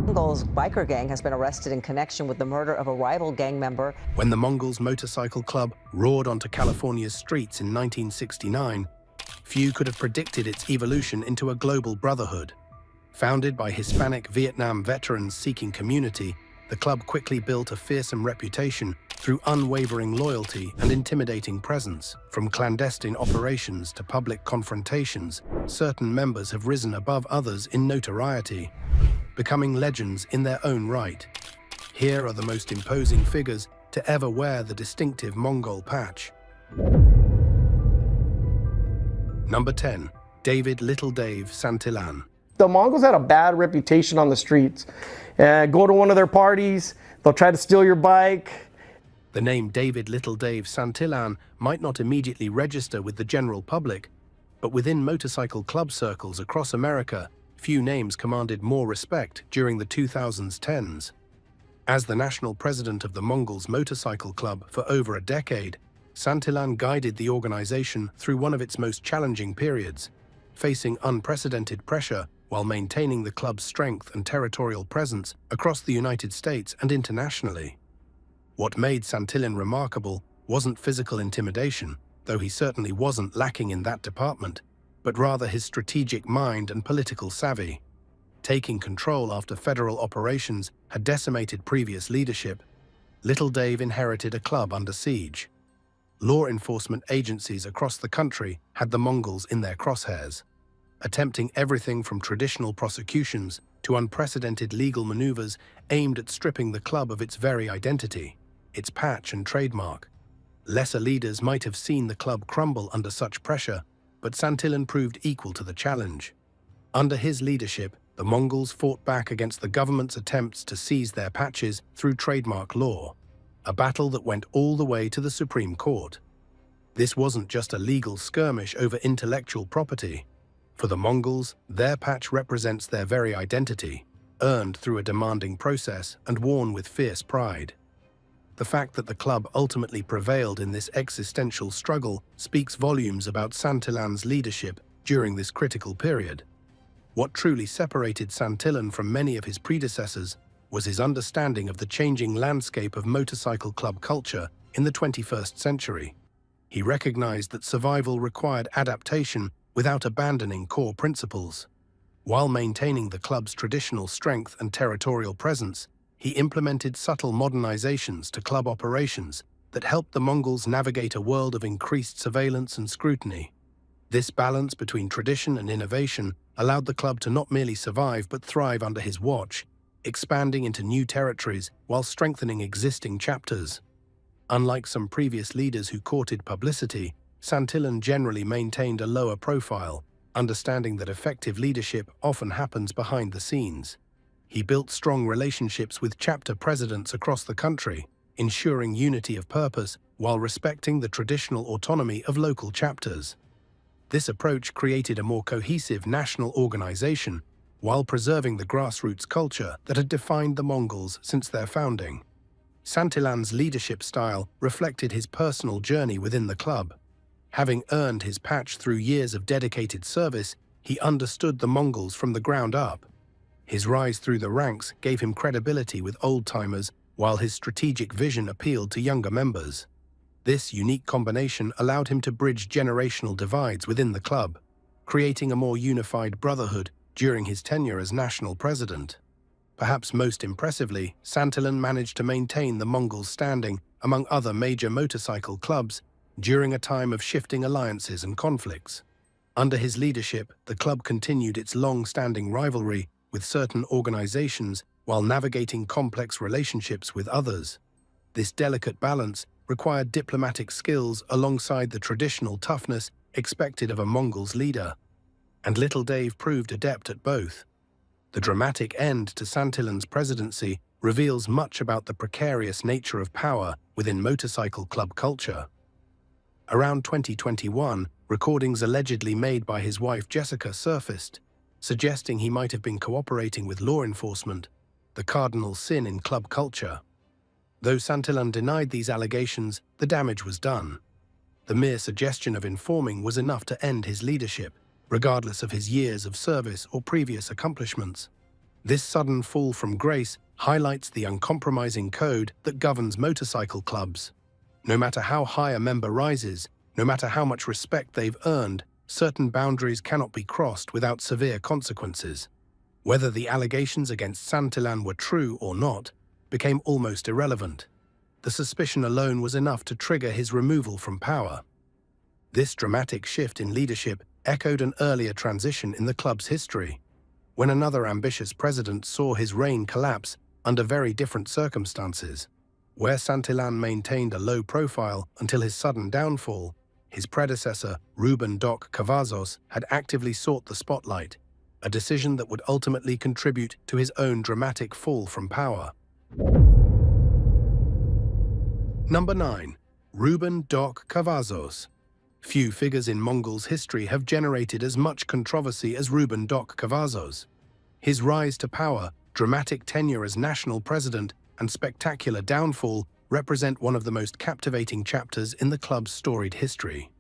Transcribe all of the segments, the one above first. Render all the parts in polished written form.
Mongols biker gang has been arrested in connection with the murder of a rival gang member. When the Mongols Motorcycle Club roared onto California's streets in 1969, few could have predicted its evolution into a global brotherhood. Founded by Hispanic Vietnam veterans seeking community, the club quickly built a fearsome reputation through unwavering loyalty and intimidating presence. From clandestine operations to public confrontations, certain members have risen above others in notoriety, becoming legends in their own right. Here are the most imposing figures to ever wear the distinctive Mongol patch. Number 10. David Little Dave Santillan. The Mongols had a bad reputation on the streets. Go to one of their parties, they'll try to steal your bike. The name David Little Dave Santillan might not immediately register with the general public, but within motorcycle club circles across America, few names commanded more respect during the 2010s. As the national president of the Mongols Motorcycle Club for over a decade, Santillan guided the organization through one of its most challenging periods, facing unprecedented pressure while maintaining the club's strength and territorial presence across the United States and internationally. What made Santillan remarkable wasn't physical intimidation, though he certainly wasn't lacking in that department, but rather his strategic mind and political savvy. Taking control after federal operations had decimated previous leadership, Little Dave inherited a club under siege. Law enforcement agencies across the country had the Mongols in their crosshairs, attempting everything from traditional prosecutions to unprecedented legal maneuvers aimed at stripping the club of its very identity, its patch and trademark. Lesser leaders might have seen the club crumble under such pressure, but Santillan proved equal to the challenge. Under his leadership, the Mongols fought back against the government's attempts to seize their patches through trademark law, a battle that went all the way to the Supreme Court. This wasn't just a legal skirmish over intellectual property. For the Mongols, their patch represents their very identity, earned through a demanding process and worn with fierce pride. The fact that the club ultimately prevailed in this existential struggle speaks volumes about Santillan's leadership during this critical period. What truly separated Santillan from many of his predecessors was his understanding of the changing landscape of motorcycle club culture in the 21st century. He recognized that survival required adaptation without abandoning core principles. While maintaining the club's traditional strength and territorial presence, he implemented subtle modernizations to club operations that helped the Mongols navigate a world of increased surveillance and scrutiny. This balance between tradition and innovation allowed the club to not merely survive but thrive under his watch, expanding into new territories while strengthening existing chapters. Unlike some previous leaders who courted publicity, Santillan generally maintained a lower profile, understanding that effective leadership often happens behind the scenes. He built strong relationships with chapter presidents across the country, ensuring unity of purpose while respecting the traditional autonomy of local chapters. This approach created a more cohesive national organization while preserving the grassroots culture that had defined the Mongols since their founding. Santillan's leadership style reflected his personal journey within the club. Having earned his patch through years of dedicated service, he understood the Mongols from the ground up. His rise through the ranks gave him credibility with old-timers, while his strategic vision appealed to younger members. This unique combination allowed him to bridge generational divides within the club, creating a more unified brotherhood during his tenure as national president. Perhaps most impressively, Santillan managed to maintain the Mongols' standing among other major motorcycle clubs during a time of shifting alliances and conflicts. Under his leadership, the club continued its long-standing rivalry with certain organizations while navigating complex relationships with others. This delicate balance required diplomatic skills alongside the traditional toughness expected of a Mongol's leader, and Little Dave proved adept at both. The dramatic end to Santillan's presidency reveals much about the precarious nature of power within motorcycle club culture. Around 2021, recordings allegedly made by his wife Jessica surfaced, suggesting he might have been cooperating with law enforcement, the cardinal sin in club culture. Though Santillan denied these allegations, the damage was done. The mere suggestion of informing was enough to end his leadership, regardless of his years of service or previous accomplishments. This sudden fall from grace highlights the uncompromising code that governs motorcycle clubs. No matter how high a member rises, no matter how much respect they've earned, certain boundaries cannot be crossed without severe consequences. Whether the allegations against Santillan were true or not became almost irrelevant. The suspicion alone was enough to trigger his removal from power. This dramatic shift in leadership echoed an earlier transition in the club's history, when another ambitious president saw his reign collapse under very different circumstances. Where Santillan maintained a low profile until his sudden downfall, his predecessor, Ruben "Doc" Cavazos, had actively sought the spotlight, a decision that would ultimately contribute to his own dramatic fall from power. Number 9. Ruben "Doc" Cavazos. Few figures in Mongols' history have generated as much controversy as Ruben "Doc" Cavazos. His rise to power, dramatic tenure as national president, and spectacular downfall represent one of the most captivating chapters in the club's storied history.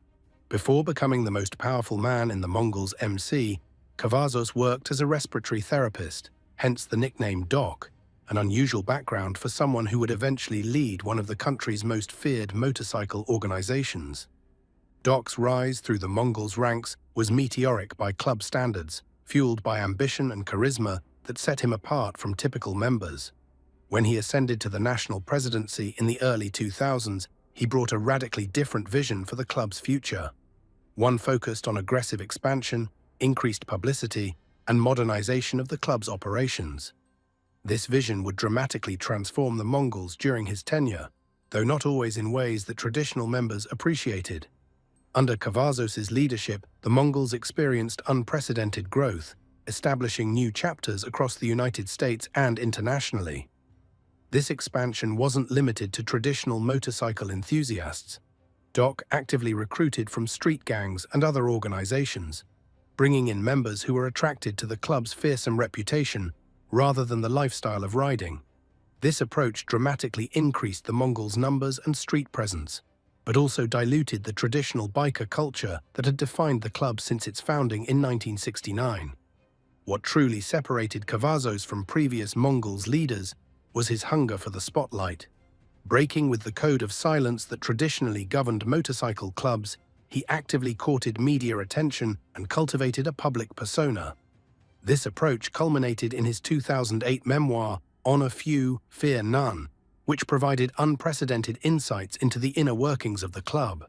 Before becoming the most powerful man in the Mongols' MC, Cavazos worked as a respiratory therapist, hence the nickname Doc, an unusual background for someone who would eventually lead one of the country's most feared motorcycle organizations. Doc's rise through the Mongols' ranks was meteoric by club standards, fueled by ambition and charisma that set him apart from typical members. When he ascended to the national presidency in the early 2000s, he brought a radically different vision for the club's future. One focused on aggressive expansion, increased publicity, and modernization of the club's operations. This vision would dramatically transform the Mongols during his tenure, though not always in ways that traditional members appreciated. Under Cavazos's leadership, the Mongols experienced unprecedented growth, establishing new chapters across the United States and internationally. This expansion wasn't limited to traditional motorcycle enthusiasts. Doc actively recruited from street gangs and other organizations, bringing in members who were attracted to the club's fearsome reputation rather than the lifestyle of riding. This approach dramatically increased the Mongols' numbers and street presence, but also diluted the traditional biker culture that had defined the club since its founding in 1969. What truly separated Cavazos from previous Mongols leaders was his hunger for the spotlight. Breaking with the code of silence that traditionally governed motorcycle clubs, he actively courted media attention and cultivated a public persona. This approach culminated in his 2008 memoir, Honor Few, Fear None, which provided unprecedented insights into the inner workings of the club.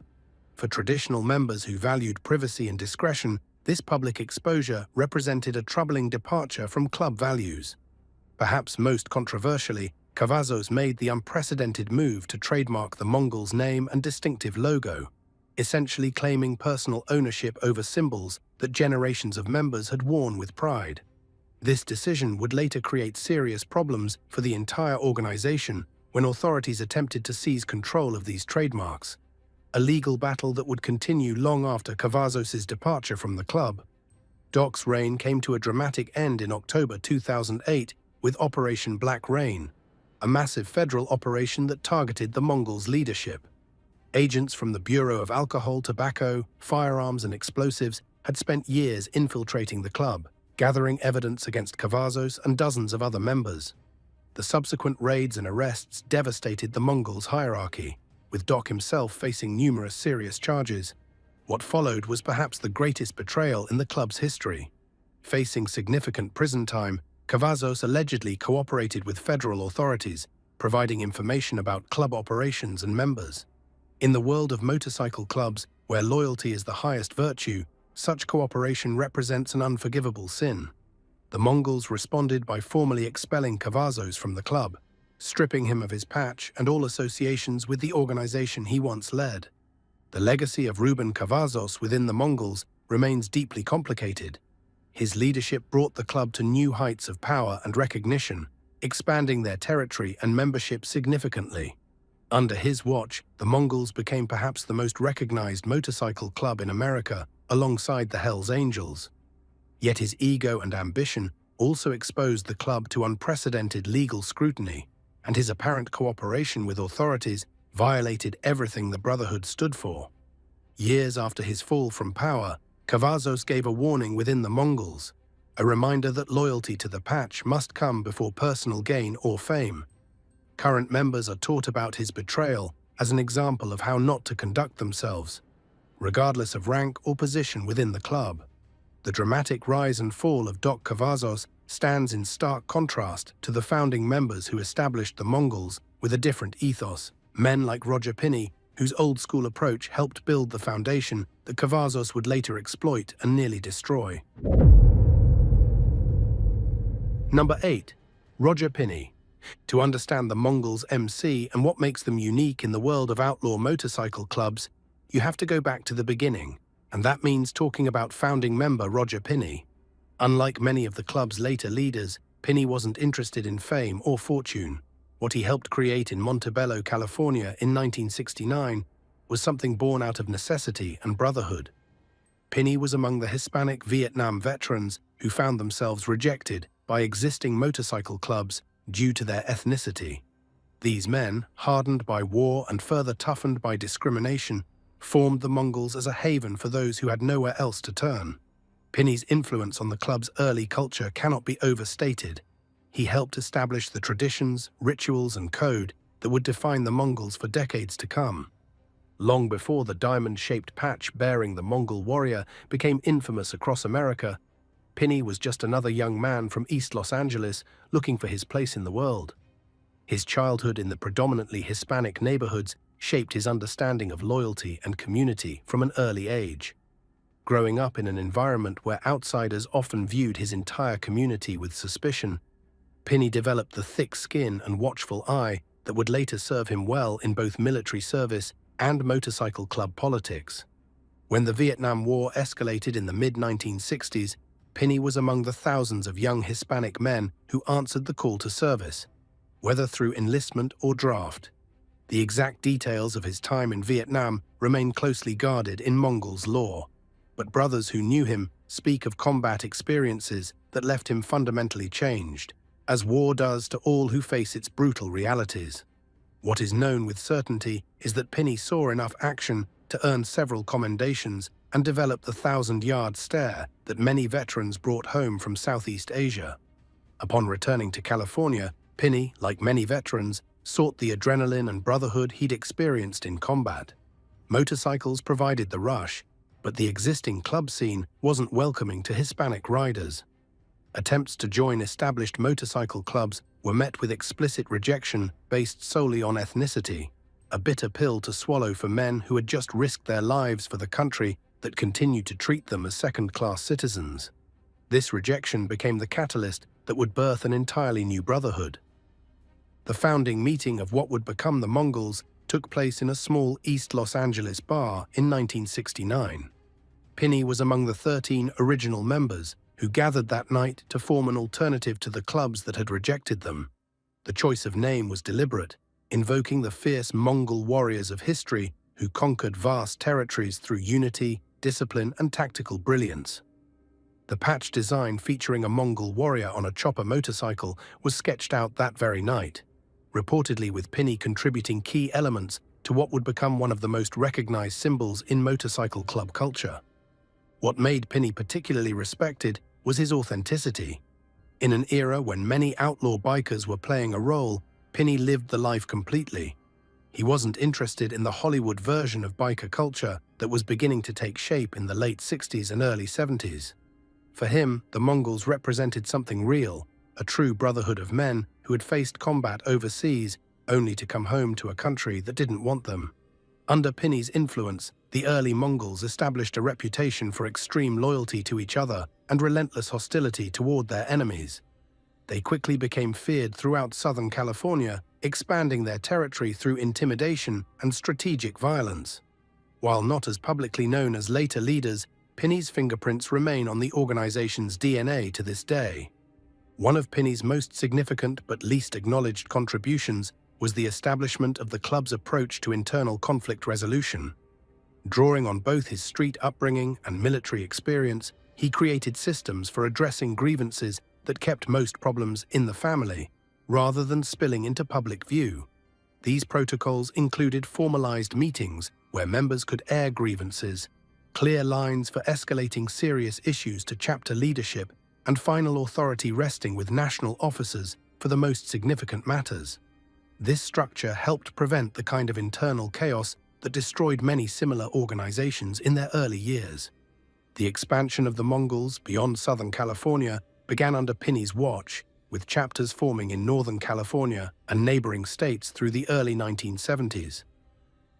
For traditional members who valued privacy and discretion, this public exposure represented a troubling departure from club values. Perhaps most controversially, Cavazos made the unprecedented move to trademark the Mongols' name and distinctive logo, essentially claiming personal ownership over symbols that generations of members had worn with pride. This decision would later create serious problems for the entire organization when authorities attempted to seize control of these trademarks, a legal battle that would continue long after Cavazos's departure from the club. Doc's reign came to a dramatic end in October 2008 with Operation Black Rain, a massive federal operation that targeted the Mongols' leadership. Agents from the Bureau of Alcohol, Tobacco, Firearms and Explosives had spent years infiltrating the club, gathering evidence against Cavazos and dozens of other members. The subsequent raids and arrests devastated the Mongols' hierarchy, with Doc himself facing numerous serious charges. What followed was perhaps the greatest betrayal in the club's history. Facing significant prison time, Cavazos allegedly cooperated with federal authorities, providing information about club operations and members. In the world of motorcycle clubs, where loyalty is the highest virtue, such cooperation represents an unforgivable sin. The Mongols responded by formally expelling Cavazos from the club, stripping him of his patch and all associations with the organization he once led. The legacy of Ruben Cavazos within the Mongols remains deeply complicated. His leadership brought the club to new heights of power and recognition, expanding their territory and membership significantly. Under his watch, the Mongols became perhaps the most recognized motorcycle club in America, alongside the Hells Angels. Yet his ego and ambition also exposed the club to unprecedented legal scrutiny, and his apparent cooperation with authorities violated everything the Brotherhood stood for. Years after his fall from power, Cavazos gave a warning within the Mongols. a reminder that loyalty to the patch must come before personal gain or fame. Current members are taught about his betrayal as an example of how not to conduct themselves, regardless of rank or position within the club. The dramatic rise and fall of Doc Cavazos stands in stark contrast to the founding members who established the Mongols with a different ethos, men like Roger Pinney, whose old-school approach helped build the foundation that Cavazos would later exploit and nearly destroy. Number 8. Roger Pinney. To understand the Mongols' MC and what makes them unique in the world of outlaw motorcycle clubs, you have to go back to the beginning, and that means talking about founding member Roger Pinney. Unlike many of the club's later leaders, Pinney wasn't interested in fame or fortune. What he helped create in Montebello, California in 1969 was something born out of necessity and brotherhood. Pinney was among the Hispanic Vietnam veterans who found themselves rejected by existing motorcycle clubs due to their ethnicity. These men, hardened by war and further toughened by discrimination, formed the Mongols as a haven for those who had nowhere else to turn. Pinney's influence on the club's early culture cannot be overstated. He helped establish the traditions, rituals, and code that would define the Mongols for decades to come. Long before the diamond-shaped patch bearing the Mongol warrior became infamous across America, Pinney was just another young man from East Los Angeles looking for his place in the world. His childhood in the predominantly Hispanic neighborhoods shaped his understanding of loyalty and community from an early age. Growing up in an environment where outsiders often viewed his entire community with suspicion, Pinney developed the thick skin and watchful eye that would later serve him well in both military service and motorcycle club politics. When the Vietnam War escalated in the mid-1960s, Pinney was among the thousands of young Hispanic men who answered the call to service, whether through enlistment or draft. The exact details of his time in Vietnam remain closely guarded in Mongols' lore, but brothers who knew him speak of combat experiences that left him fundamentally changed, as war does to all who face its brutal realities. What is known with certainty is that Pinney saw enough action to earn several commendations and develop the 1,000-yard stare that many veterans brought home from Southeast Asia. Upon returning to California, Pinney, like many veterans, sought the adrenaline and brotherhood he'd experienced in combat. Motorcycles provided the rush, but the existing club scene wasn't welcoming to Hispanic riders. Attempts to join established motorcycle clubs were met with explicit rejection based solely on ethnicity, a bitter pill to swallow for men who had just risked their lives for the country that continued to treat them as second-class citizens. This rejection became the catalyst that would birth an entirely new brotherhood. The founding meeting of what would become the Mongols took place in a small East Los Angeles bar in 1969. Pinney was among the 13 original members who gathered that night to form an alternative to the clubs that had rejected them. The choice of name was deliberate, invoking the fierce Mongol warriors of history who conquered vast territories through unity, discipline, and tactical brilliance. The patch design featuring a Mongol warrior on a chopper motorcycle was sketched out that very night, reportedly with Pinney contributing key elements to what would become one of the most recognized symbols in motorcycle club culture. What made Pinney particularly respected was his authenticity. In an era when many outlaw bikers were playing a role, Pinney lived the life completely. He wasn't interested in the Hollywood version of biker culture that was beginning to take shape in the late 60s and early 70s. For him, the Mongols represented something real, a true brotherhood of men who had faced combat overseas only to come home to a country that didn't want them. Under Pinney's influence, the early Mongols established a reputation for extreme loyalty to each other and relentless hostility toward their enemies. They quickly became feared throughout Southern California, expanding their territory through intimidation and strategic violence. While not as publicly known as later leaders, Pinney's fingerprints remain on the organization's DNA to this day. One of Pinney's most significant but least acknowledged contributions was the establishment of the club's approach to internal conflict resolution. Drawing on both his street upbringing and military experience, he created systems for addressing grievances that kept most problems in the family, rather than spilling into public view. These protocols included formalized meetings where members could air grievances, clear lines for escalating serious issues to chapter leadership, and final authority resting with national officers for the most significant matters. This structure helped prevent the kind of internal chaos that destroyed many similar organizations in their early years. The expansion of the Mongols beyond Southern California began under Pinney's watch, with chapters forming in Northern California and neighboring states through the early 1970s.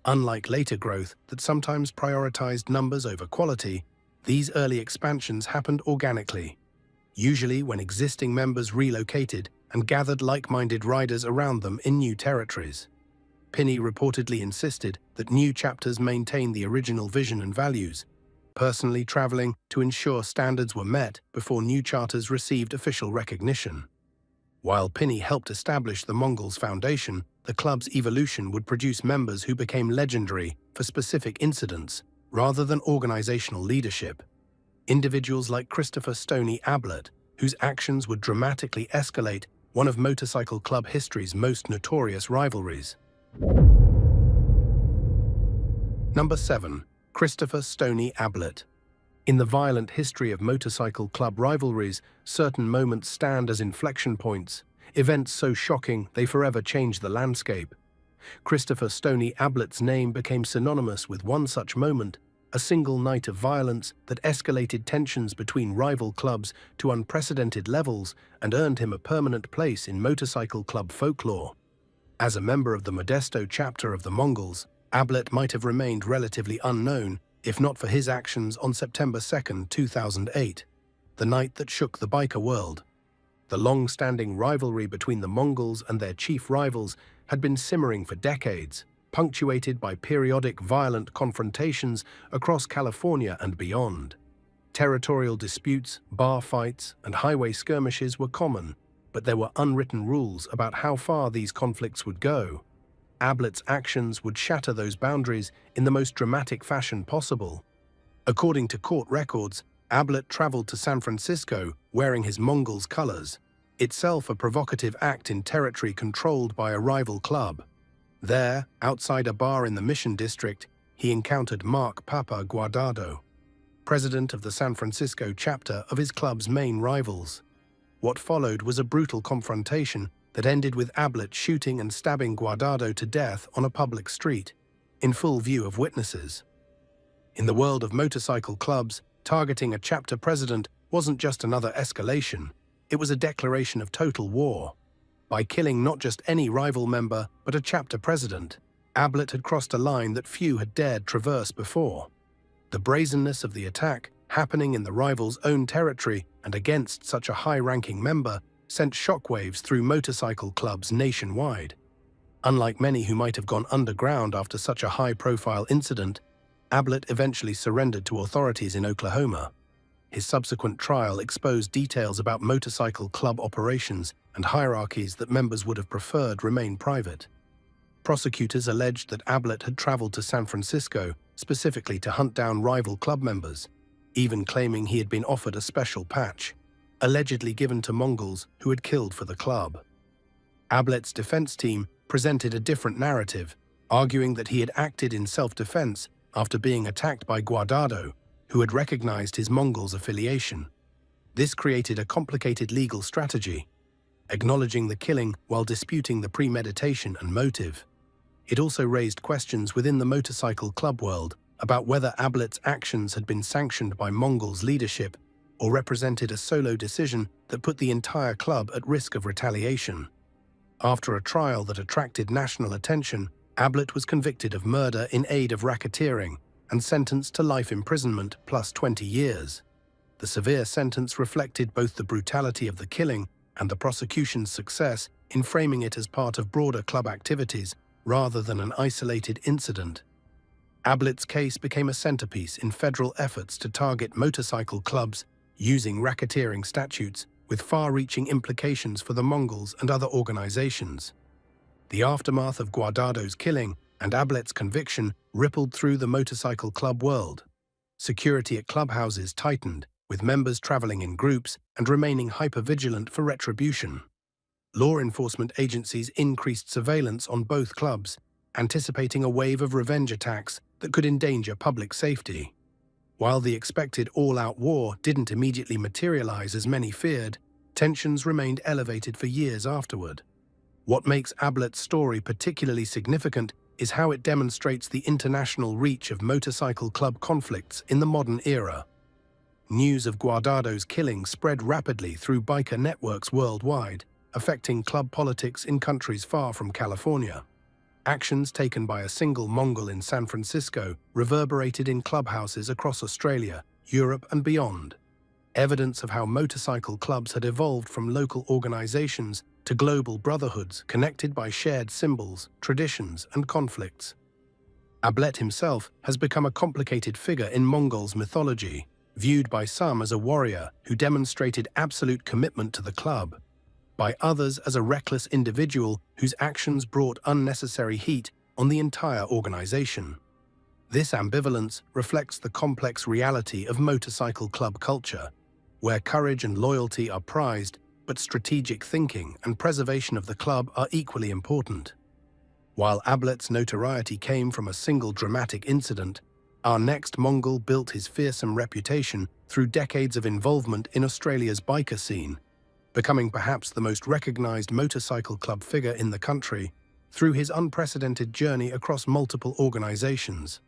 Unlike later growth that sometimes prioritized numbers over quality, these early expansions happened organically, usually when existing members relocated and gathered like-minded riders around them in new territories. Pinney reportedly insisted that new chapters maintain the original vision and values, personally traveling to ensure standards were met before new charters received official recognition. While Pinney helped establish the Mongols Foundation, the club's evolution would produce members who became legendary for specific incidents rather than organizational leadership. Individuals like Christopher Stoney Ablett, whose actions would dramatically escalate one of motorcycle club history's most notorious rivalries. Number 7. Christopher Stoney Ablett. In the violent history of motorcycle club rivalries, certain moments stand as inflection points, events so shocking they forever change the landscape. Christopher Stoney Ablett's name became synonymous with one such moment, a single night of violence that escalated tensions between rival clubs to unprecedented levels and earned him a permanent place in motorcycle club folklore. As a member of the Modesto chapter of the Mongols, Ablett might have remained relatively unknown, if not for his actions on September 2, 2008, the night that shook the biker world. The long-standing rivalry between the Mongols and their chief rivals had been simmering for decades, punctuated by periodic violent confrontations across California and beyond. Territorial disputes, bar fights, and highway skirmishes were common, but there were unwritten rules about how far these conflicts would go. Ablett's actions would shatter those boundaries in the most dramatic fashion possible. According to court records, Ablett traveled to San Francisco wearing his Mongols' colors, itself a provocative act in territory controlled by a rival club. There, outside a bar in the Mission District, he encountered Mark Papa Guardado, president of the San Francisco chapter of his club's main rivals. What followed was a brutal confrontation that ended with Ablett shooting and stabbing Guardado to death on a public street, in full view of witnesses. In the world of motorcycle clubs, targeting a chapter president wasn't just another escalation, it was a declaration of total war. By killing not just any rival member, but a chapter president, Ablett had crossed a line that few had dared traverse before. The brazenness of the attack, happening in the rival's own territory and against such a high-ranking member, sent shockwaves through motorcycle clubs nationwide. Unlike many who might have gone underground after such a high-profile incident, Ablett eventually surrendered to authorities in Oklahoma. His subsequent trial exposed details about motorcycle club operations and hierarchies that members would have preferred remain private. Prosecutors alleged that Ablett had traveled to San Francisco specifically to hunt down rival club members, even claiming he had been offered a special patch, allegedly given to Mongols who had killed for the club. Ablett's defense team presented a different narrative, arguing that he had acted in self-defense after being attacked by Guardado, who had recognized his Mongols affiliation. This created a complicated legal strategy, acknowledging the killing while disputing the premeditation and motive. It also raised questions within the motorcycle club world about whether Ablett's actions had been sanctioned by Mongols' leadership or represented a solo decision that put the entire club at risk of retaliation. After a trial that attracted national attention, Ablett was convicted of murder in aid of racketeering and sentenced to life imprisonment plus 20 years. The severe sentence reflected both the brutality of the killing and the prosecution's success in framing it as part of broader club activities rather than an isolated incident. Ablett's case became a centerpiece in federal efforts to target motorcycle clubs using racketeering statutes with far-reaching implications for the Mongols and other organizations. The aftermath of Guardado's killing and Ablett's conviction rippled through the motorcycle club world. Security at clubhouses tightened, with members traveling in groups and remaining hyper-vigilant for retribution. Law enforcement agencies increased surveillance on both clubs, anticipating a wave of revenge attacks that could endanger public safety. While the expected all-out war didn't immediately materialize as many feared, tensions remained elevated for years afterward. What makes Ablett's story particularly significant is how it demonstrates the international reach of motorcycle club conflicts in the modern era. News of Guardado's killing spread rapidly through biker networks worldwide, affecting club politics in countries far from California. Actions taken by a single Mongol in San Francisco reverberated in clubhouses across Australia, Europe, and beyond. Evidence of how motorcycle clubs had evolved from local organizations to global brotherhoods connected by shared symbols, traditions, and conflicts. Ablett himself has become a complicated figure in Mongols' mythology, viewed by some as a warrior who demonstrated absolute commitment to the club, by others as a reckless individual whose actions brought unnecessary heat on the entire organization. This ambivalence reflects the complex reality of motorcycle club culture, where courage and loyalty are prized, but strategic thinking and preservation of the club are equally important. While Ablett's notoriety came from a single dramatic incident, our next Mongol built his fearsome reputation through decades of involvement in Australia's biker scene, becoming perhaps the most recognized motorcycle club figure in the country through his unprecedented journey across multiple organizations.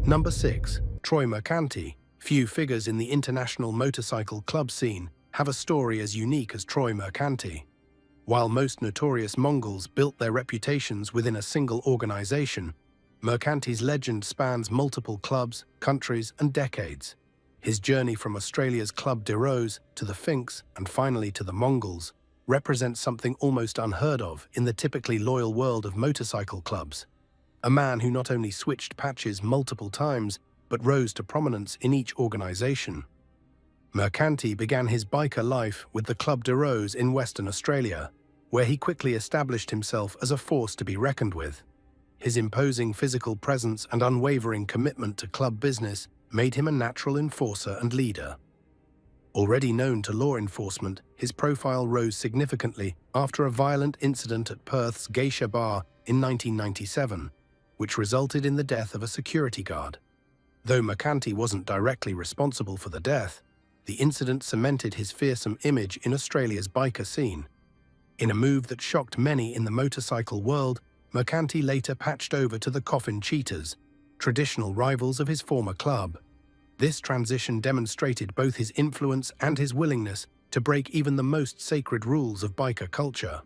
Number 6. Troy Mercanti. Few figures in the international motorcycle club scene have a story as unique as Troy Mercanti. While most notorious Mongols built their reputations within a single organization, Mercanti's legend spans multiple clubs, countries, and decades. His journey from Australia's Club de Rose to the Finks and finally to the Mongols represents something almost unheard of in the typically loyal world of motorcycle clubs. A man who not only switched patches multiple times, but rose to prominence in each organization. Mercanti began his biker life with the Club de Rose in Western Australia, where he quickly established himself as a force to be reckoned with. His imposing physical presence and unwavering commitment to club business made him a natural enforcer and leader. Already known to law enforcement, his profile rose significantly after a violent incident at Perth's Geisha Bar in 1997, which resulted in the death of a security guard. Though Mercanti wasn't directly responsible for the death, the incident cemented his fearsome image in Australia's biker scene. In a move that shocked many in the motorcycle world, Mercanti later patched over to the Coffin Cheetahs, traditional rivals of his former club. This transition demonstrated both his influence and his willingness to break even the most sacred rules of biker culture.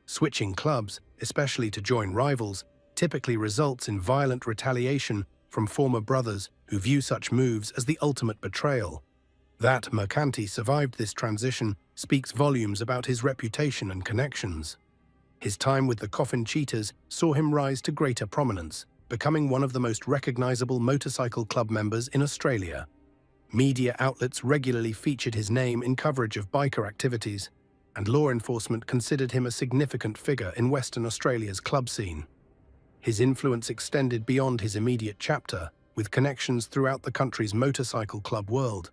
Switching clubs, especially to join rivals, typically results in violent retaliation from former brothers who view such moves as the ultimate betrayal. That Mercanti survived this transition speaks volumes about his reputation and connections. His time with the Coffin Cheetahs saw him rise to greater prominence, becoming one of the most recognizable motorcycle club members in Australia. Media outlets regularly featured his name in coverage of biker activities, and law enforcement considered him a significant figure in Western Australia's club scene. His influence extended beyond his immediate chapter, with connections throughout the country's motorcycle club world.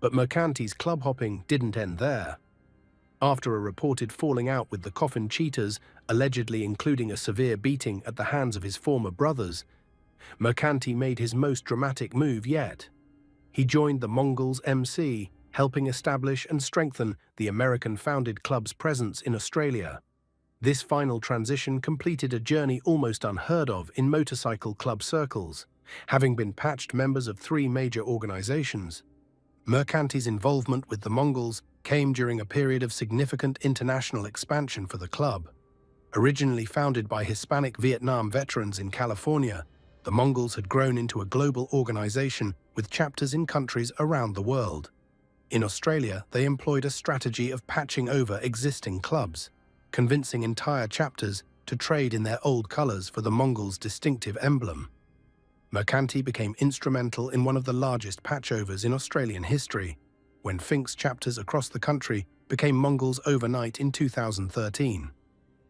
But Mercanti's club hopping didn't end there. After a reported falling out with the Coffin Cheetahs, allegedly including a severe beating at the hands of his former brothers, Mercanti made his most dramatic move yet. He joined the Mongols MC, helping establish and strengthen the American-founded club's presence in Australia. This final transition completed a journey almost unheard of in motorcycle club circles, having been patched members of 3 major organizations. Mercanti's involvement with the Mongols came during a period of significant international expansion for the club. Originally founded by Hispanic Vietnam veterans in California, the Mongols had grown into a global organization with chapters in countries around the world. In Australia, they employed a strategy of patching over existing clubs, convincing entire chapters to trade in their old colors for the Mongols' distinctive emblem. Mercanti became instrumental in one of the largest patchovers in Australian history, when Finks chapters across the country became Mongols overnight in 2013.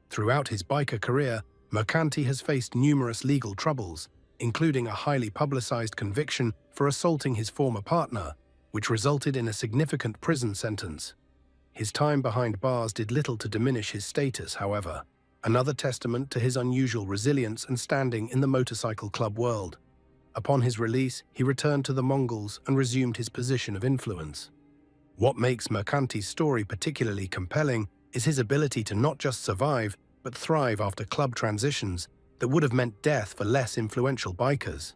Throughout his biker career, Mercanti has faced numerous legal troubles, including a highly publicized conviction for assaulting his former partner, which resulted in a significant prison sentence. His time behind bars did little to diminish his status, however, another testament to his unusual resilience and standing in the motorcycle club world. Upon his release, he returned to the Mongols and resumed his position of influence. What makes Mercanti's story particularly compelling is his ability to not just survive, but thrive after club transitions that would have meant death for less influential bikers.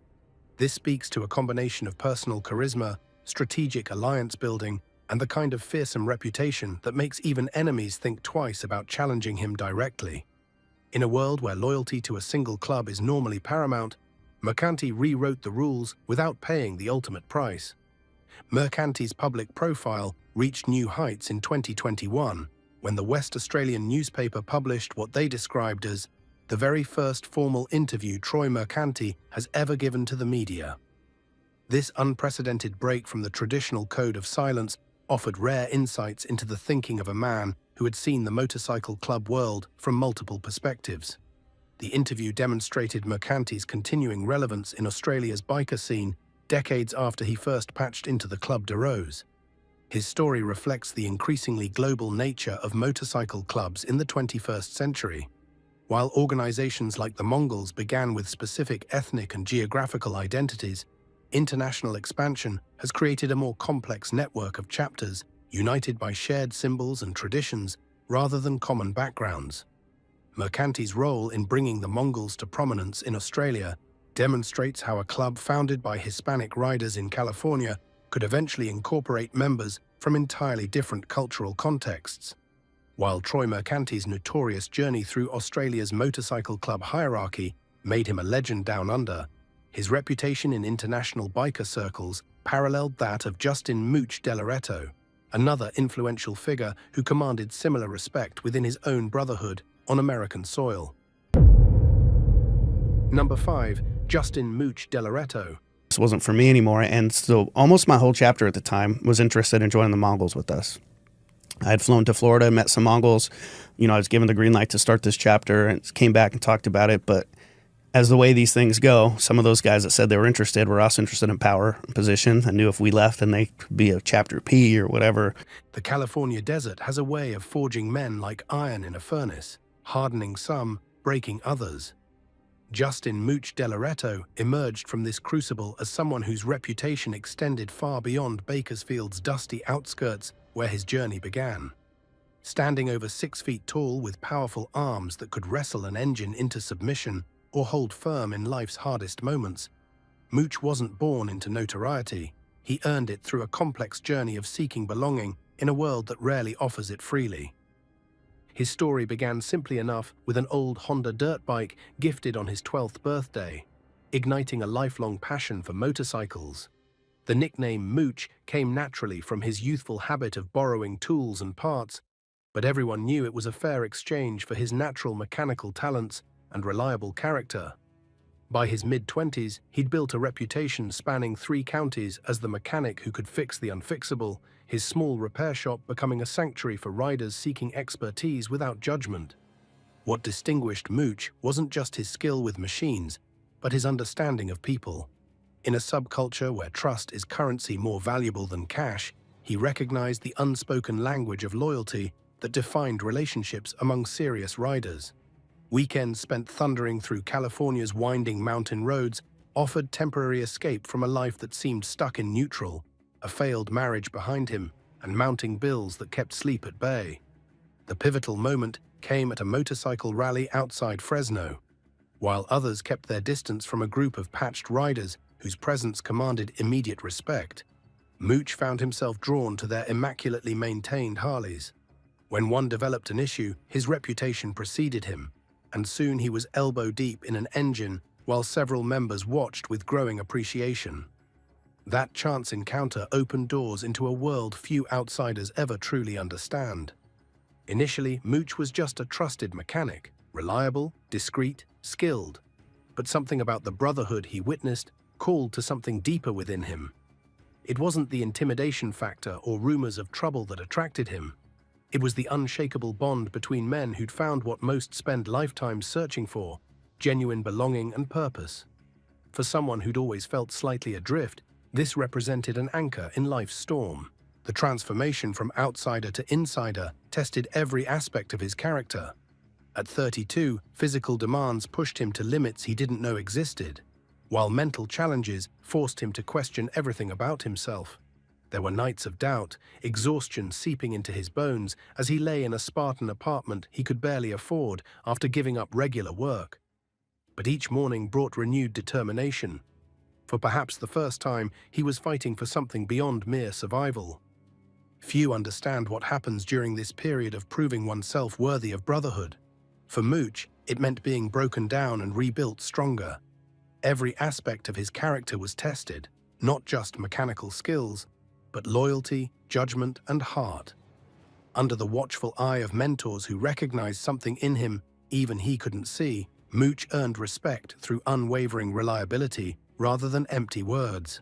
This speaks to a combination of personal charisma, strategic alliance building, and the kind of fearsome reputation that makes even enemies think twice about challenging him directly. In a world where loyalty to a single club is normally paramount, Mercanti rewrote the rules without paying the ultimate price. Mercanti's public profile reached new heights in 2021 when the West Australian newspaper published what they described as the very first formal interview Troy Mercanti has ever given to the media. This unprecedented break from the traditional code of silence offered rare insights into the thinking of a man who had seen the motorcycle club world from multiple perspectives. The interview demonstrated Mercanti's continuing relevance in Australia's biker scene decades after he first patched into the Club de Rose. His story reflects the increasingly global nature of motorcycle clubs in the 21st century. While organizations like the Mongols began with specific ethnic and geographical identities, international expansion has created a more complex network of chapters united by shared symbols and traditions rather than common backgrounds. Mercanti's role in bringing the Mongols to prominence in Australia demonstrates how a club founded by Hispanic riders in California could eventually incorporate members from entirely different cultural contexts. While Troy Mercanti's notorious journey through Australia's motorcycle club hierarchy made him a legend down under, his reputation in international biker circles paralleled that of Justin "Mooch" Delaretto, another influential figure who commanded similar respect within his own brotherhood on American soil. Number 5. Justin "Mooch" Delaretto. This wasn't for me anymore, and so almost my whole chapter at the time was interested in joining the Mongols with us. I had flown to Florida, met some Mongols. I was given the green light to start this chapter and came back and talked about it, but as the way these things go, some of those guys that said they were interested were also interested in power and position. I knew if we left, then they could be a chapter P or whatever. The California desert has a way of forging men like iron in a furnace, hardening some, breaking others. Justin "Mooch" Delaretto emerged from this crucible as someone whose reputation extended far beyond Bakersfield's dusty outskirts where his journey began. Standing over 6 feet tall with powerful arms that could wrestle an engine into submission or hold firm in life's hardest moments, Mooch wasn't born into notoriety. He earned it through a complex journey of seeking belonging in a world that rarely offers it freely. His story began simply enough with an old Honda dirt bike gifted on his 12th birthday, igniting a lifelong passion for motorcycles. The nickname Mooch came naturally from his youthful habit of borrowing tools and parts, but everyone knew it was a fair exchange for his natural mechanical talents and reliable character. By his mid-20s, he'd built a reputation spanning 3 counties as the mechanic who could fix the unfixable, his small repair shop becoming a sanctuary for riders seeking expertise without judgment. What distinguished Mooch wasn't just his skill with machines, but his understanding of people. In a subculture where trust is currency more valuable than cash, he recognized the unspoken language of loyalty that defined relationships among serious riders. Weekends spent thundering through California's winding mountain roads offered temporary escape from a life that seemed stuck in neutral, a failed marriage behind him, and mounting bills that kept sleep at bay. The pivotal moment came at a motorcycle rally outside Fresno. While others kept their distance from a group of patched riders whose presence commanded immediate respect, Mooch found himself drawn to their immaculately maintained Harleys. When one developed an issue, his reputation preceded him, and soon he was elbow-deep in an engine while several members watched with growing appreciation. That chance encounter opened doors into a world few outsiders ever truly understand. Initially, Mooch was just a trusted mechanic, reliable, discreet, skilled. But something about the brotherhood he witnessed called to something deeper within him. It wasn't the intimidation factor or rumors of trouble that attracted him. It was the unshakable bond between men who'd found what most spend lifetimes searching for, genuine belonging and purpose. For someone who'd always felt slightly adrift, this represented an anchor in life's storm. The transformation from outsider to insider tested every aspect of his character. At 32, physical demands pushed him to limits he didn't know existed. while mental challenges forced him to question everything about himself. There were nights of doubt, exhaustion seeping into his bones as he lay in a Spartan apartment he could barely afford after giving up regular work. But each morning brought renewed determination. For perhaps the first time, he was fighting for something beyond mere survival. Few understand what happens during this period of proving oneself worthy of brotherhood. For Mooch, it meant being broken down and rebuilt stronger. Every aspect of his character was tested, not just mechanical skills, but loyalty, judgment, and heart. Under the watchful eye of mentors who recognized something in him even he couldn't see, Mooch earned respect through unwavering reliability rather than empty words.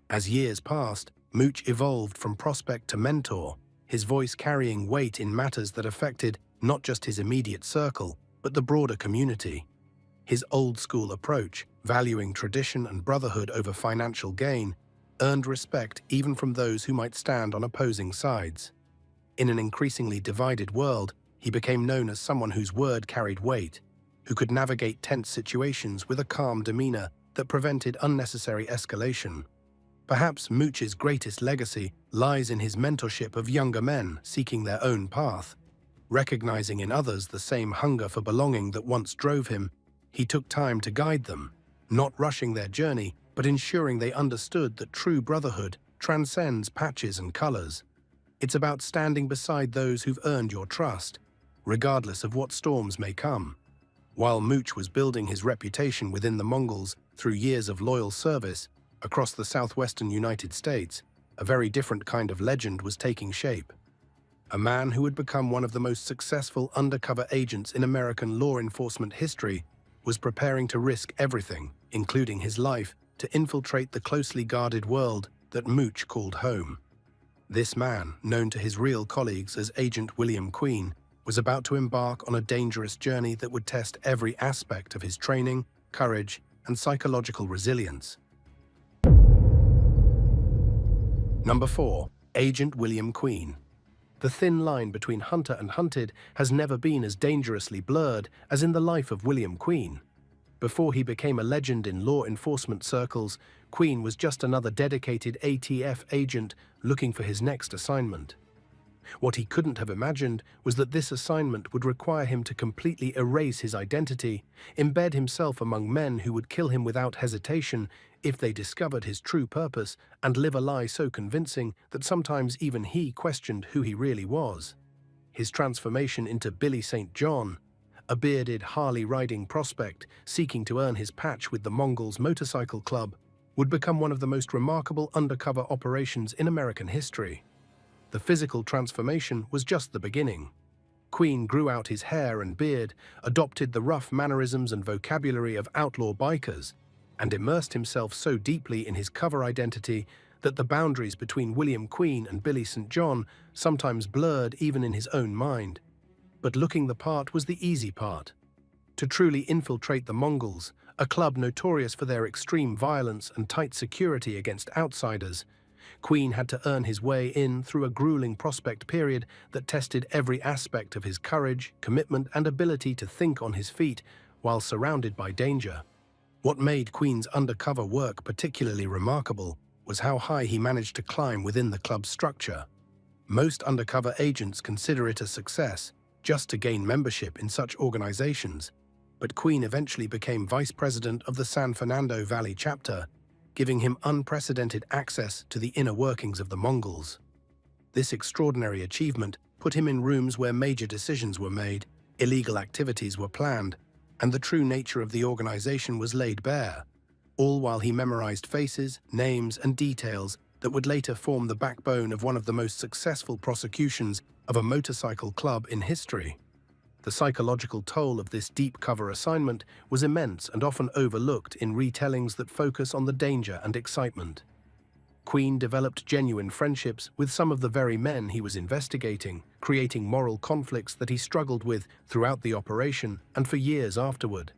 As years passed, Mooch evolved from prospect to mentor, his voice carrying weight in matters that affected not just his immediate circle, but the broader community. His old-school approach, valuing tradition and brotherhood over financial gain, earned respect even from those who might stand on opposing sides. In an increasingly divided world, he became known as someone whose word carried weight, who could navigate tense situations with a calm demeanor that prevented unnecessary escalation. Perhaps Mooch's greatest legacy lies in his mentorship of younger men seeking their own path. Recognizing in others the same hunger for belonging that once drove him, he took time to guide them, not rushing their journey, but ensuring they understood that true brotherhood transcends patches and colors. It's about standing beside those who've earned your trust, regardless of what storms may come. While Mooch was building his reputation within the Mongols through years of loyal service across the southwestern United States, a very different kind of legend was taking shape. A man who had become one of the most successful undercover agents in American law enforcement history was preparing to risk everything, including his life, to infiltrate the closely guarded world that Mooch called home. This man, known to his real colleagues as Agent William Queen, was about to embark on a dangerous journey that would test every aspect of his training, courage, and psychological resilience. Number 4. Agent William Queen. The thin line between hunter and hunted has never been as dangerously blurred as in the life of William Queen. Before he became a legend in law enforcement circles, Queen was just another dedicated ATF agent looking for his next assignment. What he couldn't have imagined was that this assignment would require him to completely erase his identity, embed himself among men who would kill him without hesitation if they discovered his true purpose, and live a lie so convincing that sometimes even he questioned who he really was. His transformation into Billy St. John, a bearded Harley-riding prospect seeking to earn his patch with the Mongols Motorcycle Club, would become one of the most remarkable undercover operations in American history. The physical transformation was just the beginning. Queen grew out his hair and beard, adopted the rough mannerisms and vocabulary of outlaw bikers, and immersed himself so deeply in his cover identity that the boundaries between William Queen and Billy St. John sometimes blurred even in his own mind. But looking the part was the easy part. To truly infiltrate the Mongols, a club notorious for their extreme violence and tight security against outsiders, Queen had to earn his way in through a grueling prospect period that tested every aspect of his courage, commitment, and ability to think on his feet while surrounded by danger. What made Queen's undercover work particularly remarkable was how high he managed to climb within the club's structure. Most undercover agents consider it a success just to gain membership in such organizations, but Queen eventually became vice president of the San Fernando Valley chapter, giving him unprecedented access to the inner workings of the Mongols. This extraordinary achievement put him in rooms where major decisions were made, illegal activities were planned, and the true nature of the organization was laid bare, all while he memorized faces, names, and details that would later form the backbone of one of the most successful prosecutions of a motorcycle club in history. The psychological toll of this deep cover assignment was immense and often overlooked in retellings that focus on the danger and excitement. Queen developed genuine friendships with some of the very men he was investigating, creating moral conflicts that he struggled with throughout the operation and for years afterward.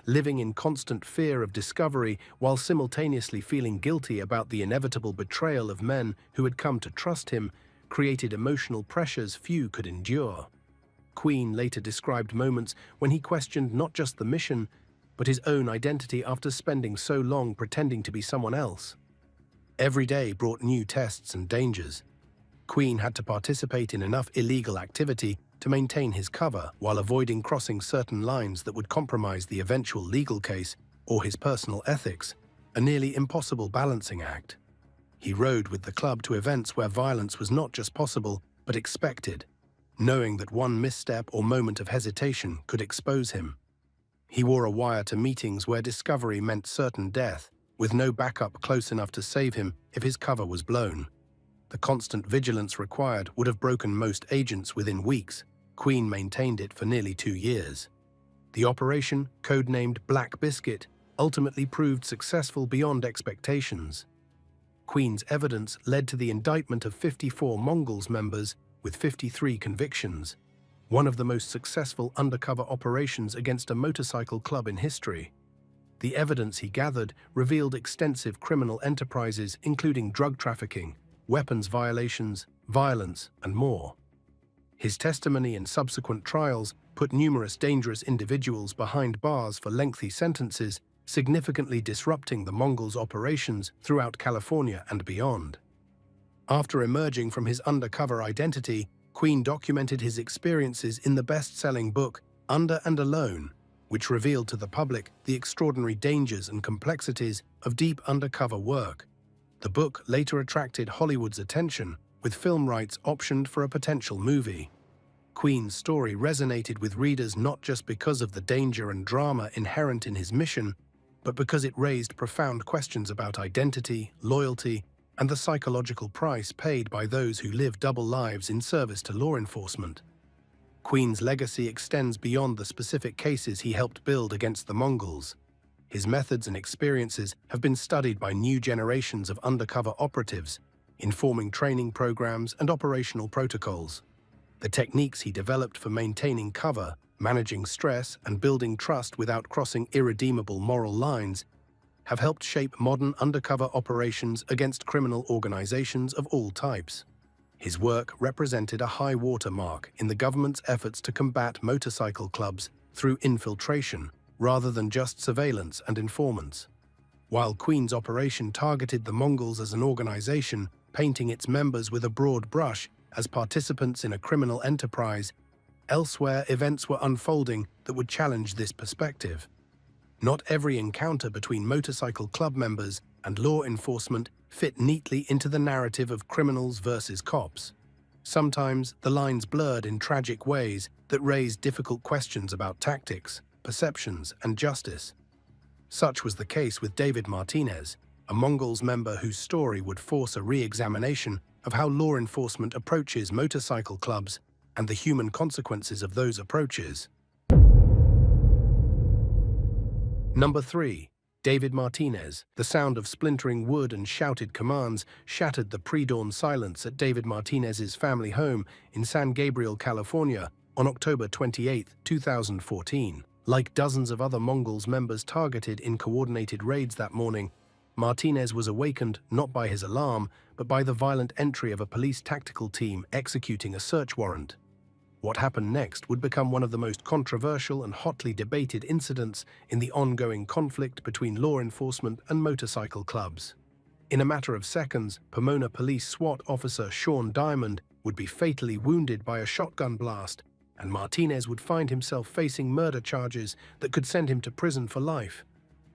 Living in constant fear of discovery while simultaneously feeling guilty about the inevitable betrayal of men who had come to trust him created emotional pressures few could endure. Queen later described moments when he questioned not just the mission, but his own identity after spending so long pretending to be someone else. Every day brought new tests and dangers. Queen had to participate in enough illegal activity to maintain his cover while avoiding crossing certain lines that would compromise the eventual legal case or his personal ethics, a nearly impossible balancing act. He rode with the club to events where violence was not just possible, but expected, knowing that one misstep or moment of hesitation could expose him. He wore a wire to meetings where discovery meant certain death, with no backup close enough to save him if his cover was blown. The constant vigilance required would have broken most agents within weeks. Queen maintained it for nearly 2 years. The operation, codenamed Black Biscuit, ultimately proved successful beyond expectations. Queen's evidence led to the indictment of 54 Mongols members with 53 convictions, one of the most successful undercover operations against a motorcycle club in history. The evidence he gathered revealed extensive criminal enterprises including drug trafficking, weapons violations, violence, and more. His testimony in subsequent trials put numerous dangerous individuals behind bars for lengthy sentences, significantly disrupting the Mongols' operations throughout California and beyond. After emerging from his undercover identity, Queen documented his experiences in the best-selling book Under and Alone, which revealed to the public the extraordinary dangers and complexities of deep undercover work. The book later attracted Hollywood's attention, with film rights optioned for a potential movie. Queen's story resonated with readers not just because of the danger and drama inherent in his mission, but because it raised profound questions about identity, loyalty, and the psychological price paid by those who live double lives in service to law enforcement. Queen's legacy extends beyond the specific cases he helped build against the Mongols. His methods and experiences have been studied by new generations of undercover operatives, informing training programs and operational protocols. The techniques he developed for maintaining cover, managing stress, and building trust without crossing irredeemable moral lines have helped shape modern undercover operations against criminal organizations of all types. His work represented a high watermark in the government's efforts to combat motorcycle clubs through infiltration rather than just surveillance and informants. While Queen's operation targeted the Mongols as an organization, painting its members with a broad brush as participants in a criminal enterprise, elsewhere events were unfolding that would challenge this perspective. Not every encounter between motorcycle club members and law enforcement fit neatly into the narrative of criminals versus cops. Sometimes the lines blurred in tragic ways that raised difficult questions about tactics, perceptions, and justice. Such was the case with David Martinez, a Mongols member whose story would force a re-examination of how law enforcement approaches motorcycle clubs and the human consequences of those approaches. Number 3. David Martinez. The sound of splintering wood and shouted commands shattered the pre-dawn silence at David Martinez's family home in San Gabriel, California, on October 28, 2014. Like dozens of other Mongols members targeted in coordinated raids that morning, Martinez was awakened not by his alarm, but by the violent entry of a police tactical team executing a search warrant. What happened next would become one of the most controversial and hotly debated incidents in the ongoing conflict between law enforcement and motorcycle clubs. In a matter of seconds, Pomona Police SWAT officer Sean Diamond would be fatally wounded by a shotgun blast, and Martinez would find himself facing murder charges that could send him to prison for life.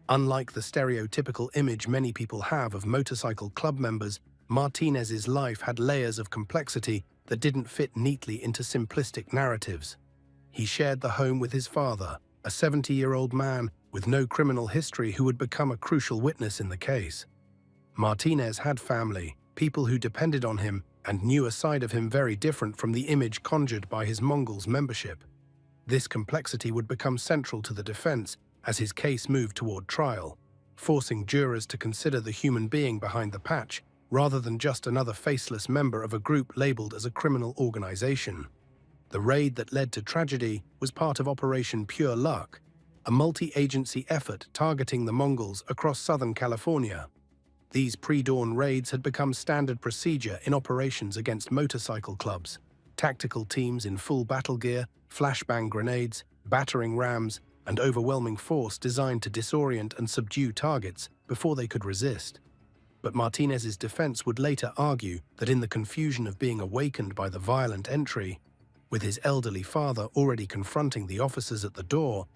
Unlike the stereotypical image many people have of motorcycle club members, Martinez's life had layers of complexity that didn't fit neatly into simplistic narratives. He shared the home with his father, a 70-year-old man with no criminal history who would become a crucial witness in the case. Martinez had family, people who depended on him, and knew a side of him very different from the image conjured by his Mongols membership. This complexity would become central to the defense as his case moved toward trial, forcing jurors to consider the human being behind the patch rather than just another faceless member of a group labeled as a criminal organization. The raid that led to tragedy was part of Operation Pure Luck, a multi-agency effort targeting the Mongols across Southern California. These pre-dawn raids had become standard procedure in operations against motorcycle clubs. Tactical teams in full battle gear, flashbang grenades, battering rams, and overwhelming force designed to disorient and subdue targets before they could resist. But Martinez's defense would later argue that in the confusion of being awakened by the violent entry, with his elderly father already confronting the officers at the door,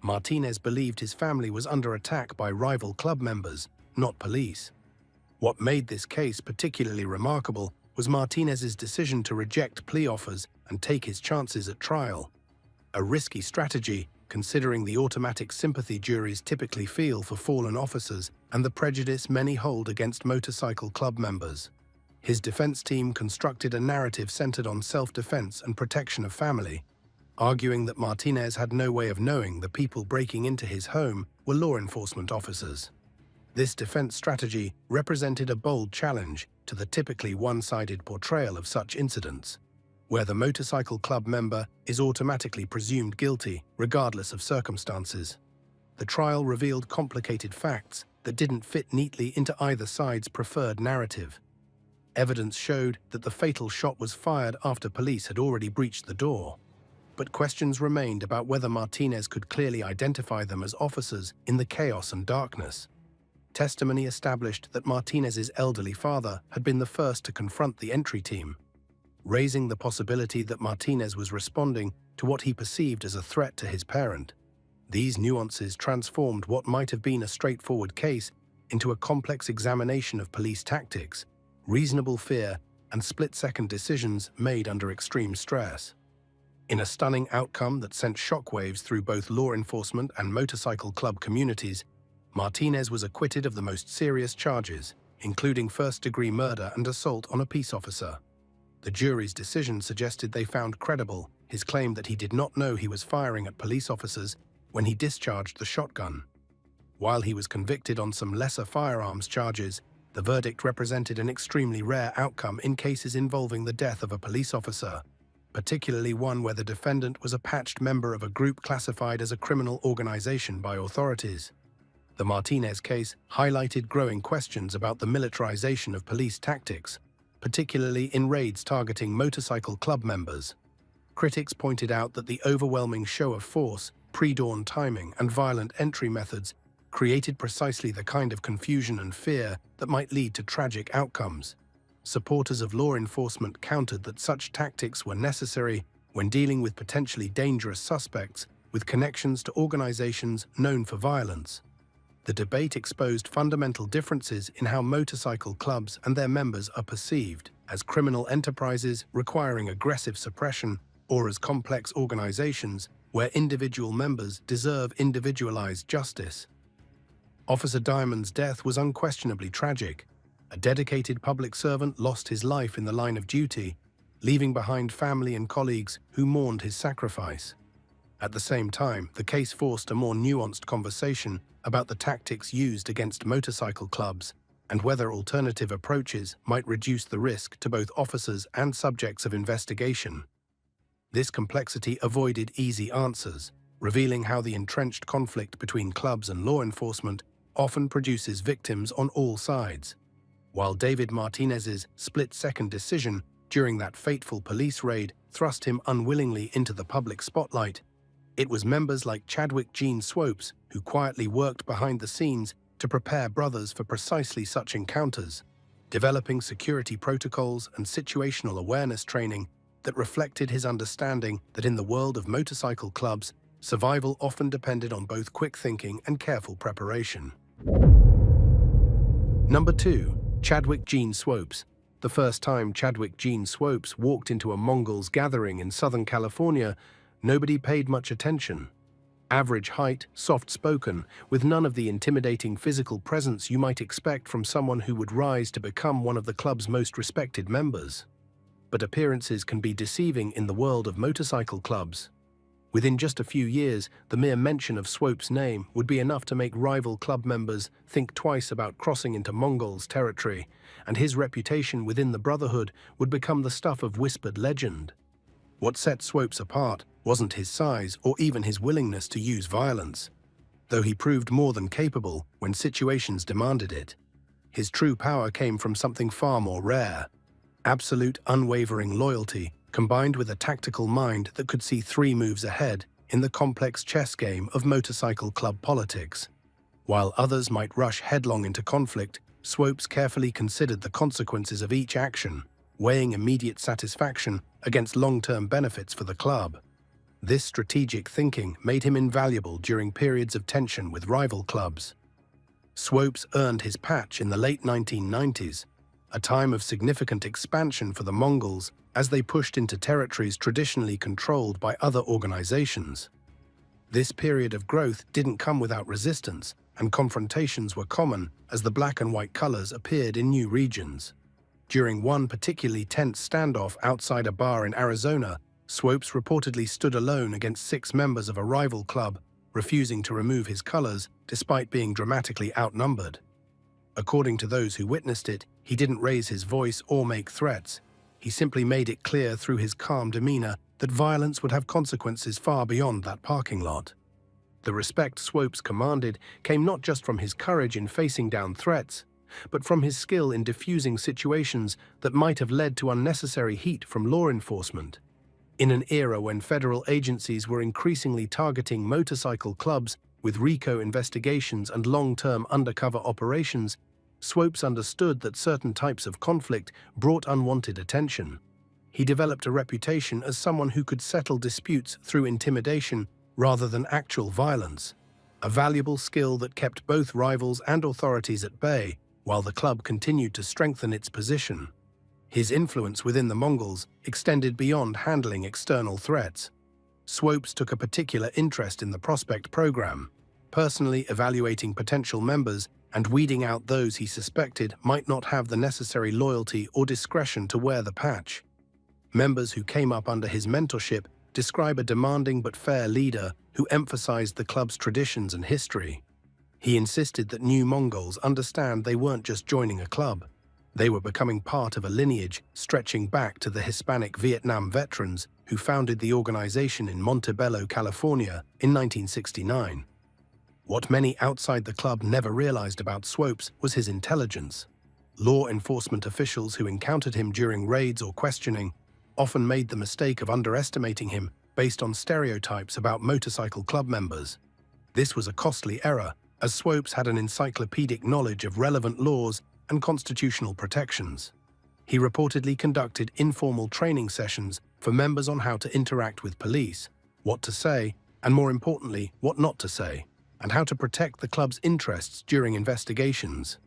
Martinez believed his family was under attack by rival club members, not police. What made this case particularly remarkable was Martinez's decision to reject plea offers and take his chances at trial. A risky strategy, considering the automatic sympathy juries typically feel for fallen officers and the prejudice many hold against motorcycle club members. His defense team constructed a narrative centered on self-defense and protection of family, arguing that Martinez had no way of knowing the people breaking into his home were law enforcement officers. This defense strategy represented a bold challenge to the typically one-sided portrayal of such incidents, where the motorcycle club member is automatically presumed guilty regardless of circumstances. The trial revealed complicated facts that didn't fit neatly into either side's preferred narrative. Evidence showed that the fatal shot was fired after police had already breached the door, but questions remained about whether Martinez could clearly identify them as officers in the chaos and darkness. Testimony established that Martinez's elderly father had been the first to confront the entry team, raising the possibility that Martinez was responding to what he perceived as a threat to his parent. These nuances transformed what might have been a straightforward case into a complex examination of police tactics, reasonable fear, and split-second decisions made under extreme stress. In a stunning outcome that sent shockwaves through both law enforcement and motorcycle club communities, Martinez was acquitted of the most serious charges, including first-degree murder and assault on a peace officer. The jury's decision suggested they found credible his claim that he did not know he was firing at police officers when he discharged the shotgun. While he was convicted on some lesser firearms charges, the verdict represented an extremely rare outcome in cases involving the death of a police officer, particularly one where the defendant was a patched member of a group classified as a criminal organization by authorities. The Martinez case highlighted growing questions about the militarization of police tactics, particularly in raids targeting motorcycle club members. Critics pointed out that the overwhelming show of force, pre-dawn timing, and violent entry methods created precisely the kind of confusion and fear that might lead to tragic outcomes. Supporters of law enforcement countered that such tactics were necessary when dealing with potentially dangerous suspects with connections to organizations known for violence. The debate exposed fundamental differences in how motorcycle clubs and their members are perceived, as criminal enterprises requiring aggressive suppression or as complex organizations where individual members deserve individualized justice. Officer Diamond's death was unquestionably tragic. A dedicated public servant lost his life in the line of duty, leaving behind family and colleagues who mourned his sacrifice. At the same time, the case forced a more nuanced conversation about the tactics used against motorcycle clubs and whether alternative approaches might reduce the risk to both officers and subjects of investigation. This complexity avoided easy answers, revealing how the entrenched conflict between clubs and law enforcement often produces victims on all sides. While David Martinez's split-second decision during that fateful police raid thrust him unwillingly into the public spotlight, it was members like Chadwick Gene Swopes who quietly worked behind the scenes to prepare brothers for precisely such encounters, developing security protocols and situational awareness training that reflected his understanding that in the world of motorcycle clubs, survival often depended on both quick thinking and careful preparation. Number 2. Chadwick Gene Swopes. The first time Chadwick Gene Swopes walked into a Mongols gathering in Southern California, nobody paid much attention. Average height, soft-spoken, with none of the intimidating physical presence you might expect from someone who would rise to become one of the club's most respected members. But appearances can be deceiving in the world of motorcycle clubs. Within just a few years, the mere mention of Swope's name would be enough to make rival club members think twice about crossing into Mongols' territory, and his reputation within the Brotherhood would become the stuff of whispered legend. What set Swopes apart wasn't his size or even his willingness to use violence, though he proved more than capable when situations demanded it. His true power came from something far more rare: absolute, unwavering loyalty, combined with a tactical mind that could see 3 moves ahead, in the complex chess game of motorcycle club politics. While others might rush headlong into conflict, Swopes carefully considered the consequences of each action, weighing immediate satisfaction against long-term benefits for the club. This strategic thinking made him invaluable during periods of tension with rival clubs. Swopes earned his patch in the late 1990s, a time of significant expansion for the Mongols as they pushed into territories traditionally controlled by other organizations. This period of growth didn't come without resistance, and confrontations were common as the black and white colors appeared in new regions. During one particularly tense standoff outside a bar in Arizona, Swopes reportedly stood alone against 6 members of a rival club, refusing to remove his colors despite being dramatically outnumbered. According to those who witnessed it, he didn't raise his voice or make threats. He simply made it clear through his calm demeanor that violence would have consequences far beyond that parking lot. The respect Swopes commanded came not just from his courage in facing down threats, but from his skill in diffusing situations that might have led to unnecessary heat from law enforcement. In an era when federal agencies were increasingly targeting motorcycle clubs with RICO investigations and long-term undercover operations, Swopes understood that certain types of conflict brought unwanted attention. He developed a reputation as someone who could settle disputes through intimidation rather than actual violence, a valuable skill that kept both rivals and authorities at bay while the club continued to strengthen its position. His influence within the Mongols extended beyond handling external threats. Swopes took a particular interest in the prospect program, personally evaluating potential members and weeding out those he suspected might not have the necessary loyalty or discretion to wear the patch. Members who came up under his mentorship describe a demanding but fair leader who emphasized the club's traditions and history. He insisted that new Mongols understand they weren't just joining a club. They were becoming part of a lineage stretching back to the Hispanic Vietnam veterans who founded the organization in Montebello, California in 1969. What many outside the club never realized about Swopes was his intelligence. Law enforcement officials who encountered him during raids or questioning often made the mistake of underestimating him based on stereotypes about motorcycle club members. This was a costly error, as Swopes had an encyclopedic knowledge of relevant laws and constitutional protections. He reportedly conducted informal training sessions for members on how to interact with police, what to say, and more importantly, what not to say, and how to protect the club's interests during investigations.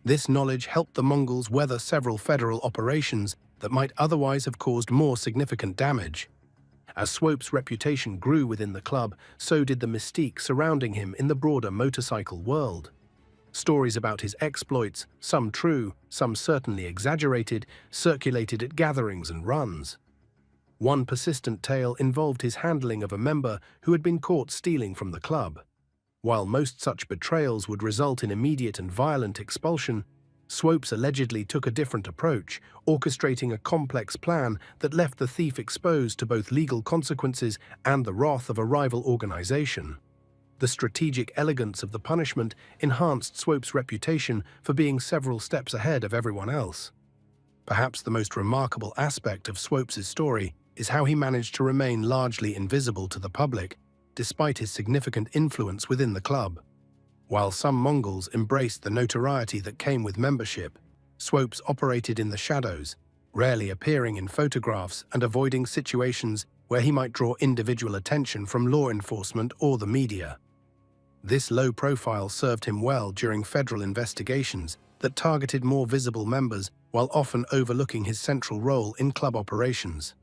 This knowledge helped the Mongols weather several federal operations that might otherwise have caused more significant damage. As Swopes' reputation grew within the club, so did the mystique surrounding him in the broader motorcycle world. Stories about his exploits, some true, some certainly exaggerated, circulated at gatherings and runs. One persistent tale involved his handling of a member who had been caught stealing from the club. While most such betrayals would result in immediate and violent expulsion, Swopes allegedly took a different approach, orchestrating a complex plan that left the thief exposed to both legal consequences and the wrath of a rival organization. The strategic elegance of the punishment enhanced Swopes' reputation for being several steps ahead of everyone else. Perhaps the most remarkable aspect of Swopes' story is how he managed to remain largely invisible to the public, despite his significant influence within the club. While some Mongols embraced the notoriety that came with membership, Swopes operated in the shadows, rarely appearing in photographs and avoiding situations where he might draw individual attention from law enforcement or the media. This low profile served him well during federal investigations that targeted more visible members while often overlooking his central role in club operations.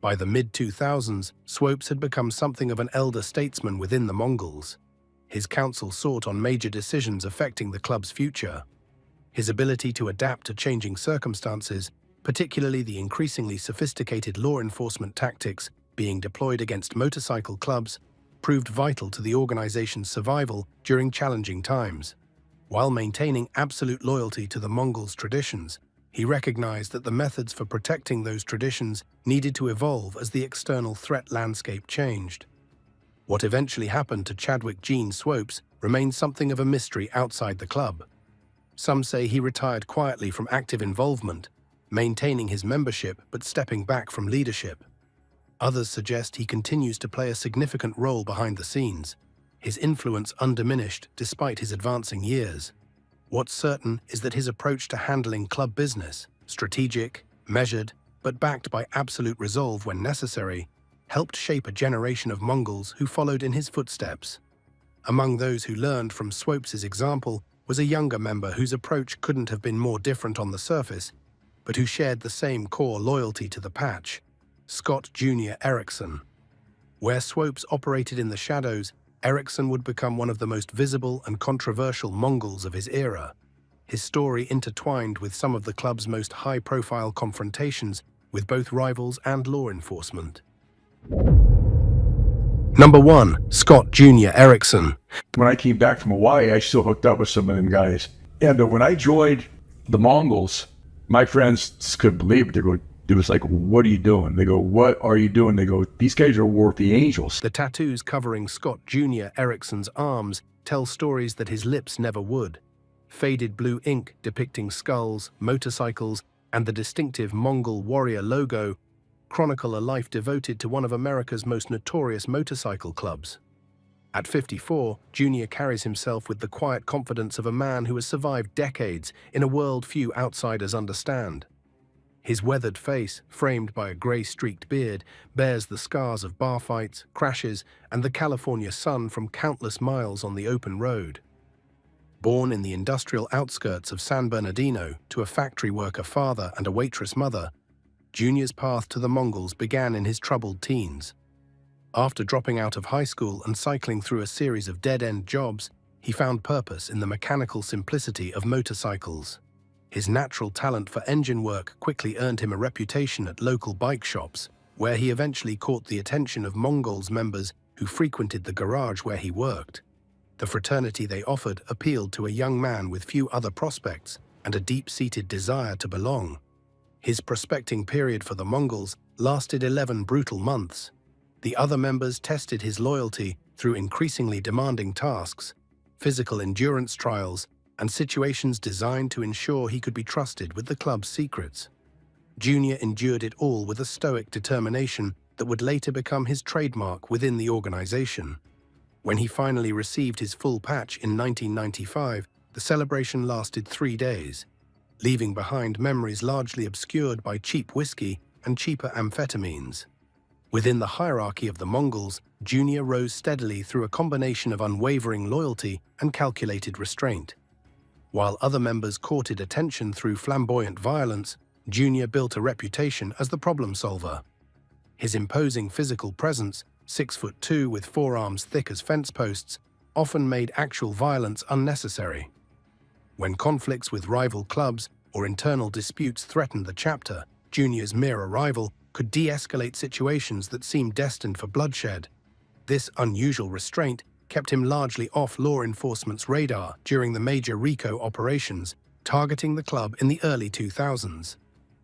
By the mid-2000s, Swopes had become something of an elder statesman within the Mongols. His counsel sought on major decisions affecting the club's future. His ability to adapt to changing circumstances, particularly the increasingly sophisticated law enforcement tactics being deployed against motorcycle clubs, proved vital to the organization's survival during challenging times. While maintaining absolute loyalty to the Mongols' traditions, he recognized that the methods for protecting those traditions needed to evolve as the external threat landscape changed. What eventually happened to Chadwick Gene Swopes remains something of a mystery outside the club. Some say he retired quietly from active involvement, maintaining his membership but stepping back from leadership. Others suggest he continues to play a significant role behind the scenes, his influence undiminished despite his advancing years. What's certain is that his approach to handling club business, strategic, measured, but backed by absolute resolve when necessary, helped shape a generation of Mongols who followed in his footsteps. Among those who learned from Swopes's example was a younger member whose approach couldn't have been more different on the surface, but who shared the same core loyalty to the patch, Scott Jr. Erickson. Where Swopes operated in the shadows, Erickson would become one of the most visible and controversial Mongols of his era. His story intertwined with some of the club's most high-profile confrontations with both rivals and law enforcement. Number 1. Scott Jr. Erickson. When I came back from Hawaii, I still hooked up with some of them guys. And when I joined the Mongols, my friends just couldn't believe it. It was like, what are you doing? They go, what are you doing? They go, these guys are worth the angels. The tattoos covering Scott Jr. Erickson's arms tell stories that his lips never would. Faded blue ink depicting skulls, motorcycles, and the distinctive Mongol warrior logo chronicle a life devoted to one of America's most notorious motorcycle clubs. At 54, Jr. carries himself with the quiet confidence of a man who has survived decades in a world few outsiders understand. His weathered face, framed by a grey-streaked beard, bears the scars of bar fights, crashes, and the California sun from countless miles on the open road. Born in the industrial outskirts of San Bernardino to a factory worker father and a waitress mother, Jr.'s path to the Mongols began in his troubled teens. After dropping out of high school and cycling through a series of dead-end jobs, he found purpose in the mechanical simplicity of motorcycles. His natural talent for engine work quickly earned him a reputation at local bike shops, where he eventually caught the attention of Mongols members who frequented the garage where he worked. The fraternity they offered appealed to a young man with few other prospects and a deep-seated desire to belong. His prospecting period for the Mongols lasted 11 brutal months. The other members tested his loyalty through increasingly demanding tasks, physical endurance trials, and situations designed to ensure he could be trusted with the club's secrets. Jr. endured it all with a stoic determination that would later become his trademark within the organization. When he finally received his full patch in 1995, the celebration lasted 3 days, leaving behind memories largely obscured by cheap whiskey and cheaper amphetamines. Within the hierarchy of the Mongols, Jr. rose steadily through a combination of unwavering loyalty and calculated restraint. While other members courted attention through flamboyant violence, Jr. built a reputation as the problem solver. His imposing physical presence, 6'2" with forearms thick as fence posts, often made actual violence unnecessary. When conflicts with rival clubs or internal disputes threatened the chapter, Jr.'s mere arrival could de-escalate situations that seemed destined for bloodshed. This unusual restraint kept him largely off law enforcement's radar during the major RICO operations, targeting the club in the early 2000s.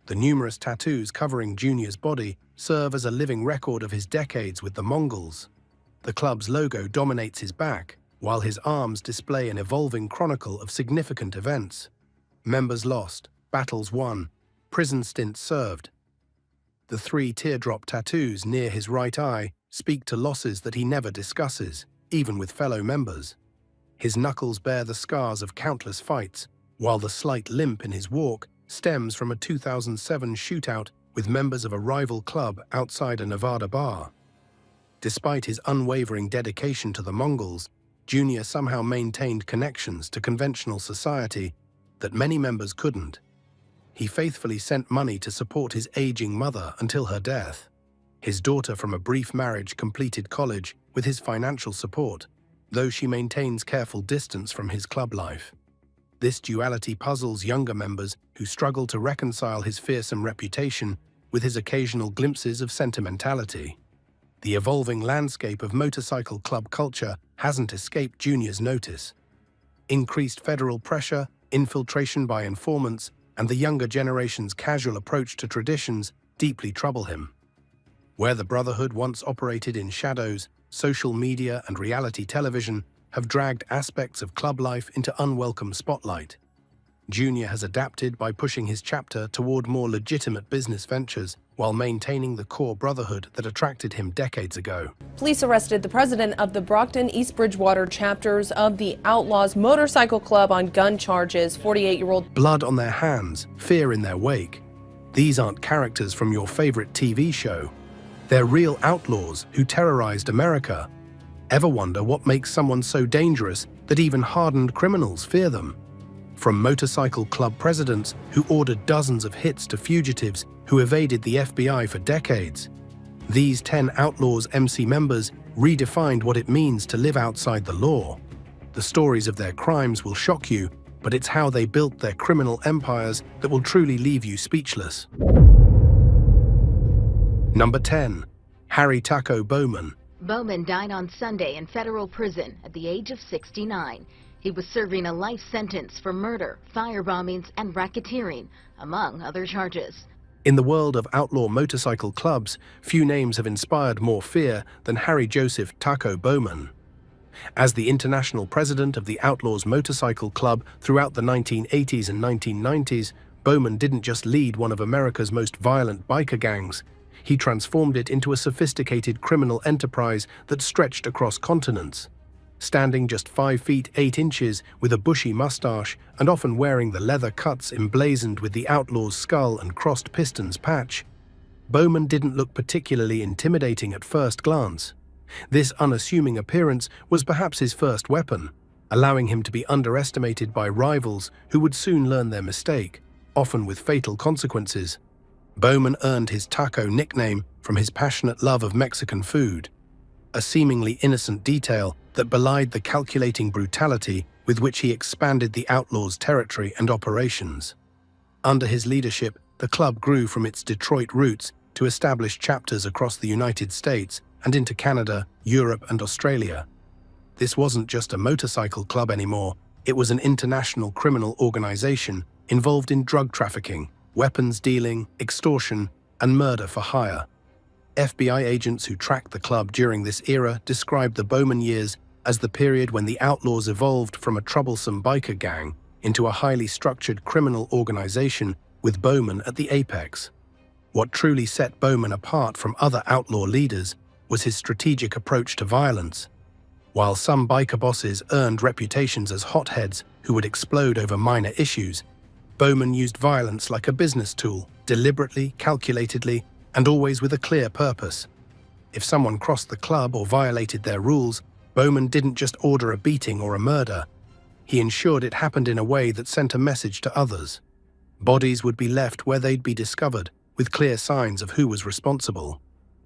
The numerous tattoos covering Jr.'s body serve as a living record of his decades with the Mongols. The club's logo dominates his back, while his arms display an evolving chronicle of significant events. Members lost, battles won, prison stints served. The 3 teardrop tattoos near his right eye speak to losses that he never discusses, even with fellow members. His knuckles bear the scars of countless fights, while the slight limp in his walk stems from a 2007 shootout with members of a rival club outside a Nevada bar. Despite his unwavering dedication to the Mongols, Jr. somehow maintained connections to conventional society that many members couldn't. He faithfully sent money to support his aging mother until her death. His daughter from a brief marriage completed college with his financial support, though she maintains careful distance from his club life. This duality puzzles younger members who struggle to reconcile his fearsome reputation with his occasional glimpses of sentimentality. The evolving landscape of motorcycle club culture hasn't escaped Jr.'s notice. Increased federal pressure, infiltration by informants, and the younger generation's casual approach to traditions deeply trouble him. Where the Brotherhood once operated in shadows, social media and reality television have dragged aspects of club life into unwelcome spotlight. Junior has adapted by pushing his chapter toward more legitimate business ventures while maintaining the core brotherhood that attracted him decades ago. Police arrested the president of the Brockton East Bridgewater chapters of the Outlaws Motorcycle Club on gun charges, 48-year-old. Blood on their hands, fear in their wake. These aren't characters from your favorite TV show. They're real outlaws who terrorized America. Ever wonder what makes someone so dangerous that even hardened criminals fear them? From motorcycle club presidents who ordered dozens of hits to fugitives who evaded the FBI for decades. These 10 Outlaws MC members redefined what it means to live outside the law. The stories of their crimes will shock you, but it's how they built their criminal empires that will truly leave you speechless. Number 10. Harry Taco Bowman. Bowman died on Sunday in federal prison at the age of 69. He was serving a life sentence for murder, firebombings, and racketeering, among other charges. In the world of outlaw motorcycle clubs, few names have inspired more fear than Harry Joseph Taco Bowman. As the international president of the Outlaws Motorcycle Club throughout the 1980s and 1990s, Bowman didn't just lead one of America's most violent biker gangs. He transformed it into a sophisticated criminal enterprise that stretched across continents. Standing just 5 feet 8 inches with a bushy mustache and often wearing the leather cuts emblazoned with the outlaw's skull and crossed pistons patch, Bowman didn't look particularly intimidating at first glance. This unassuming appearance was perhaps his first weapon, allowing him to be underestimated by rivals who would soon learn their mistake, often with fatal consequences. Bowman earned his taco nickname from his passionate love of Mexican food, a seemingly innocent detail that belied the calculating brutality with which he expanded the Outlaws' territory and operations. Under his leadership, the club grew from its Detroit roots to establish chapters across the United States and into Canada, Europe, and Australia. This wasn't just a motorcycle club anymore, it was an international criminal organization involved in drug trafficking, weapons dealing, extortion, and murder for hire. FBI agents who tracked the club during this era described the Bowman years as the period when the Outlaws evolved from a troublesome biker gang into a highly structured criminal organization with Bowman at the apex. What truly set Bowman apart from other outlaw leaders was his strategic approach to violence. While some biker bosses earned reputations as hotheads who would explode over minor issues, Bowman used violence like a business tool, deliberately, calculatedly, and always with a clear purpose. If someone crossed the club or violated their rules, Bowman didn't just order a beating or a murder. He ensured it happened in a way that sent a message to others. Bodies would be left where they'd be discovered, with clear signs of who was responsible.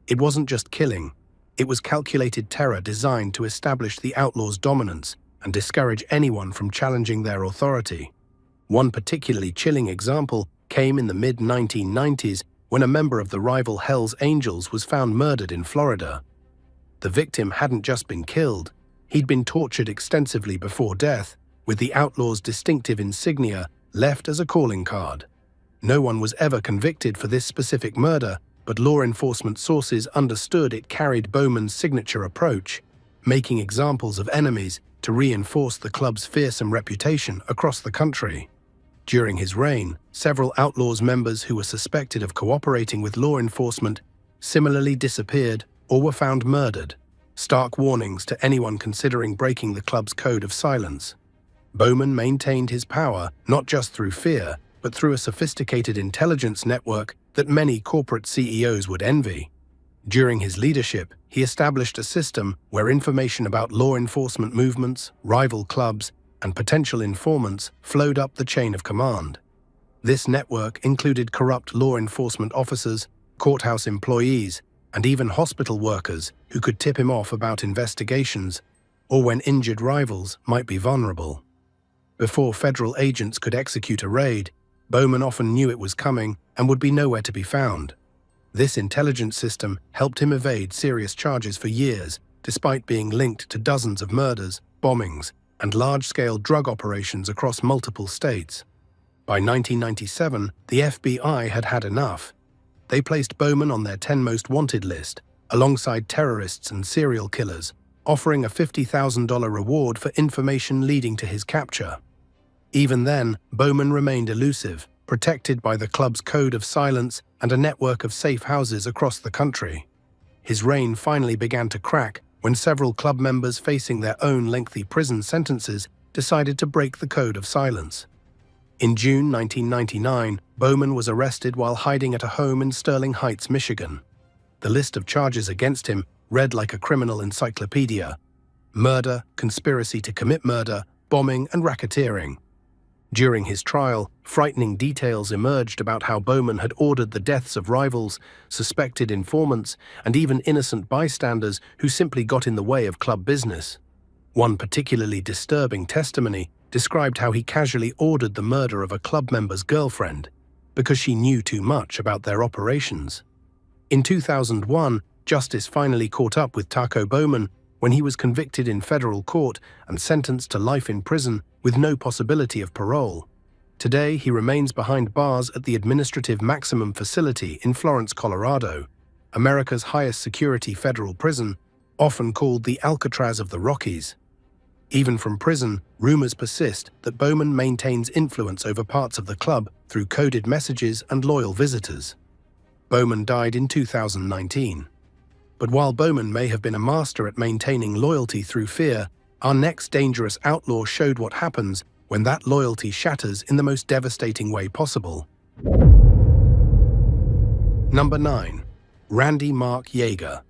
It wasn't just killing. It was calculated terror designed to establish the Outlaws' dominance and discourage anyone from challenging their authority. One particularly chilling example came in the mid-1990s when a member of the rival Hells Angels was found murdered in Florida. The victim hadn't just been killed, he'd been tortured extensively before death, with the Outlaws' distinctive insignia left as a calling card. No one was ever convicted for this specific murder, but law enforcement sources understood it carried Bowman's signature approach, making examples of enemies to reinforce the club's fearsome reputation across the country. During his reign, several Outlaws members who were suspected of cooperating with law enforcement similarly disappeared or were found murdered, stark warnings to anyone considering breaking the club's code of silence. Bowman maintained his power not just through fear, but through a sophisticated intelligence network that many corporate CEOs would envy. During his leadership, he established a system where information about law enforcement movements, rival clubs, and potential informants flowed up the chain of command. This network included corrupt law enforcement officers, courthouse employees, and even hospital workers who could tip him off about investigations or when injured rivals might be vulnerable. Before federal agents could execute a raid, Bowman often knew it was coming and would be nowhere to be found. This intelligence system helped him evade serious charges for years, despite being linked to dozens of murders, bombings, and large-scale drug operations across multiple states. By 1997, the FBI had had enough. They placed Bowman on their 10 most wanted list, alongside terrorists and serial killers, offering a $50,000 reward for information leading to his capture. Even then, Bowman remained elusive, protected by the club's code of silence and a network of safe houses across the country. His reign finally began to crack when several club members facing their own lengthy prison sentences decided to break the code of silence. In June 1999, Bowman was arrested while hiding at a home in Sterling Heights, Michigan. The list of charges against him read like a criminal encyclopedia: murder, conspiracy to commit murder, bombing, and racketeering. During his trial, frightening details emerged about how Bowman had ordered the deaths of rivals, suspected informants, and even innocent bystanders who simply got in the way of club business. One particularly disturbing testimony described how he casually ordered the murder of a club member's girlfriend because she knew too much about their operations. In 2001, justice finally caught up with Taco Bowman when he was convicted in federal court and sentenced to life in prison with no possibility of parole. Today, he remains behind bars at the Administrative Maximum Facility in Florence, Colorado, America's highest security federal prison, often called the Alcatraz of the Rockies. Even from prison, rumors persist that Bowman maintains influence over parts of the club through coded messages and loyal visitors. Bowman died in 2019. But while Bowman may have been a master at maintaining loyalty through fear, our next dangerous outlaw showed what happens when that loyalty shatters in the most devastating way possible. Number 9. Randy Mark Yeager.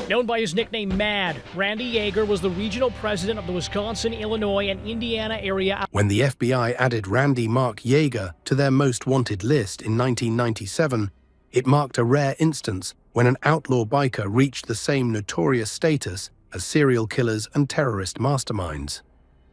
Known by his nickname Mad, Randy Yeager was the regional president of the Wisconsin, Illinois, and Indiana area. When the FBI added Randy Mark Yeager to their most wanted list in 1997, it marked a rare instance when an outlaw biker reached the same notorious status as serial killers and terrorist masterminds.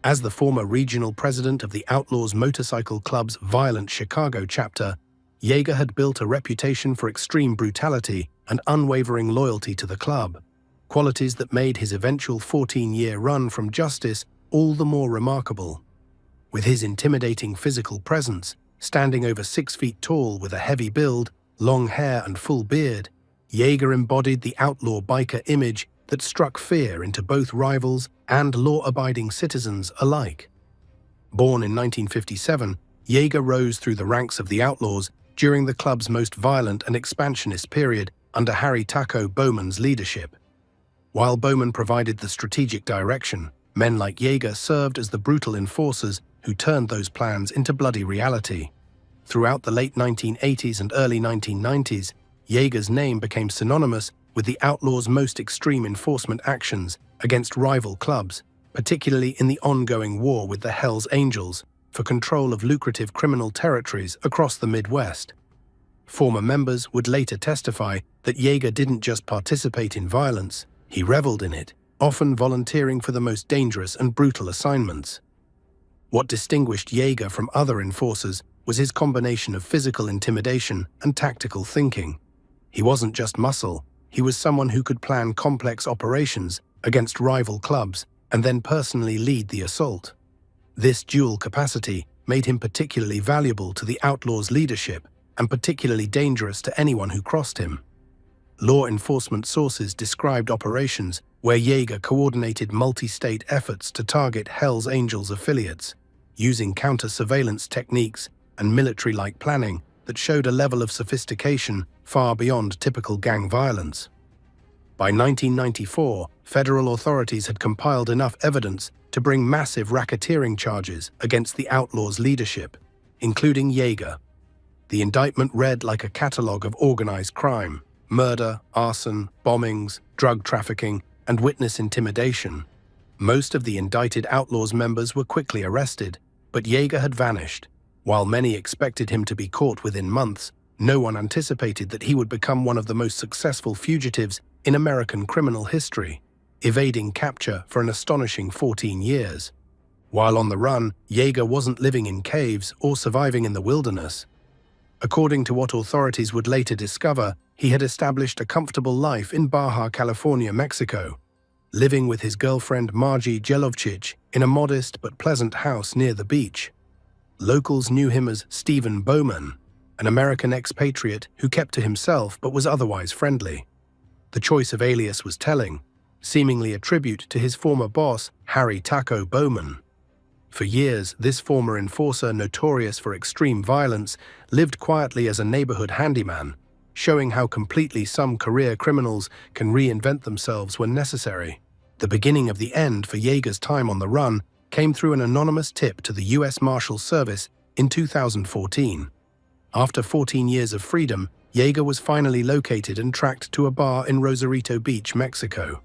As the former regional president of the Outlaws Motorcycle Club's violent Chicago chapter, Yeager had built a reputation for extreme brutality and unwavering loyalty to the club, qualities that made his eventual 14-year run from justice all the more remarkable. With his intimidating physical presence, standing over 6 feet tall with a heavy build, long hair and full beard, Yeager embodied the outlaw biker image that struck fear into both rivals and law-abiding citizens alike. Born in 1957, Yeager rose through the ranks of the Outlaws during the club's most violent and expansionist period under Harry Taco Bowman's leadership. While Bowman provided the strategic direction, men like Yeager served as the brutal enforcers who turned those plans into bloody reality. Throughout the late 1980s and early 1990s, Yeager's name became synonymous with the Outlaws' most extreme enforcement actions against rival clubs, particularly in the ongoing war with the Hells Angels for control of lucrative criminal territories across the Midwest. Former members would later testify that Yeager didn't just participate in violence, he reveled in it, often volunteering for the most dangerous and brutal assignments. What distinguished Yeager from other enforcers was his combination of physical intimidation and tactical thinking. He wasn't just muscle, he was someone who could plan complex operations against rival clubs and then personally lead the assault. This dual capacity made him particularly valuable to the Outlaws' leadership and particularly dangerous to anyone who crossed him. Law enforcement sources described operations where Yeager coordinated multi-state efforts to target Hells Angels affiliates, using counter-surveillance techniques and military-like planning that showed a level of sophistication far beyond typical gang violence. By 1994, federal authorities had compiled enough evidence to bring massive racketeering charges against the Outlaws' leadership, including Yeager. The indictment read like a catalog of organized crime: murder, arson, bombings, drug trafficking, and witness intimidation. Most of the indicted Outlaws members were quickly arrested, but Yeager had vanished. While many expected him to be caught within months, no one anticipated that he would become one of the most successful fugitives in American criminal history, evading capture for an astonishing 14 years. While on the run, Yeager wasn't living in caves or surviving in the wilderness. According to what authorities would later discover, he had established a comfortable life in Baja California, Mexico, living with his girlfriend Margie Jelovchich in a modest but pleasant house near the beach. Locals knew him as Stephen Bowman, an American expatriate who kept to himself but was otherwise friendly. The choice of alias was telling, seemingly a tribute to his former boss, Harry Taco Bowman. For years, this former enforcer, notorious for extreme violence, lived quietly as a neighborhood handyman, showing how completely some career criminals can reinvent themselves when necessary. The beginning of the end for Yeager's time on the run came through an anonymous tip to the U.S. Marshals Service in 2014. After 14 years of freedom, Yeager was finally located and tracked to a bar in Rosarito Beach, Mexico.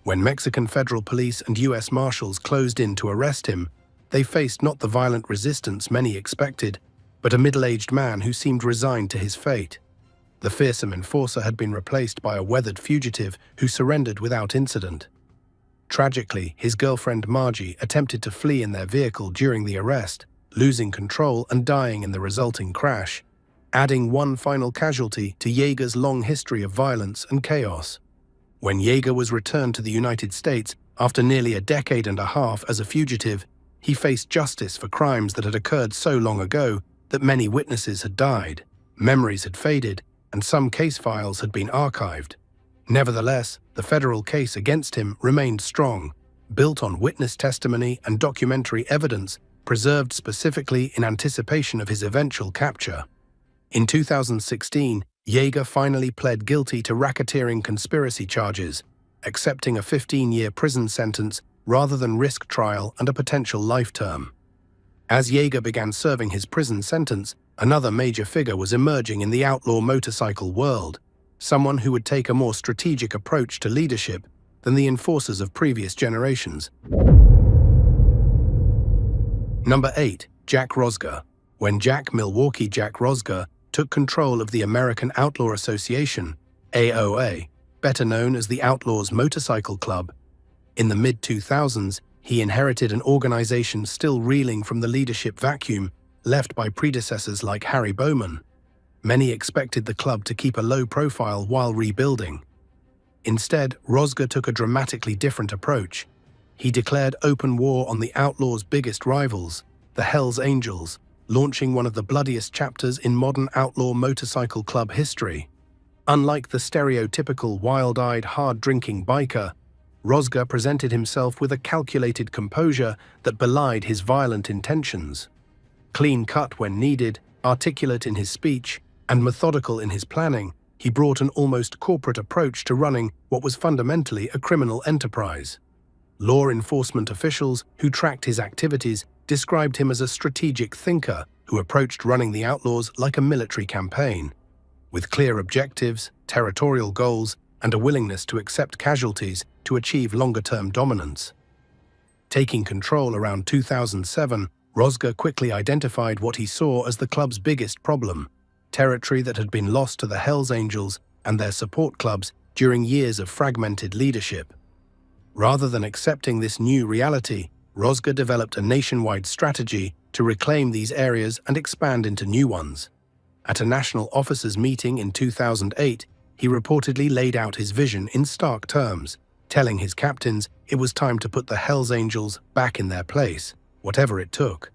When Mexican federal police and U.S. Marshals closed in to arrest him, they faced not the violent resistance many expected, but a middle-aged man who seemed resigned to his fate. The fearsome enforcer had been replaced by a weathered fugitive who surrendered without incident. Tragically, his girlfriend Margie attempted to flee in their vehicle during the arrest, losing control and dying in the resulting crash, adding one final casualty to Yeager's long history of violence and chaos. When Yeager was returned to the United States after nearly a decade and a half as a fugitive, he faced justice for crimes that had occurred so long ago that many witnesses had died, memories had faded, and some case files had been archived. Nevertheless, the federal case against him remained strong, built on witness testimony and documentary evidence preserved specifically in anticipation of his eventual capture. In 2016, Yeager finally pled guilty to racketeering conspiracy charges, accepting a 15-year prison sentence rather than risk trial and a potential life term. As Yeager began serving his prison sentence, another major figure was emerging in the outlaw motorcycle world, someone who would take a more strategic approach to leadership than the enforcers of previous generations. Number 8. Jack Rosger. When Milwaukee Jack Rosger took control of the American Outlaw Association, AOA, better known as the Outlaws Motorcycle Club, in the mid-2000s, he inherited an organization still reeling from the leadership vacuum left by predecessors like Harry Bowman. Many expected the club to keep a low profile while rebuilding. Instead, Rosger took a dramatically different approach. He declared open war on the Outlaws' biggest rivals, the Hells Angels, launching one of the bloodiest chapters in modern outlaw motorcycle club history. Unlike the stereotypical wild-eyed, hard-drinking biker, Rosger presented himself with a calculated composure that belied his violent intentions. Clean-cut when needed, articulate in his speech, and methodical in his planning, he brought an almost corporate approach to running what was fundamentally a criminal enterprise. Law enforcement officials who tracked his activities described him as a strategic thinker who approached running the Outlaws like a military campaign, with clear objectives, territorial goals, and a willingness to accept casualties to achieve longer-term dominance. Taking control around 2007, Rosger quickly identified what he saw as the club's biggest problem: territory that had been lost to the Hells Angels and their support clubs during years of fragmented leadership. Rather than accepting this new reality, Rosger developed a nationwide strategy to reclaim these areas and expand into new ones. At a national officers' meeting in 2008, he reportedly laid out his vision in stark terms, telling his captains it was time to put the Hells Angels back in their place, whatever it took.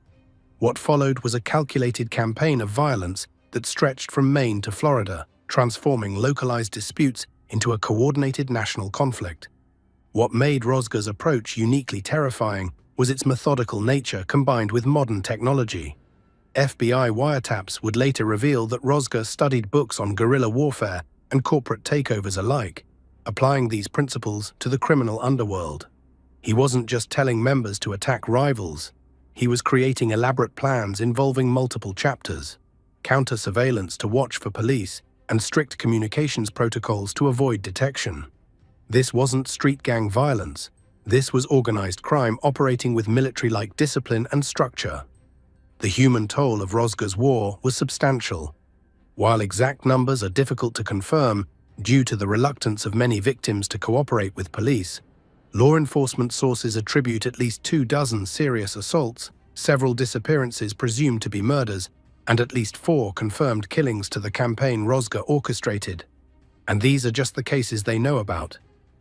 What followed was a calculated campaign of violence that stretched from Maine to Florida, transforming localized disputes into a coordinated national conflict. What made Rosger's approach uniquely terrifying was its methodical nature combined with modern technology. FBI wiretaps would later reveal that Rosger studied books on guerrilla warfare and corporate takeovers alike, applying these principles to the criminal underworld. He wasn't just telling members to attack rivals. He was creating elaborate plans involving multiple chapters, counter-surveillance to watch for police, and strict communications protocols to avoid detection. This wasn't street gang violence. This was organized crime operating with military-like discipline and structure. The human toll of Rosger's war was substantial. While exact numbers are difficult to confirm due to the reluctance of many victims to cooperate with police, law enforcement sources attribute at least 24 serious assaults, several disappearances presumed to be murders, and at least 4 confirmed killings to the campaign Rosger orchestrated. And these are just the cases they know about.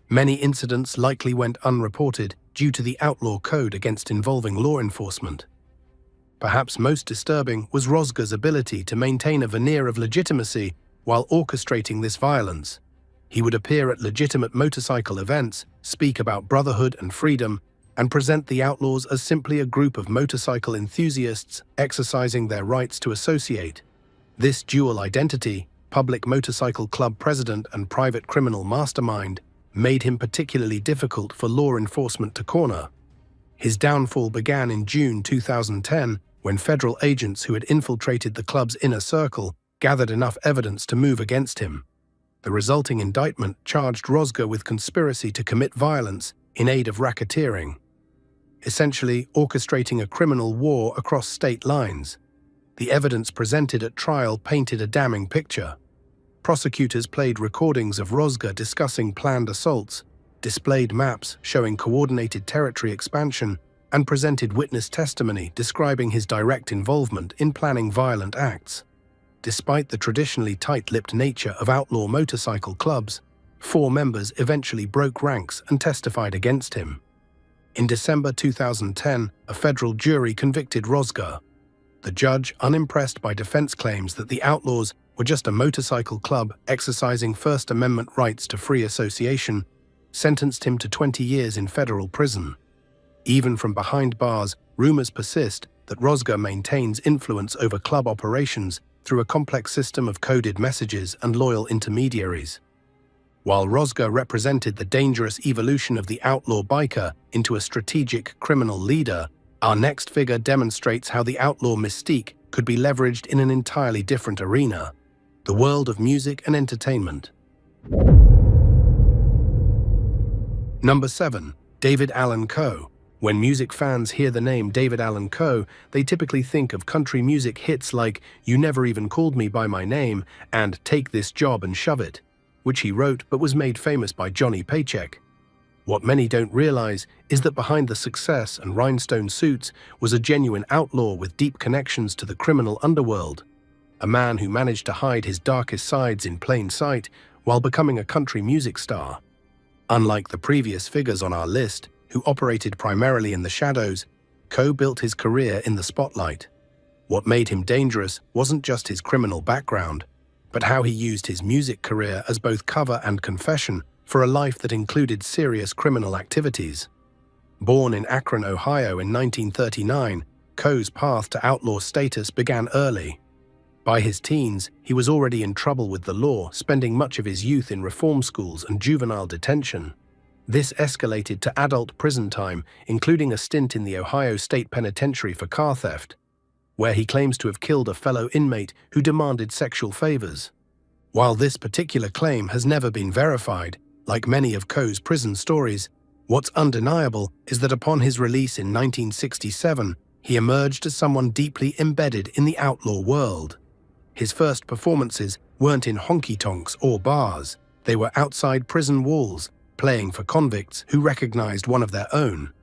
Many incidents likely went unreported due to the outlaw code against involving law enforcement. Perhaps most disturbing was Rosger's ability to maintain a veneer of legitimacy while orchestrating this violence. He would appear at legitimate motorcycle events, speak about brotherhood and freedom, and present the Outlaws as simply a group of motorcycle enthusiasts exercising their rights to associate. This dual identity, public motorcycle club president and private criminal mastermind, made him particularly difficult for law enforcement to corner. His downfall began in June 2010 when federal agents who had infiltrated the club's inner circle gathered enough evidence to move against him. The resulting indictment charged Rozga with conspiracy to commit violence in aid of racketeering, essentially orchestrating a criminal war across state lines. The evidence presented at trial painted a damning picture. Prosecutors played recordings of Rozga discussing planned assaults, displayed maps showing coordinated territory expansion, and presented witness testimony describing his direct involvement in planning violent acts. Despite the traditionally tight-lipped nature of outlaw motorcycle clubs, 4 members eventually broke ranks and testified against him. In December 2010, a federal jury convicted Rozga. The judge, unimpressed by defense claims that the Outlaws were just a motorcycle club exercising First Amendment rights to free association, sentenced him to 20 years in federal prison. Even from behind bars, rumors persist that Rozga maintains influence over club operations through a complex system of coded messages and loyal intermediaries. While Rozga represented the dangerous evolution of the outlaw biker into a strategic criminal leader, our next figure demonstrates how the outlaw mystique could be leveraged in an entirely different arena: the world of music and entertainment. Number 7. David Allan Coe. When music fans hear the name David Allan Coe, they typically think of country music hits like "You Never Even Called Me By My Name" and "Take This Job and Shove It," which he wrote but was made famous by Johnny Paycheck. What many don't realize is that behind the success and rhinestone suits was a genuine outlaw with deep connections to the criminal underworld, a man who managed to hide his darkest sides in plain sight while becoming a country music star. Unlike the previous figures on our list, who operated primarily in the shadows, Coe built his career in the spotlight. What made him dangerous wasn't just his criminal background, but how he used his music career as both cover and confession for a life that included serious criminal activities. Born in Akron, Ohio in 1939, Coe's path to outlaw status began early. By his teens, he was already in trouble with the law, spending much of his youth in reform schools and juvenile detention. This escalated to adult prison time, including a stint in the Ohio State Penitentiary for car theft, where he claims to have killed a fellow inmate who demanded sexual favors. While this particular claim has never been verified, like many of Coe's prison stories, what's undeniable is that upon his release in 1967, he emerged as someone deeply embedded in the outlaw world. His first performances weren't in honky-tonks or bars. They were outside prison walls, playing for convicts who recognized one of their own.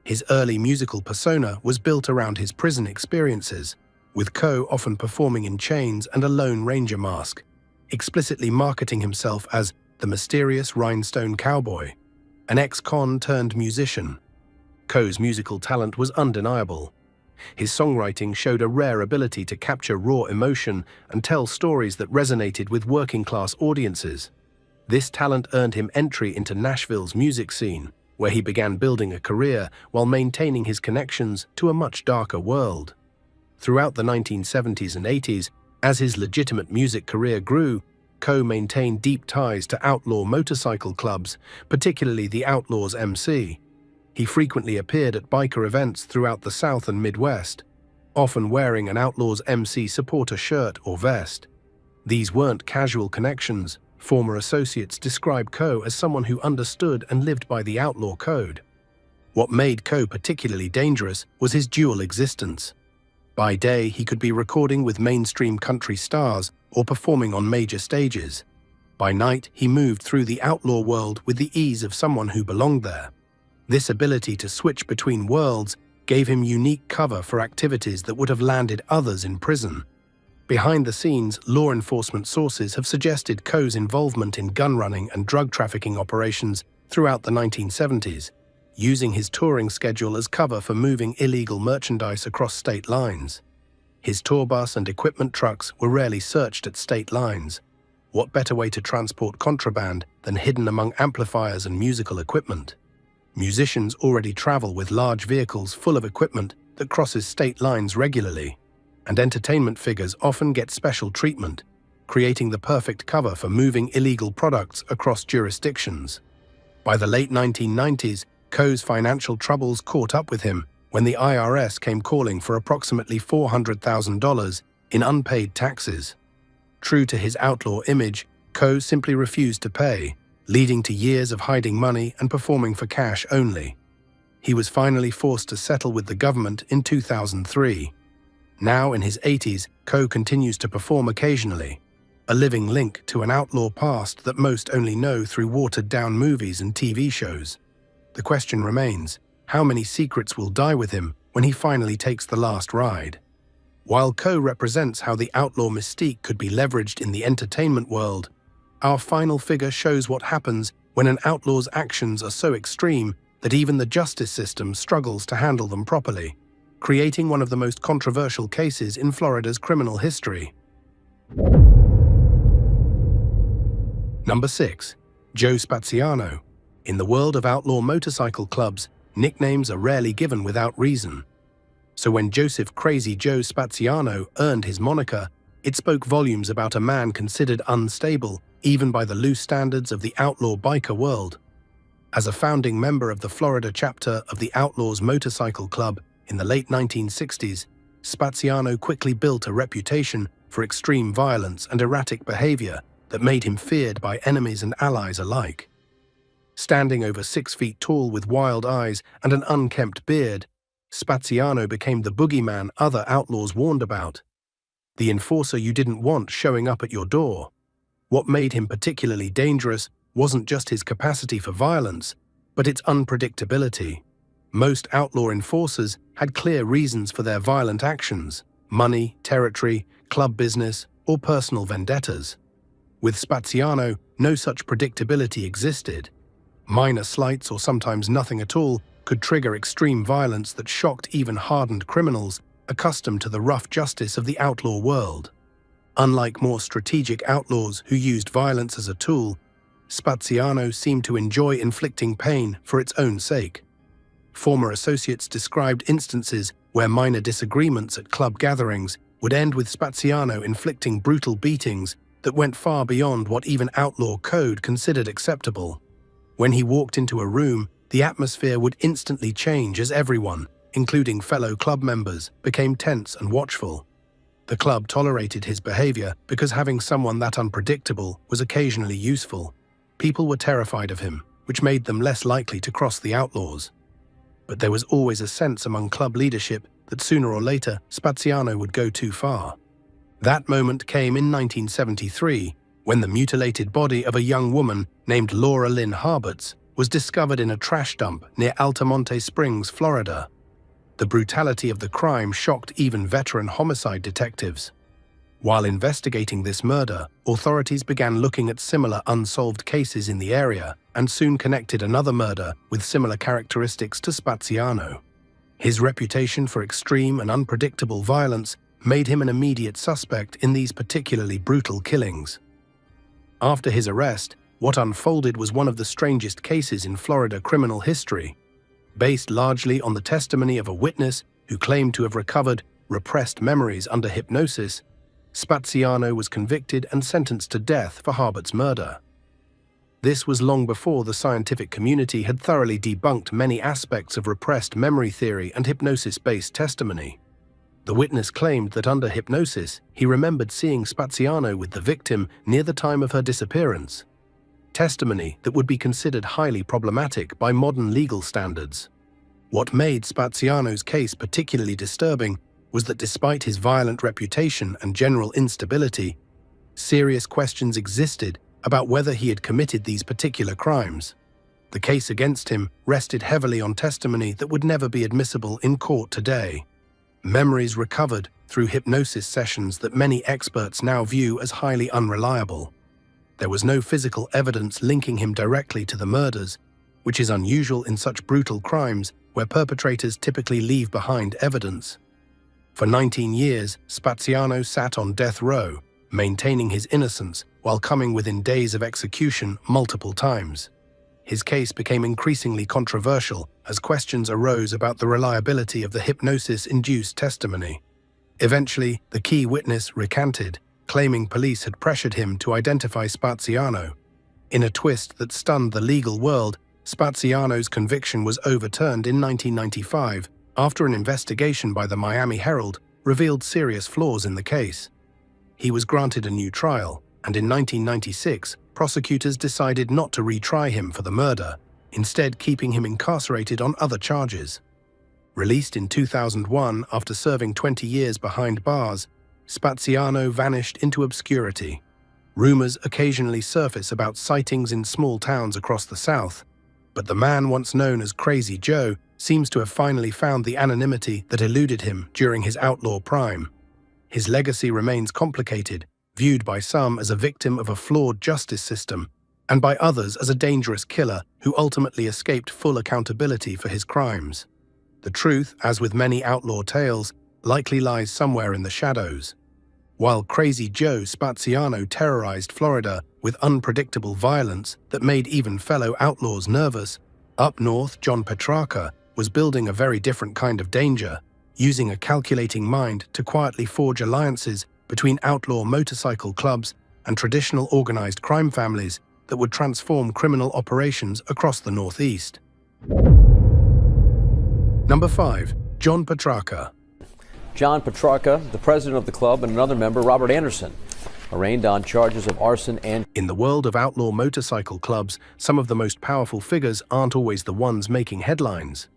His early musical persona was built around his prison experiences, with Coe often performing in chains and a Lone Ranger mask, explicitly marketing himself as the mysterious rhinestone cowboy, an ex-con turned musician. Coe's musical talent was undeniable. His songwriting showed a rare ability to capture raw emotion and tell stories that resonated with working-class audiences. This talent earned him entry into Nashville's music scene, where he began building a career while maintaining his connections to a much darker world. Throughout the 1970s and 80s, as his legitimate music career grew, Coe maintained deep ties to outlaw motorcycle clubs, particularly the Outlaws MC. He frequently appeared at biker events throughout the South and Midwest, often wearing an Outlaws MC supporter shirt or vest. These weren't casual connections. Former associates described Coe as someone who understood and lived by the outlaw code. What made Coe particularly dangerous was his dual existence. By day, he could be recording with mainstream country stars or performing on major stages. By night, he moved through the outlaw world with the ease of someone who belonged there. This ability to switch between worlds gave him unique cover for activities that would have landed others in prison. Behind the scenes, law enforcement sources have suggested Coe's involvement in gun running and drug trafficking operations throughout the 1970s, using his touring schedule as cover for moving illegal merchandise across state lines. His tour bus and equipment trucks were rarely searched at state lines. What better way to transport contraband than hidden among amplifiers and musical equipment? Musicians already travel with large vehicles full of equipment that crosses state lines regularly, and entertainment figures often get special treatment, creating the perfect cover for moving illegal products across jurisdictions. By the late 1990s, Coe's financial troubles caught up with him when the IRS came calling for approximately $400,000 in unpaid taxes. True to his outlaw image, Coe simply refused to pay, leading to years of hiding money and performing for cash only. He was finally forced to settle with the government in 2003. Now in his 80s, Coe continues to perform occasionally, a living link to an outlaw past that most only know through watered-down movies and TV shows. The question remains, how many secrets will die with him when he finally takes the last ride? While Coe represents how the outlaw mystique could be leveraged in the entertainment world, our final figure shows what happens when an outlaw's actions are so extreme that even the justice system struggles to handle them properly, creating one of the most controversial cases in Florida's criminal history. Number 6. Joe Spaziano. In the world of outlaw motorcycle clubs, nicknames are rarely given without reason. So when Joseph Crazy Joe Spaziano earned his moniker, it spoke volumes about a man considered unstable even by the loose standards of the outlaw biker world. As a founding member of the Florida chapter of the Outlaws Motorcycle Club in the late 1960s, Spaziano quickly built a reputation for extreme violence and erratic behavior that made him feared by enemies and allies alike. Standing over 6 feet tall with wild eyes and an unkempt beard, Spaziano became the boogeyman other outlaws warned about. The enforcer you didn't want showing up at your door. What made him particularly dangerous wasn't just his capacity for violence, but its unpredictability. Most outlaw enforcers had clear reasons for their violent actions: money, territory, club business, or personal vendettas. With Spaziano, no such predictability existed. Minor slights, or sometimes nothing at all, could trigger extreme violence that shocked even hardened criminals accustomed to the rough justice of the outlaw world. Unlike more strategic outlaws who used violence as a tool, Spaziano seemed to enjoy inflicting pain for its own sake. Former associates described instances where minor disagreements at club gatherings would end with Spaziano inflicting brutal beatings that went far beyond what even outlaw code considered acceptable. When he walked into a room, the atmosphere would instantly change as everyone, including fellow club members, became tense and watchful. The club tolerated his behavior because having someone that unpredictable was occasionally useful. People were terrified of him, which made them less likely to cross the outlaws. But there was always a sense among club leadership that sooner or later Spaziano would go too far. That moment came in 1973, when the mutilated body of a young woman named Laura Lynn Harberts was discovered in a trash dump near Altamonte Springs, Florida. The brutality of the crime shocked even veteran homicide detectives. While investigating this murder, authorities began looking at similar unsolved cases in the area and soon connected another murder with similar characteristics to Spaziano. His reputation for extreme and unpredictable violence made him an immediate suspect in these particularly brutal killings. After his arrest, what unfolded was one of the strangest cases in Florida criminal history. Based largely on the testimony of a witness who claimed to have recovered repressed memories under hypnosis, Spaziano was convicted and sentenced to death for Harbert's murder. This was long before the scientific community had thoroughly debunked many aspects of repressed memory theory and hypnosis-based testimony. The witness claimed that under hypnosis, he remembered seeing Spaziano with the victim near the time of her disappearance. Testimony that would be considered highly problematic by modern legal standards. What made Spaziano's case particularly disturbing was that despite his violent reputation and general instability, serious questions existed about whether he had committed these particular crimes. The case against him rested heavily on testimony that would never be admissible in court today. Memories recovered through hypnosis sessions that many experts now view as highly unreliable. There was no physical evidence linking him directly to the murders, which is unusual in such brutal crimes where perpetrators typically leave behind evidence. For 19 years, Spaziano sat on death row, maintaining his innocence while coming within days of execution multiple times. his case became increasingly controversial as questions arose about the reliability of the hypnosis-induced testimony. Eventually, the key witness recanted, claiming police had pressured him to identify Spaziano. In a twist that stunned the legal world, Spaziano's conviction was overturned in 1995 after an investigation by the Miami Herald revealed serious flaws in the case. He was granted a new trial, and in 1996, prosecutors decided not to retry him for the murder, instead keeping him incarcerated on other charges. Released in 2001 after serving 20 years behind bars, Spaziano vanished into obscurity. Rumors occasionally surface about sightings in small towns across the South, but the man once known as Crazy Joe seems to have finally found the anonymity that eluded him during his outlaw prime. His legacy remains complicated, viewed by some as a victim of a flawed justice system, and by others as a dangerous killer who ultimately escaped full accountability for his crimes. The truth, as with many outlaw tales, likely lies somewhere in the shadows. While Crazy Joe Spaziano terrorized Florida with unpredictable violence that made even fellow outlaws nervous, up north John Petrarca was building a very different kind of danger, using a calculating mind to quietly forge alliances between outlaw motorcycle clubs and traditional organized crime families that would transform criminal operations across the Northeast. Number 5. John Petrarca. John Petrarca, the president of the club, and another member, Robert Anderson, arraigned on charges of arson and... In the world of outlaw motorcycle clubs, some of the most powerful figures aren't always the ones making headlines.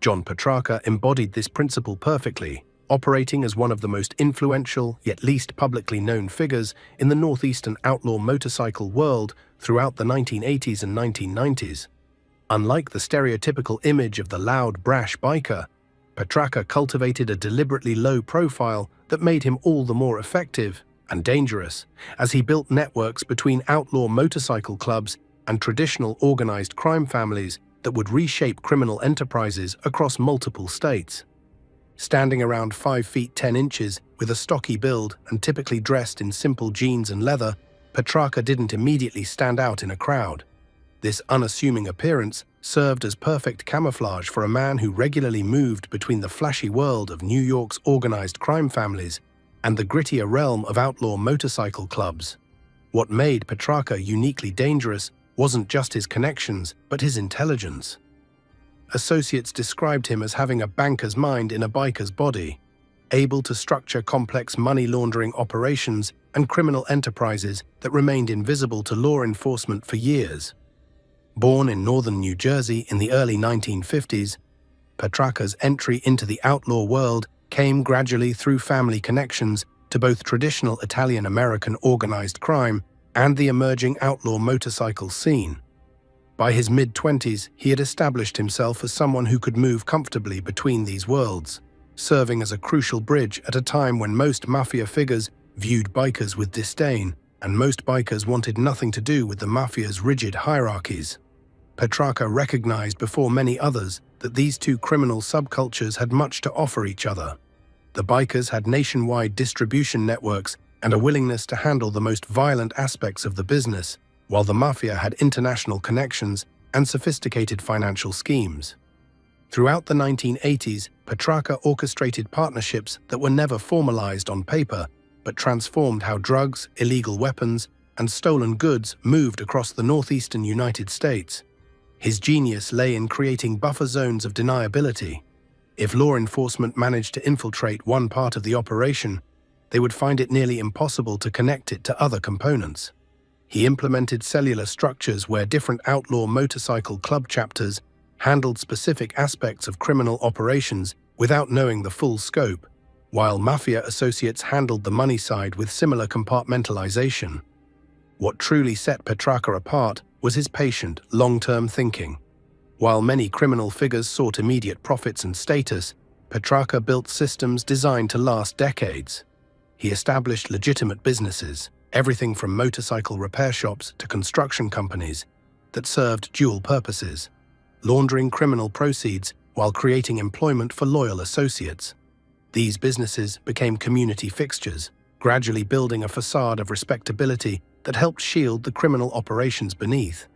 John Petrarca embodied this principle perfectly, operating as one of the most influential yet least publicly known figures in the northeastern outlaw motorcycle world throughout the 1980s and 1990s. Unlike the stereotypical image of the loud, brash biker, Petrarca cultivated a deliberately low profile that made him all the more effective and dangerous as he built networks between outlaw motorcycle clubs and traditional organized crime families that would reshape criminal enterprises across multiple states. Standing around 5 feet 10 inches with a stocky build and typically dressed in simple jeans and leather, Petrarca didn't immediately stand out in a crowd. This unassuming appearance served as perfect camouflage for a man who regularly moved between the flashy world of New York's organized crime families and the grittier realm of outlaw motorcycle clubs. What made Petrarca uniquely dangerous wasn't just his connections, but his intelligence. Associates described him as having a banker's mind in a biker's body, able to structure complex money laundering operations and criminal enterprises that remained invisible to law enforcement for years. Born in northern New Jersey in the early 1950s, Petrarca's entry into the outlaw world came gradually through family connections to both traditional Italian-American organized crime and the emerging outlaw motorcycle scene. By his mid-20s, he had established himself as someone who could move comfortably between these worlds, serving as a crucial bridge at a time when most mafia figures viewed bikers with disdain, and most bikers wanted nothing to do with the mafia's rigid hierarchies. Petrarca recognized before many others that these two criminal subcultures had much to offer each other. The bikers had nationwide distribution networks and a willingness to handle the most violent aspects of the business, while the mafia had international connections and sophisticated financial schemes. Throughout the 1980s, Petrarca orchestrated partnerships that were never formalized on paper, but transformed how drugs, illegal weapons, and stolen goods moved across the northeastern United States. His genius lay in creating buffer zones of deniability. If law enforcement managed to infiltrate one part of the operation, they would find it nearly impossible to connect it to other components. He implemented cellular structures where different outlaw motorcycle club chapters handled specific aspects of criminal operations without knowing the full scope, while mafia associates handled the money side with similar compartmentalization. What truly set Petrarca apart was his patient, long-term thinking. While many criminal figures sought immediate profits and status, Petrarca built systems designed to last decades. He established legitimate businesses, everything from motorcycle repair shops to construction companies, that served dual purposes, laundering criminal proceeds while creating employment for loyal associates. These businesses became community fixtures, gradually building a facade of respectability that helped shield the criminal operations beneath.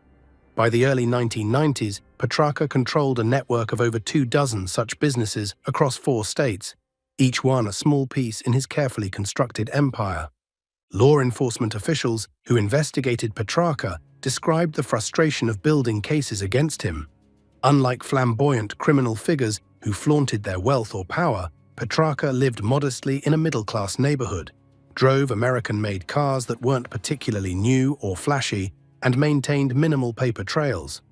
By the early 1990s, Petrarca controlled a network of over 24 such businesses across 4 states, each one a small piece in his carefully constructed empire. Law enforcement officials who investigated Petrarca described the frustration of building cases against him. Unlike flamboyant criminal figures who flaunted their wealth or power, Petrarca lived modestly in a middle-class neighborhood, drove American-made cars that weren't particularly new or flashy, and maintained minimal paper trails.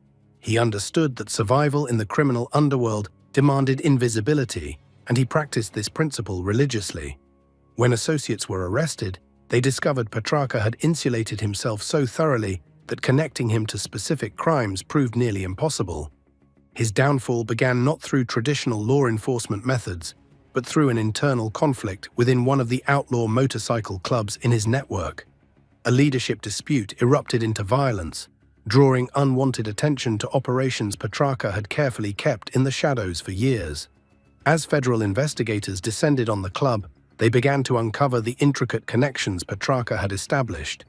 He understood that survival in the criminal underworld demanded invisibility, and he practiced this principle religiously. When associates were arrested, they discovered Petrarca had insulated himself so thoroughly that connecting him to specific crimes proved nearly impossible. His downfall began not through traditional law enforcement methods, but through an internal conflict within one of the outlaw motorcycle clubs in his network. A leadership dispute erupted into violence, drawing unwanted attention to operations Petrarca had carefully kept in the shadows for years. As federal investigators descended on the club, they began to uncover the intricate connections Petrarca had established.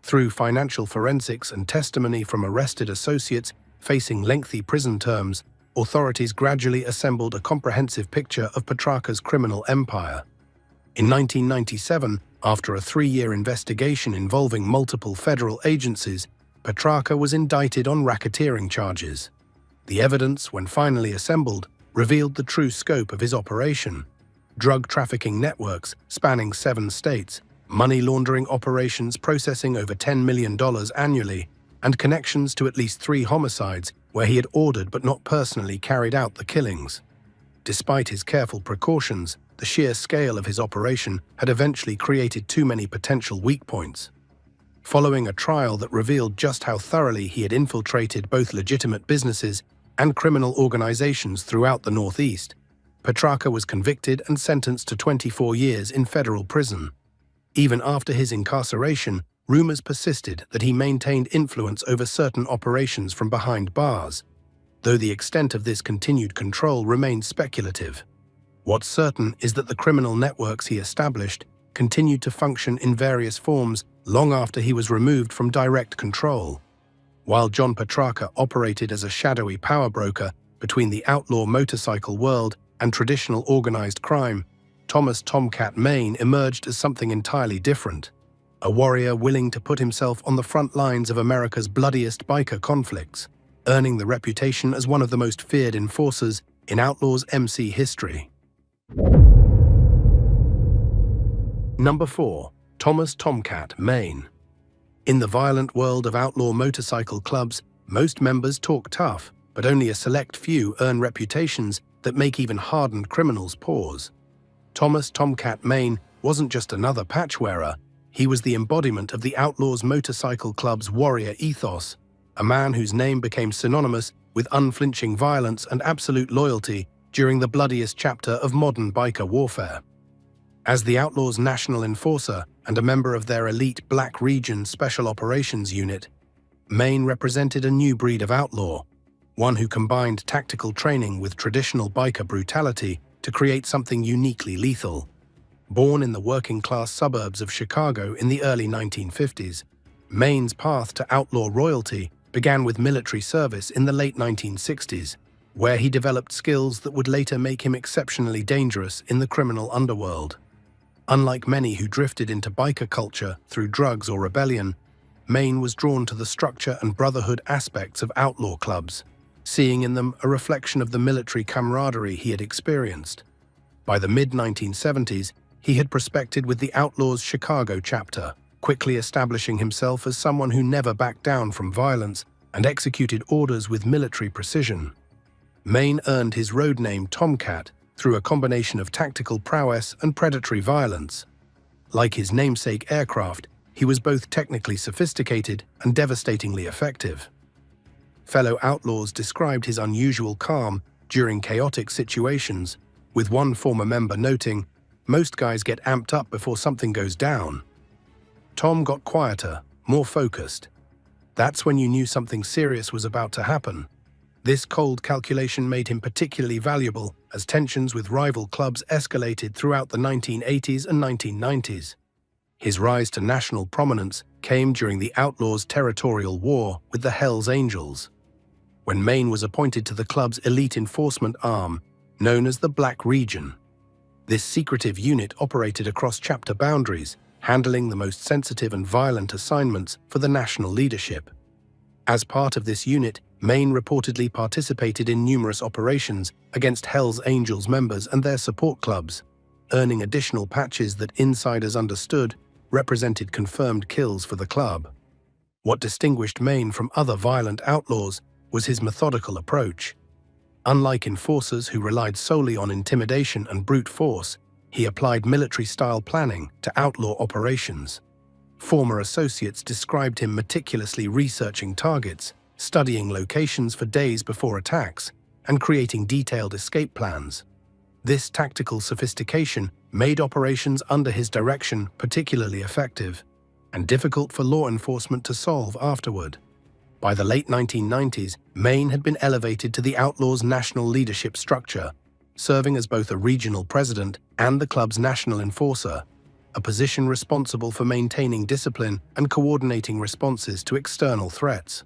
Through financial forensics and testimony from arrested associates facing lengthy prison terms, authorities gradually assembled a comprehensive picture of Petrarca's criminal empire. In 1997, after a 3-year investigation involving multiple federal agencies, Petrarca was indicted on racketeering charges. The evidence, when finally assembled, revealed the true scope of his operation: drug trafficking networks spanning 7 states, money laundering operations processing over $10 million annually, and connections to at least 3 homicides where he had ordered but not personally carried out the killings. Despite his careful precautions, the sheer scale of his operation had eventually created too many potential weak points. Following a trial that revealed just how thoroughly he had infiltrated both legitimate businesses and criminal organizations throughout the Northeast, Petrarca was convicted and sentenced to 24 years in federal prison. Even after his incarceration, rumors persisted that he maintained influence over certain operations from behind bars, though the extent of this continued control remained speculative. What's certain is that the criminal networks he established continued to function in various forms long after he was removed from direct control. While John Petrarca operated as a shadowy power broker between the outlaw motorcycle world and traditional organized crime, Thomas "Tomcat" Maine emerged as something entirely different: a warrior willing to put himself on the front lines of America's bloodiest biker conflicts, earning the reputation as one of the most feared enforcers in Outlaws MC history. Number 4. Thomas "Tomcat" Maine. In the violent world of outlaw motorcycle clubs, most members talk tough, but only a select few earn reputations that make even hardened criminals pause. Thomas "Tomcat" Maine wasn't just another patchwearer. He was the embodiment of the Outlaws Motorcycle Club's warrior ethos, a man whose name became synonymous with unflinching violence and absolute loyalty during the bloodiest chapter of modern biker warfare. As the Outlaws' national enforcer and a member of their elite Black Region Special Operations Unit, Maine represented a new breed of outlaw, one who combined tactical training with traditional biker brutality to create something uniquely lethal. Born in the working-class suburbs of Chicago in the early 1950s, Maine's path to outlaw royalty began with military service in the late 1960s, where he developed skills that would later make him exceptionally dangerous in the criminal underworld. Unlike many who drifted into biker culture through drugs or rebellion, Maine was drawn to the structure and brotherhood aspects of outlaw clubs, seeing in them a reflection of the military camaraderie he had experienced. By the mid-1970s, he had prospected with the Outlaws Chicago chapter, quickly establishing himself as someone who never backed down from violence and executed orders with military precision. Maine earned his road name Tomcat through a combination of tactical prowess and predatory violence. Like his namesake aircraft, he was both technically sophisticated and devastatingly effective. Fellow outlaws described his unusual calm during chaotic situations, with one former member noting, "Most guys get amped up before something goes down. Tom got quieter, more focused. That's when you knew something serious was about to happen." This cold calculation made him particularly valuable as tensions with rival clubs escalated throughout the 1980s and 1990s. His rise to national prominence came during the Outlaws' territorial war with the Hells Angels, when Maine was appointed to the club's elite enforcement arm, known as the Black Region. This secretive unit operated across chapter boundaries, handling the most sensitive and violent assignments for the national leadership. As part of this unit, Maine reportedly participated in numerous operations against Hells Angels members and their support clubs, earning additional patches that insiders understood represented confirmed kills for the club. What distinguished Maine from other violent outlaws was his methodical approach. Unlike enforcers who relied solely on intimidation and brute force, he applied military-style planning to outlaw operations. Former associates described him meticulously researching targets, studying locations for days before attacks, and creating detailed escape plans. This tactical sophistication made operations under his direction particularly effective and difficult for law enforcement to solve afterward. By the late 1990s, Maine had been elevated to the Outlaws' national leadership structure, serving as both a regional president and the club's national enforcer, a position responsible for maintaining discipline and coordinating responses to external threats.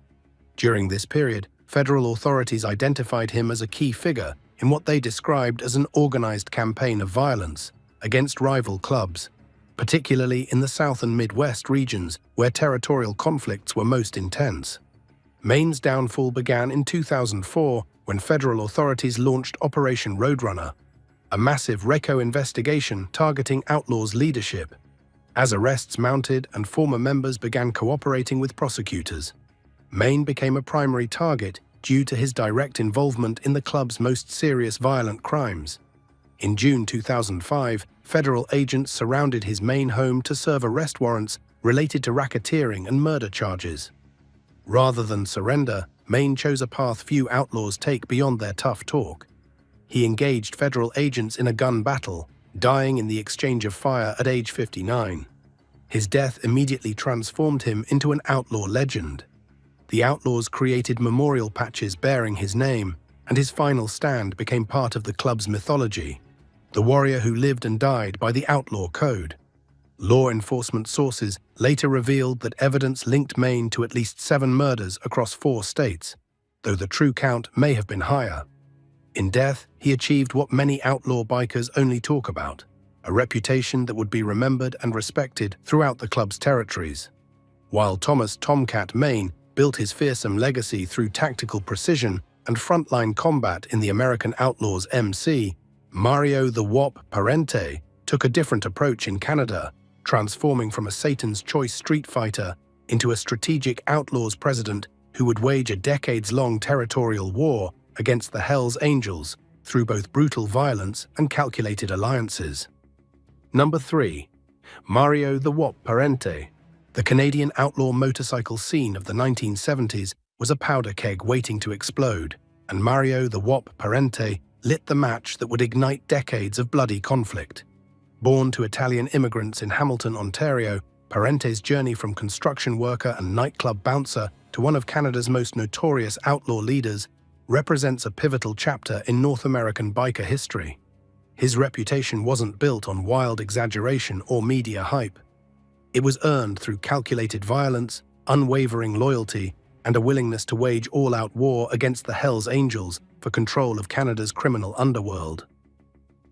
During this period, federal authorities identified him as a key figure in what they described as an organized campaign of violence against rival clubs, particularly in the South and Midwest regions where territorial conflicts were most intense. Maine's downfall began in 2004 when federal authorities launched Operation Roadrunner, a massive RECO investigation targeting Outlaws' leadership. As arrests mounted and former members began cooperating with prosecutors, Maine became a primary target due to his direct involvement in the club's most serious violent crimes. In June 2005, federal agents surrounded his Maine home to serve arrest warrants related to racketeering and murder charges. Rather than surrender, Maine chose a path few outlaws take beyond their tough talk. He engaged federal agents in a gun battle, dying in the exchange of fire at age 59. His death immediately transformed him into an outlaw legend. The Outlaws created memorial patches bearing his name, and his final stand became part of the club's mythology, the warrior who lived and died by the outlaw code. Law enforcement sources later revealed that evidence linked Maine to at least 7 murders across 4 states, though the true count may have been higher. In death, he achieved what many outlaw bikers only talk about, a reputation that would be remembered and respected throughout the club's territories. While Thomas "Tomcat" Maine built his fearsome legacy through tactical precision and frontline combat in the American Outlaws MC, Mario the Wop Parente took a different approach in Canada, transforming from a Satan's Choice street fighter into a strategic Outlaws president who would wage a decades-long territorial war against the Hells Angels through both brutal violence and calculated alliances. Number 3. Mario the Wop Parente. The Canadian outlaw motorcycle scene of the 1970s was a powder keg waiting to explode, and Mario the Wop Parente lit the match that would ignite decades of bloody conflict. Born to Italian immigrants in Hamilton, Ontario, Parente's journey from construction worker and nightclub bouncer to one of Canada's most notorious outlaw leaders represents a pivotal chapter in North American biker history. His reputation wasn't built on wild exaggeration or media hype. It was earned through calculated violence, unwavering loyalty, and a willingness to wage all-out war against the Hells Angels for control of Canada's criminal underworld.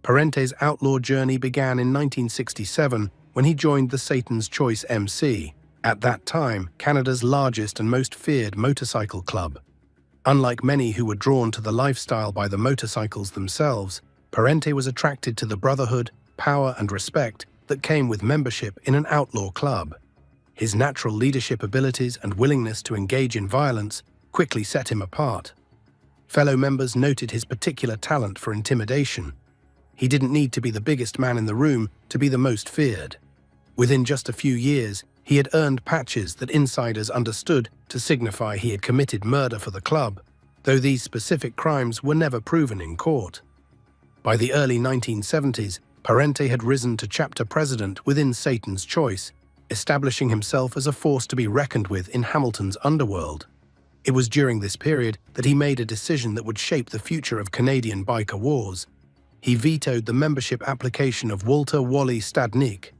Parente's outlaw journey began in 1967 when he joined the Satan's Choice MC, at that time Canada's largest and most feared motorcycle club. Unlike many who were drawn to the lifestyle by the motorcycles themselves, Parente was attracted to the brotherhood, power, and respect that came with membership in an outlaw club. His natural leadership abilities and willingness to engage in violence quickly set him apart. Fellow members noted his particular talent for intimidation. He didn't need to be the biggest man in the room to be the most feared. Within just a few years, he had earned patches that insiders understood to signify he had committed murder for the club, though these specific crimes were never proven in court. By the early 1970s, Parente had risen to chapter president within Satan's Choice, establishing himself as a force to be reckoned with in Hamilton's underworld. It was during this period that he made a decision that would shape the future of Canadian biker wars. He vetoed the membership application of Walter "Wally" Stadnik,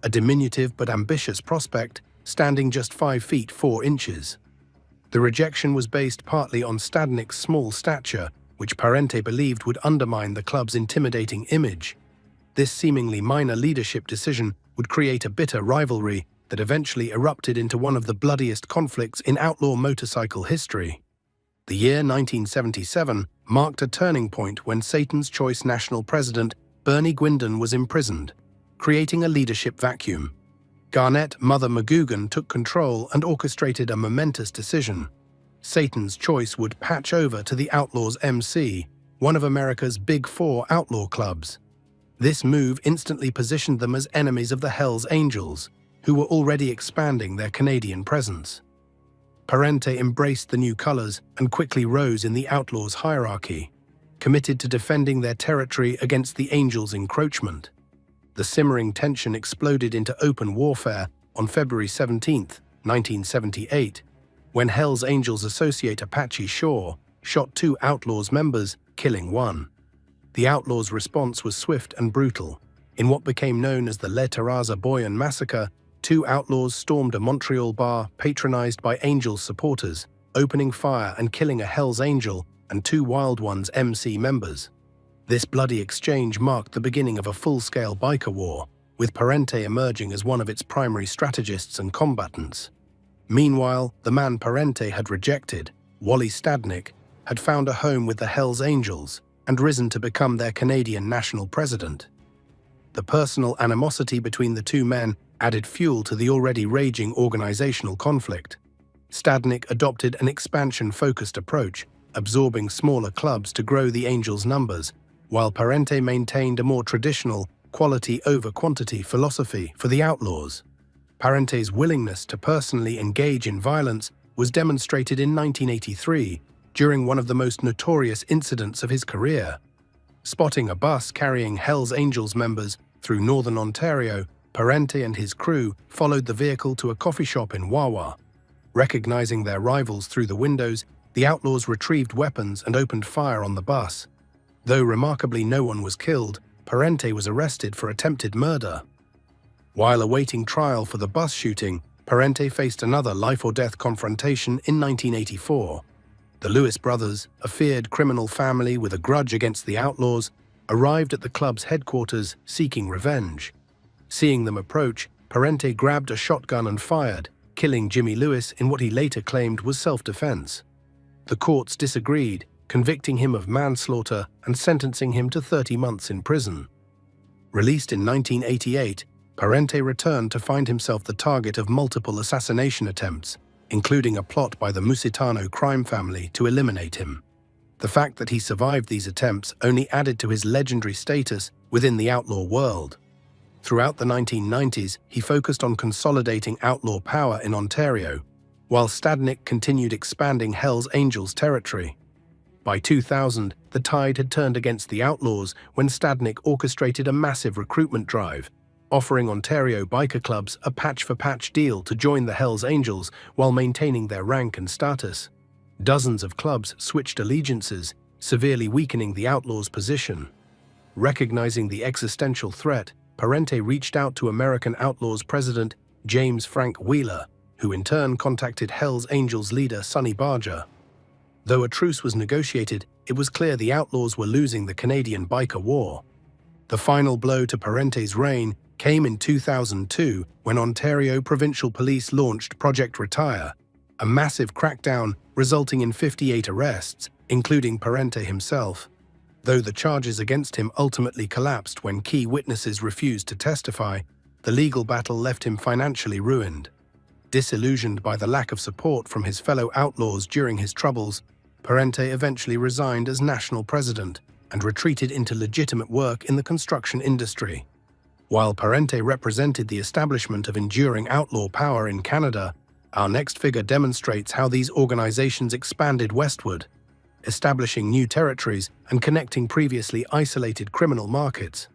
a diminutive but ambitious prospect standing just 5 feet 4 inches. The rejection was based partly on Stadnik's small stature, which Parente believed would undermine the club's intimidating image. This seemingly minor leadership decision would create a bitter rivalry that eventually erupted into one of the bloodiest conflicts in outlaw motorcycle history. The year 1977 marked a turning point when Satan's Choice national president Bernie Guindon was imprisoned, creating a leadership vacuum. Garnett Mother McGugan took control and orchestrated a momentous decision. Satan's Choice would patch over to the Outlaws MC, one of America's Big Four outlaw clubs. This move instantly positioned them as enemies of the Hells Angels, who were already expanding their Canadian presence. Parente embraced the new colors and quickly rose in the Outlaws' hierarchy, committed to defending their territory against the Angels' encroachment. The simmering tension exploded into open warfare on February 17, 1978, when Hells Angels associate Apache Shaw shot 2 Outlaws members, killing 1. The Outlaws' response was swift and brutal. In what became known as the Le Terraza Boyan massacre, 2 outlaws stormed a Montreal bar patronized by Angels supporters, opening fire and killing a Hells Angel and 2 Wild Ones MC members. This bloody exchange marked the beginning of a full-scale biker war, with Parente emerging as one of its primary strategists and combatants. Meanwhile, the man Parente had rejected, Wally Stadnik, had found a home with the Hells Angels and risen to become their Canadian national president. The personal animosity between the 2 men added fuel to the already raging organizational conflict. Stadnik adopted an expansion-focused approach, absorbing smaller clubs to grow the Angels' numbers, while Parente maintained a more traditional quality-over-quantity philosophy for the Outlaws. Parente's willingness to personally engage in violence was demonstrated in 1983 during one of the most notorious incidents of his career. Spotting a bus carrying Hells Angels members through northern Ontario, Parente and his crew followed the vehicle to a coffee shop in Wawa. Recognizing their rivals through the windows, the Outlaws retrieved weapons and opened fire on the bus. Though remarkably no one was killed, Parente was arrested for attempted murder. While awaiting trial for the bus shooting, Parente faced another life-or-death confrontation in 1984. The Lewis brothers, a feared criminal family with a grudge against the Outlaws, arrived at the club's headquarters seeking revenge. Seeing them approach, Parente grabbed a shotgun and fired, killing Jimmy Lewis in what he later claimed was self-defense. The courts disagreed, convicting him of manslaughter and sentencing him to 30 months in prison. Released in 1988, Parente returned to find himself the target of multiple assassination attempts, including a plot by the Musitano crime family to eliminate him. The fact that he survived these attempts only added to his legendary status within the outlaw world. Throughout the 1990s, he focused on consolidating outlaw power in Ontario, while Stadnik continued expanding Hells Angels territory. By 2000, the tide had turned against the Outlaws when Stadnik orchestrated a massive recruitment drive, offering Ontario biker clubs a patch-for-patch deal to join the Hells Angels while maintaining their rank and status. Dozens of clubs switched allegiances, severely weakening the Outlaws' position. Recognizing the existential threat, Parente reached out to American Outlaws president James Frank Wheeler, who in turn contacted Hells Angels leader Sonny Barger. Though a truce was negotiated, it was clear the Outlaws were losing the Canadian biker war. The final blow to Parente's reign came in 2002 when Ontario Provincial Police launched Project Retire, a massive crackdown resulting in 58 arrests, including Parente himself. Though the charges against him ultimately collapsed when key witnesses refused to testify, the legal battle left him financially ruined. Disillusioned by the lack of support from his fellow outlaws during his troubles, Parente eventually resigned as national president and retreated into legitimate work in the construction industry. While Parente represented the establishment of enduring outlaw power in Canada, our next figure demonstrates how these organizations expanded westward, establishing new territories and connecting previously isolated criminal markets.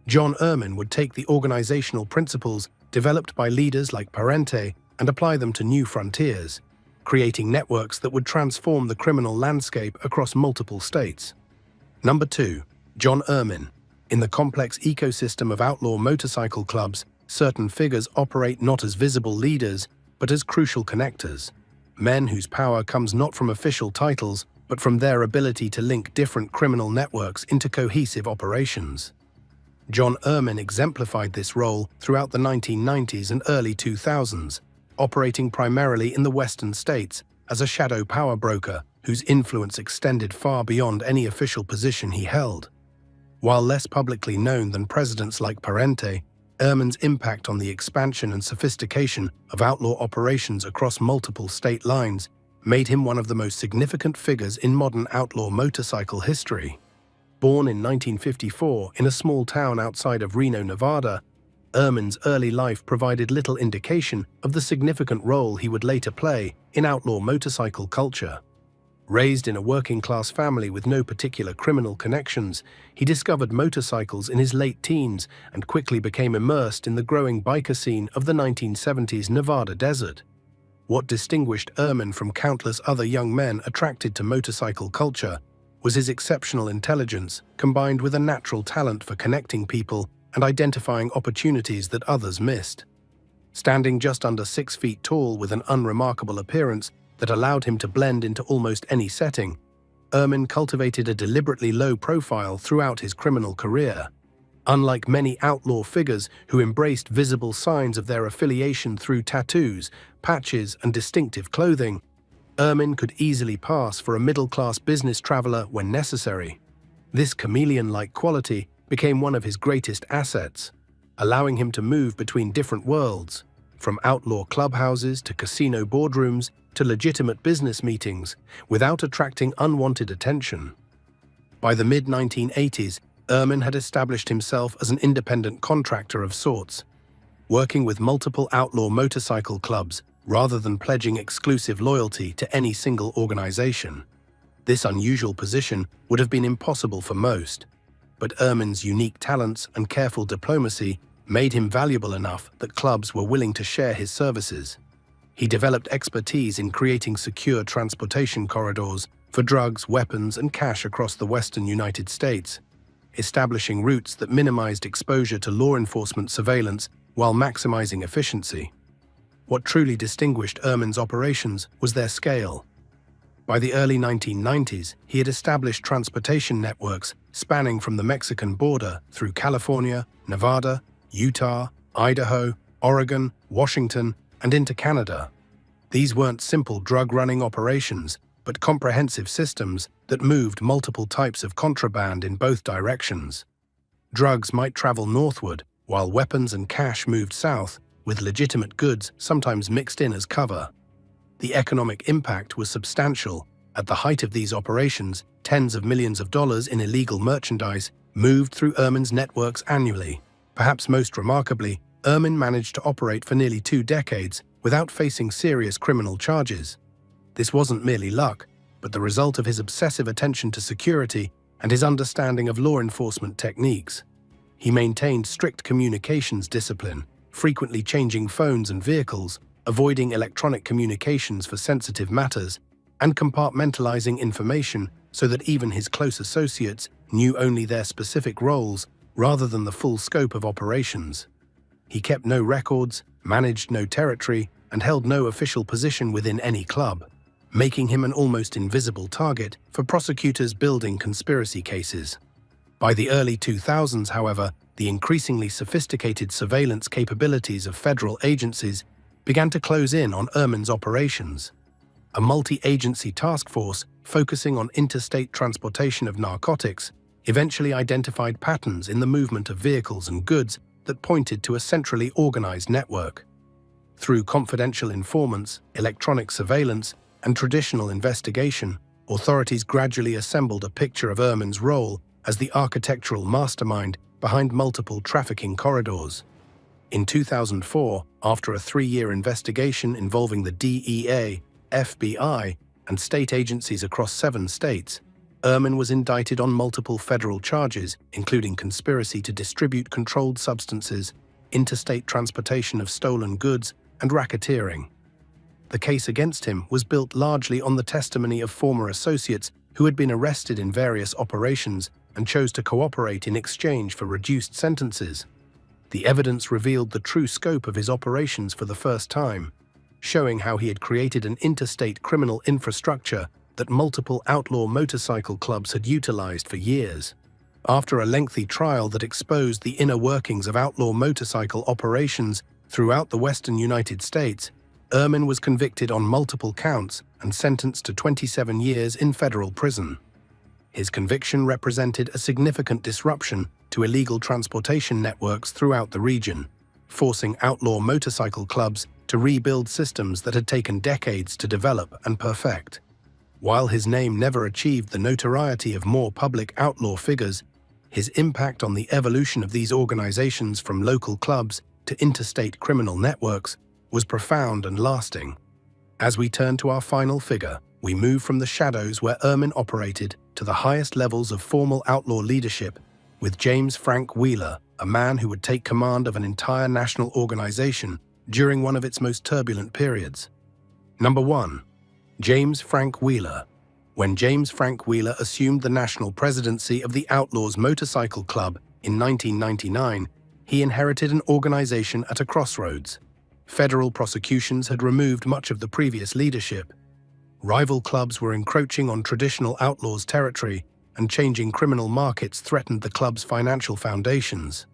John Ermin would take the organizational principles developed by leaders like Parente and apply them to new frontiers, creating networks that would transform the criminal landscape across multiple states. Number 2. John Ermin. In the complex ecosystem of outlaw motorcycle clubs, certain figures operate not as visible leaders, but as crucial connectors. Men whose power comes not from official titles, but from their ability to link different criminal networks into cohesive operations. John Ehrman exemplified this role throughout the 1990s and early 2000s, operating primarily in the Western states as a shadow power broker whose influence extended far beyond any official position he held. While less publicly known than presidents like Parente, Ehrman's impact on the expansion and sophistication of outlaw operations across multiple state lines made him one of the most significant figures in modern outlaw motorcycle history. Born in 1954 in a small town outside of Reno, Nevada, Ehrman's early life provided little indication of the significant role he would later play in outlaw motorcycle culture. Raised in a working-class family with no particular criminal connections, he discovered motorcycles in his late teens and quickly became immersed in the growing biker scene of the 1970s Nevada desert. What distinguished Ehrman from countless other young men attracted to motorcycle culture was his exceptional intelligence combined with a natural talent for connecting people and identifying opportunities that others missed. Standing just under 6 feet tall with an unremarkable appearance that allowed him to blend into almost any setting, Ehrman cultivated a deliberately low profile throughout his criminal career. Unlike many outlaw figures who embraced visible signs of their affiliation through tattoos, patches, and distinctive clothing, Ehrman could easily pass for a middle-class business traveler when necessary. This chameleon-like quality became one of his greatest assets, allowing him to move between different worlds, from outlaw clubhouses to casino boardrooms to legitimate business meetings, without attracting unwanted attention. By the mid-1980s, Ehrman had established himself as an independent contractor of sorts, working with multiple outlaw motorcycle clubs rather than pledging exclusive loyalty to any single organization. This unusual position would have been impossible for most, but Ehrman's unique talents and careful diplomacy made him valuable enough that clubs were willing to share his services. He developed expertise in creating secure transportation corridors for drugs, weapons, and cash across the western United States, establishing routes that minimized exposure to law enforcement surveillance while maximizing efficiency. What truly distinguished Ehrman's operations was their scale. By the early 1990s, he had established transportation networks spanning from the Mexican border through California, Nevada, Utah, Idaho, Oregon, Washington, and into Canada. These weren't simple drug-running operations, but comprehensive systems that moved multiple types of contraband in both directions. Drugs might travel northward, while weapons and cash moved south, with legitimate goods sometimes mixed in as cover. The economic impact was substantial. At the height of these operations, tens of millions of dollars in illegal merchandise moved through Ehrman's networks annually. Perhaps most remarkably, Ehrman managed to operate for nearly 2 decades without facing serious criminal charges. This wasn't merely luck, but the result of his obsessive attention to security and his understanding of law enforcement techniques. He maintained strict communications discipline, frequently changing phones and vehicles, avoiding electronic communications for sensitive matters, and compartmentalizing information so that even his close associates knew only their specific roles rather than the full scope of operations. He kept no records, managed no territory, and held no official position within any club, making him an almost invisible target for prosecutors building conspiracy cases. By the early 2000s, however, the increasingly sophisticated surveillance capabilities of federal agencies began to close in on Ehrman's operations. A multi-agency task force focusing on interstate transportation of narcotics eventually identified patterns in the movement of vehicles and goods that pointed to a centrally organized network. Through confidential informants, electronic surveillance, and traditional investigation, authorities gradually assembled a picture of Ehrman's role as the architectural mastermind behind multiple trafficking corridors. In 2004, after a 3-year investigation involving the DEA, FBI, and state agencies across 7 states, Ehrman was indicted on multiple federal charges, including conspiracy to distribute controlled substances, interstate transportation of stolen goods, and racketeering. The case against him was built largely on the testimony of former associates who had been arrested in various operations and chose to cooperate in exchange for reduced sentences. The evidence revealed the true scope of his operations for the first time, showing how he had created an interstate criminal infrastructure that multiple outlaw motorcycle clubs had utilized for years. After a lengthy trial that exposed the inner workings of outlaw motorcycle operations throughout the western United States, Ehrman was convicted on multiple counts and sentenced to 27 years in federal prison. His conviction represented a significant disruption to illegal transportation networks throughout the region, forcing outlaw motorcycle clubs to rebuild systems that had taken decades to develop and perfect. While his name never achieved the notoriety of more public outlaw figures, his impact on the evolution of these organizations from local clubs to interstate criminal networks was profound and lasting. As we turn to our final figure, we move from the shadows where Ehrman operated to the highest levels of formal outlaw leadership with James Frank Wheeler, a man who would take command of an entire national organization during one of its most turbulent periods. Number 1. James Frank Wheeler. When James Frank Wheeler assumed the national presidency of the Outlaws Motorcycle Club in 1999, he inherited an organization at a crossroads. Federal prosecutions had removed much of the previous leadership. Rival clubs were encroaching on traditional outlaws' territory, and changing criminal markets threatened the club's financial foundations.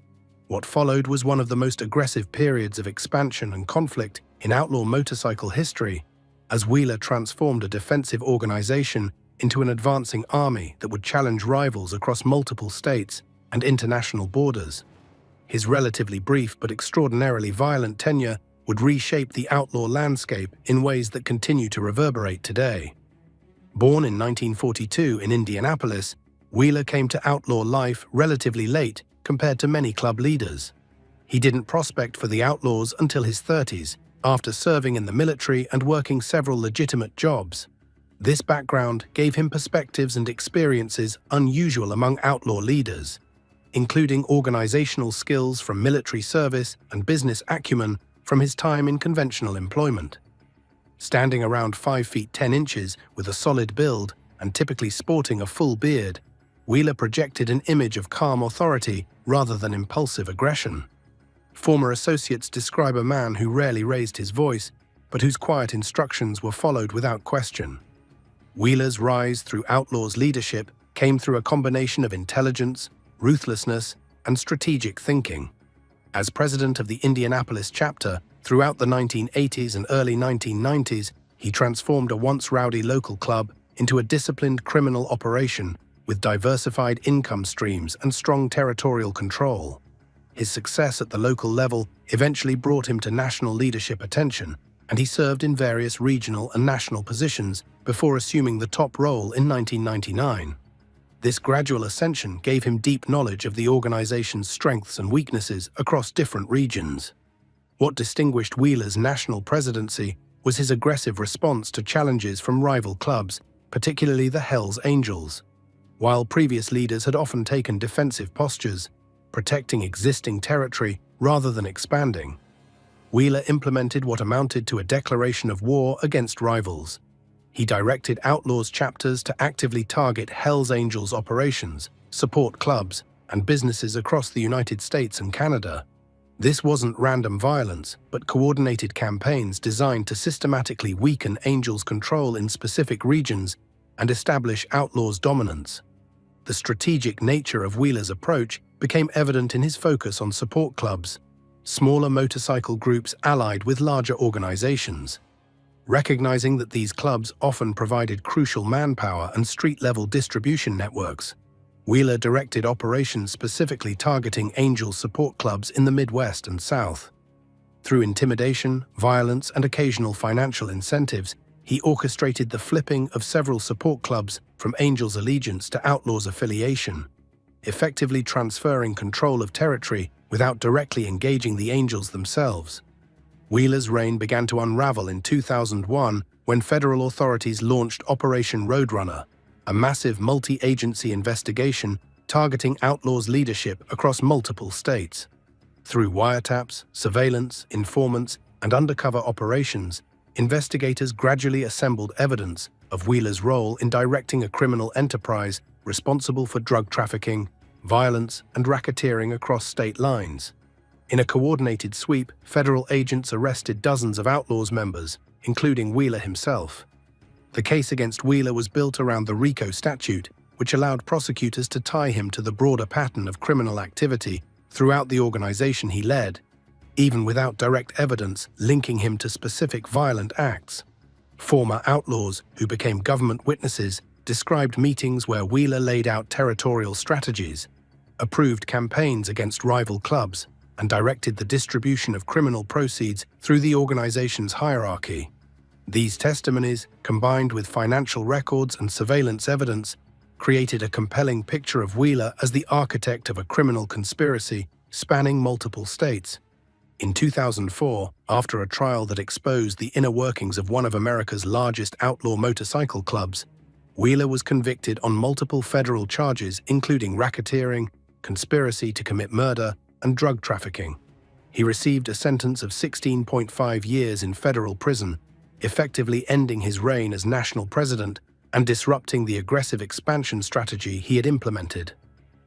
What followed was one of the most aggressive periods of expansion and conflict in outlaw motorcycle history, as Wheeler transformed a defensive organization into an advancing army that would challenge rivals across multiple states and international borders. His relatively brief but extraordinarily violent tenure would reshape the outlaw landscape in ways that continue to reverberate today. Born in 1942 in Indianapolis, Wheeler came to outlaw life relatively late compared to many club leaders. He didn't prospect for the outlaws until his 30s, after serving in the military and working several legitimate jobs. This background gave him perspectives and experiences unusual among outlaw leaders, including organizational skills from military service and business acumen from his time in conventional employment. Standing around 5 feet 10 inches with a solid build and typically sporting a full beard, Wheeler projected an image of calm authority rather than impulsive aggression. Former associates describe a man who rarely raised his voice, but whose quiet instructions were followed without question. Wheeler's rise through outlaws' leadership came through a combination of intelligence, ruthlessness, and strategic thinking. As president of the Indianapolis chapter throughout the 1980s and early 1990s, he transformed a once rowdy local club into a disciplined criminal operation with diversified income streams and strong territorial control. His success at the local level eventually brought him to national leadership attention, and he served in various regional and national positions before assuming the top role in 1999. This gradual ascension gave him deep knowledge of the organization's strengths and weaknesses across different regions. What distinguished Wheeler's national presidency was his aggressive response to challenges from rival clubs, particularly the Hells Angels. While previous leaders had often taken defensive postures, protecting existing territory rather than expanding, Wheeler implemented what amounted to a declaration of war against rivals. He directed outlaws chapters to actively target Hells Angels operations, support clubs, and businesses across the United States and Canada. This wasn't random violence, but coordinated campaigns designed to systematically weaken Angels' control in specific regions and establish outlaws' dominance. The strategic nature of Wheeler's approach became evident in his focus on support clubs, smaller motorcycle groups allied with larger organizations. Recognizing that these clubs often provided crucial manpower and street-level distribution networks, Wheeler directed operations specifically targeting Angel support clubs in the Midwest and South. Through intimidation, violence, and occasional financial incentives, he orchestrated the flipping of several support clubs from Angels' allegiance to Outlaws' affiliation, effectively transferring control of territory without directly engaging the Angels themselves. Wheeler's reign began to unravel in 2001 when federal authorities launched Operation Roadrunner, a massive multi-agency investigation targeting Outlaws' leadership across multiple states. Through wiretaps, surveillance, informants, and undercover operations, investigators gradually assembled evidence of Wheeler's role in directing a criminal enterprise responsible for drug trafficking, violence, and racketeering across state lines. In a coordinated sweep, federal agents arrested dozens of Outlaws members, including Wheeler himself. The case against Wheeler was built around the RICO statute, which allowed prosecutors to tie him to the broader pattern of criminal activity throughout the organization he led, even without direct evidence linking him to specific violent acts. Former outlaws, who became government witnesses, described meetings where Wheeler laid out territorial strategies, approved campaigns against rival clubs, and directed the distribution of criminal proceeds through the organization's hierarchy. These testimonies, combined with financial records and surveillance evidence, created a compelling picture of Wheeler as the architect of a criminal conspiracy spanning multiple states. In 2004, after a trial that exposed the inner workings of one of America's largest outlaw motorcycle clubs, Wheeler was convicted on multiple federal charges including racketeering, conspiracy to commit murder, and drug trafficking. He received a sentence of 16.5 years in federal prison, effectively ending his reign as national president and disrupting the aggressive expansion strategy he had implemented.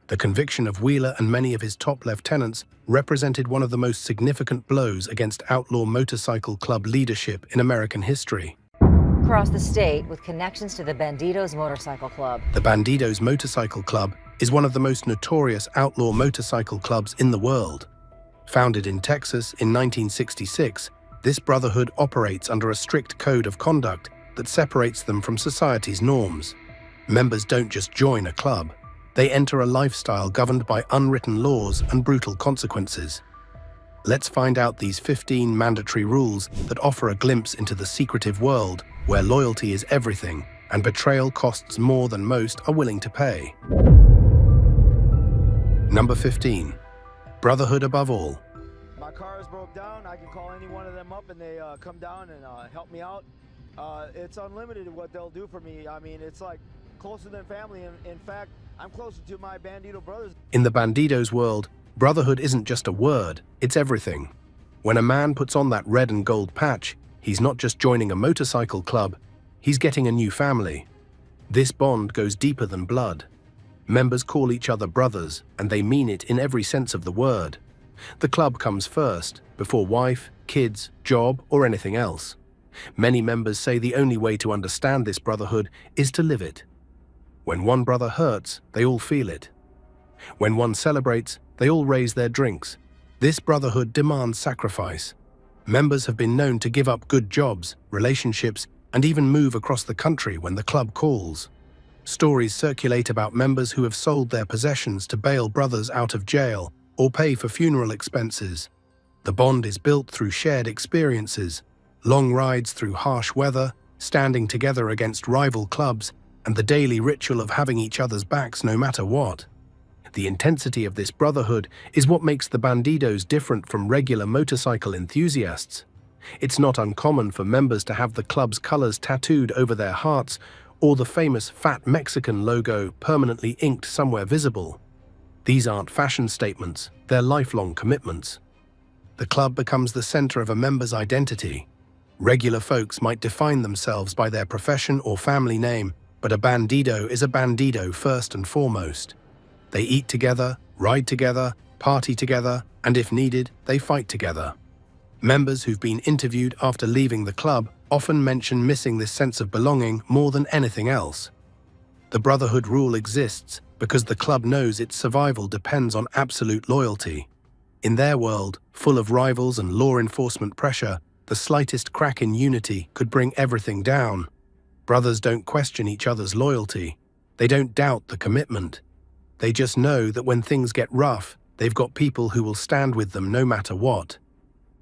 The conviction of Wheeler and many of his top lieutenants represented one of the most significant blows against outlaw motorcycle club leadership in American history. Across the state with connections to the Bandidos Motorcycle Club. The Bandidos Motorcycle Club is one of the most notorious outlaw motorcycle clubs in the world. Founded in Texas in 1966, this brotherhood operates under a strict code of conduct that separates them from society's norms. Members don't just join a club. They enter a lifestyle governed by unwritten laws and brutal consequences. Let's find out these 15 mandatory rules that offer a glimpse into the secretive world where loyalty is everything and betrayal costs more than most are willing to pay. Number 15. Brotherhood above all. My car is broke down. I can call any one of them up and they come down and help me out. It's unlimited what they'll do for me. I mean, it's like closer than family. In fact, I'm closer to my Bandito brothers. In the Bandidos world, brotherhood isn't just a word, it's everything. When a man puts on that red and gold patch, he's not just joining a motorcycle club, he's getting a new family. This bond goes deeper than blood. Members call each other brothers, and they mean it in every sense of the word. The club comes first, before wife, kids, job, or anything else. Many members say the only way to understand this brotherhood is to live it. When one brother hurts, they all feel it. When one celebrates, they all raise their drinks. This brotherhood demands sacrifice. Members have been known to give up good jobs, relationships, and even move across the country when the club calls. Stories circulate about members who have sold their possessions to bail brothers out of jail or pay for funeral expenses. The bond is built through shared experiences, long rides through harsh weather, standing together against rival clubs, and the daily ritual of having each other's backs no matter what. The intensity of this brotherhood is what makes the Bandidos different from regular motorcycle enthusiasts. It's not uncommon for members to have the club's colors tattooed over their hearts or the famous Fat Mexican logo permanently inked somewhere visible. These aren't fashion statements, they're lifelong commitments. The club becomes the center of a member's identity. Regular folks might define themselves by their profession or family name, but a Bandido is a Bandido first and foremost. They eat together, ride together, party together, and if needed, they fight together. Members who've been interviewed after leaving the club often mention missing this sense of belonging more than anything else. The brotherhood rule exists because the club knows its survival depends on absolute loyalty. In their world, full of rivals and law enforcement pressure, the slightest crack in unity could bring everything down. Brothers don't question each other's loyalty. They don't doubt the commitment. They just know that when things get rough, they've got people who will stand with them no matter what.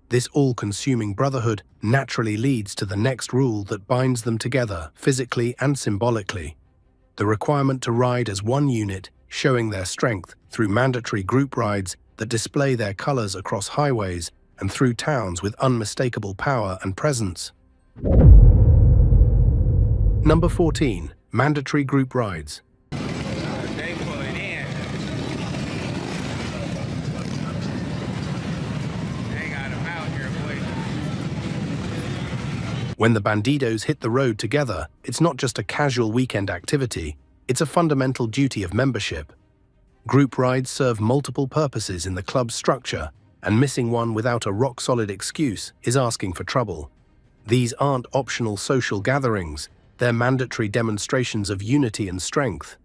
This all-consuming brotherhood naturally leads to the next rule that binds them together, physically and symbolically. The requirement to ride as one unit, showing their strength through mandatory group rides that display their colors across highways and through towns with unmistakable power and presence. Number 14. Mandatory group rides. When the Bandidos hit the road together, it's not just a casual weekend activity, it's a fundamental duty of membership. Group rides serve multiple purposes in the club's structure, and missing one without a rock-solid excuse is asking for trouble. These aren't optional social gatherings, they're mandatory demonstrations of unity and strength.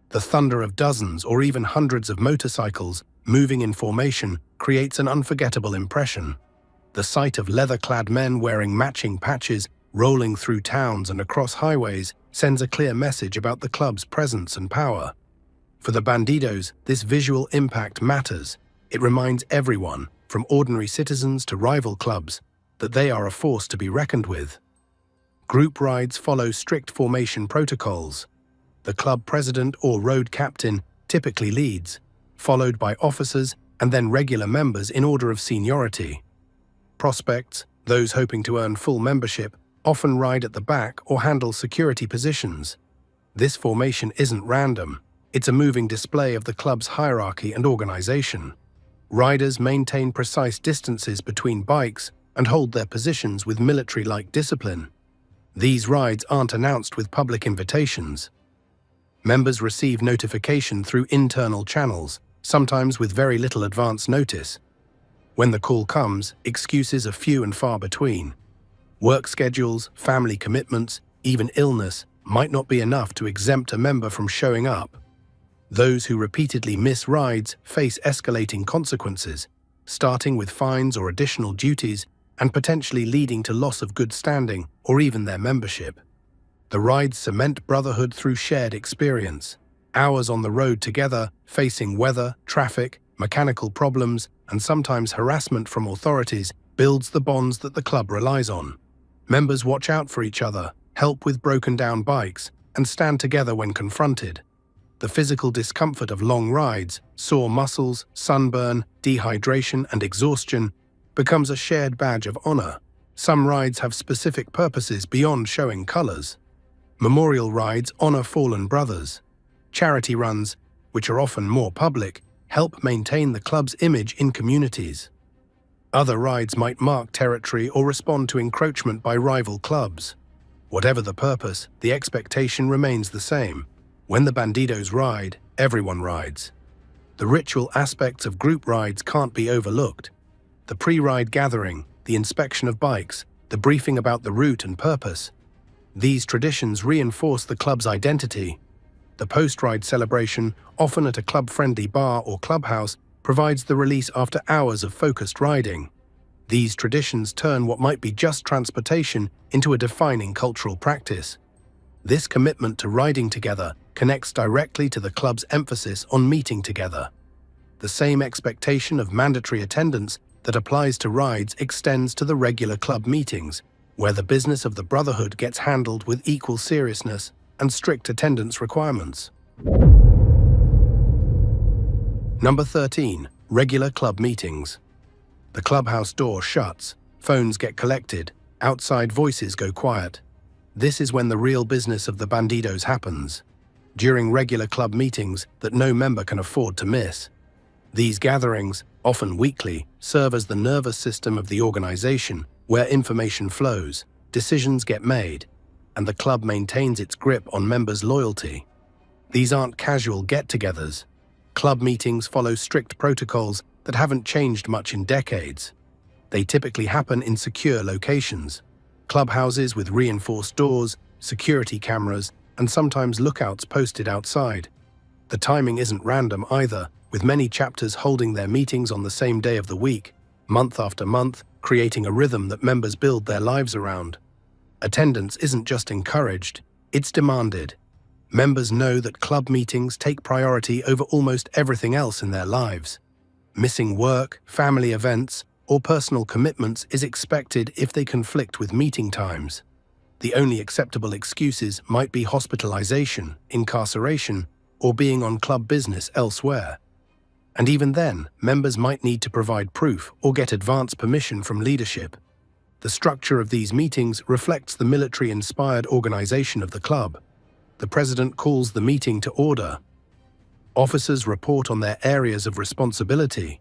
The thunder of dozens or even hundreds of motorcycles moving in formation creates an unforgettable impression. The sight of leather-clad men wearing matching patches rolling through towns and across highways sends a clear message about the club's presence and power. For the Bandidos, this visual impact matters. It reminds everyone, from ordinary citizens to rival clubs, that they are a force to be reckoned with. Group rides follow strict formation protocols. The club president or road captain typically leads, followed by officers and then regular members in order of seniority. Prospects, those hoping to earn full membership, often ride at the back or handle security positions. This formation isn't random. It's a moving display of the club's hierarchy and organization. Riders maintain precise distances between bikes and hold their positions with military-like discipline. These rides aren't announced with public invitations. Members receive notification through internal channels, sometimes with very little advance notice. When the call comes, excuses are few and far between. Work schedules, family commitments, even illness might not be enough to exempt a member from showing up. Those who repeatedly miss rides face escalating consequences, starting with fines or additional duties and potentially leading to loss of good standing or even their membership. The rides cement brotherhood through shared experience. Hours on the road together, facing weather, traffic, mechanical problems, and sometimes harassment from authorities builds the bonds that the club relies on. Members watch out for each other, help with broken-down bikes, and stand together when confronted. The physical discomfort of long rides, sore muscles, sunburn, dehydration, and exhaustion becomes a shared badge of honor. Some rides have specific purposes beyond showing colors. Memorial rides honor fallen brothers. Charity runs, which are often more public, help maintain the club's image in communities. Other rides might mark territory or respond to encroachment by rival clubs. Whatever the purpose, the expectation remains the same. When the Bandidos ride, everyone rides. The ritual aspects of group rides can't be overlooked. The pre-ride gathering, the inspection of bikes, the briefing about the route and purpose. These traditions reinforce the club's identity. The post-ride celebration, often at a club-friendly bar or clubhouse, provides the release after hours of focused riding. These traditions turn what might be just transportation into a defining cultural practice. This commitment to riding together connects directly to the club's emphasis on meeting together. The same expectation of mandatory attendance that applies to rides extends to the regular club meetings, where the business of the brotherhood gets handled with equal seriousness and strict attendance requirements. Number 13. Regular club meetings. The clubhouse door shuts, phones get collected, outside voices go quiet. This is when the real business of the Bandidos happens, during regular club meetings that no member can afford to miss. These gatherings, often weekly, serve as the nervous system of the organization, where information flows, decisions get made, and the club maintains its grip on members' loyalty. These aren't casual get-togethers. Club meetings follow strict protocols that haven't changed much in decades. They typically happen in secure locations, clubhouses with reinforced doors, security cameras, and sometimes lookouts posted outside. The timing isn't random either, with many chapters holding their meetings on the same day of the week, month after month, creating a rhythm that members build their lives around. Attendance isn't just encouraged, it's demanded. Members know that club meetings take priority over almost everything else in their lives. Missing work, family events, or personal commitments is expected if they conflict with meeting times. The only acceptable excuses might be hospitalization, incarceration, or being on club business elsewhere. And even then, members might need to provide proof or get advance permission from leadership. The structure of these meetings reflects the military-inspired organization of the club. The president calls the meeting to order. Officers report on their areas of responsibility.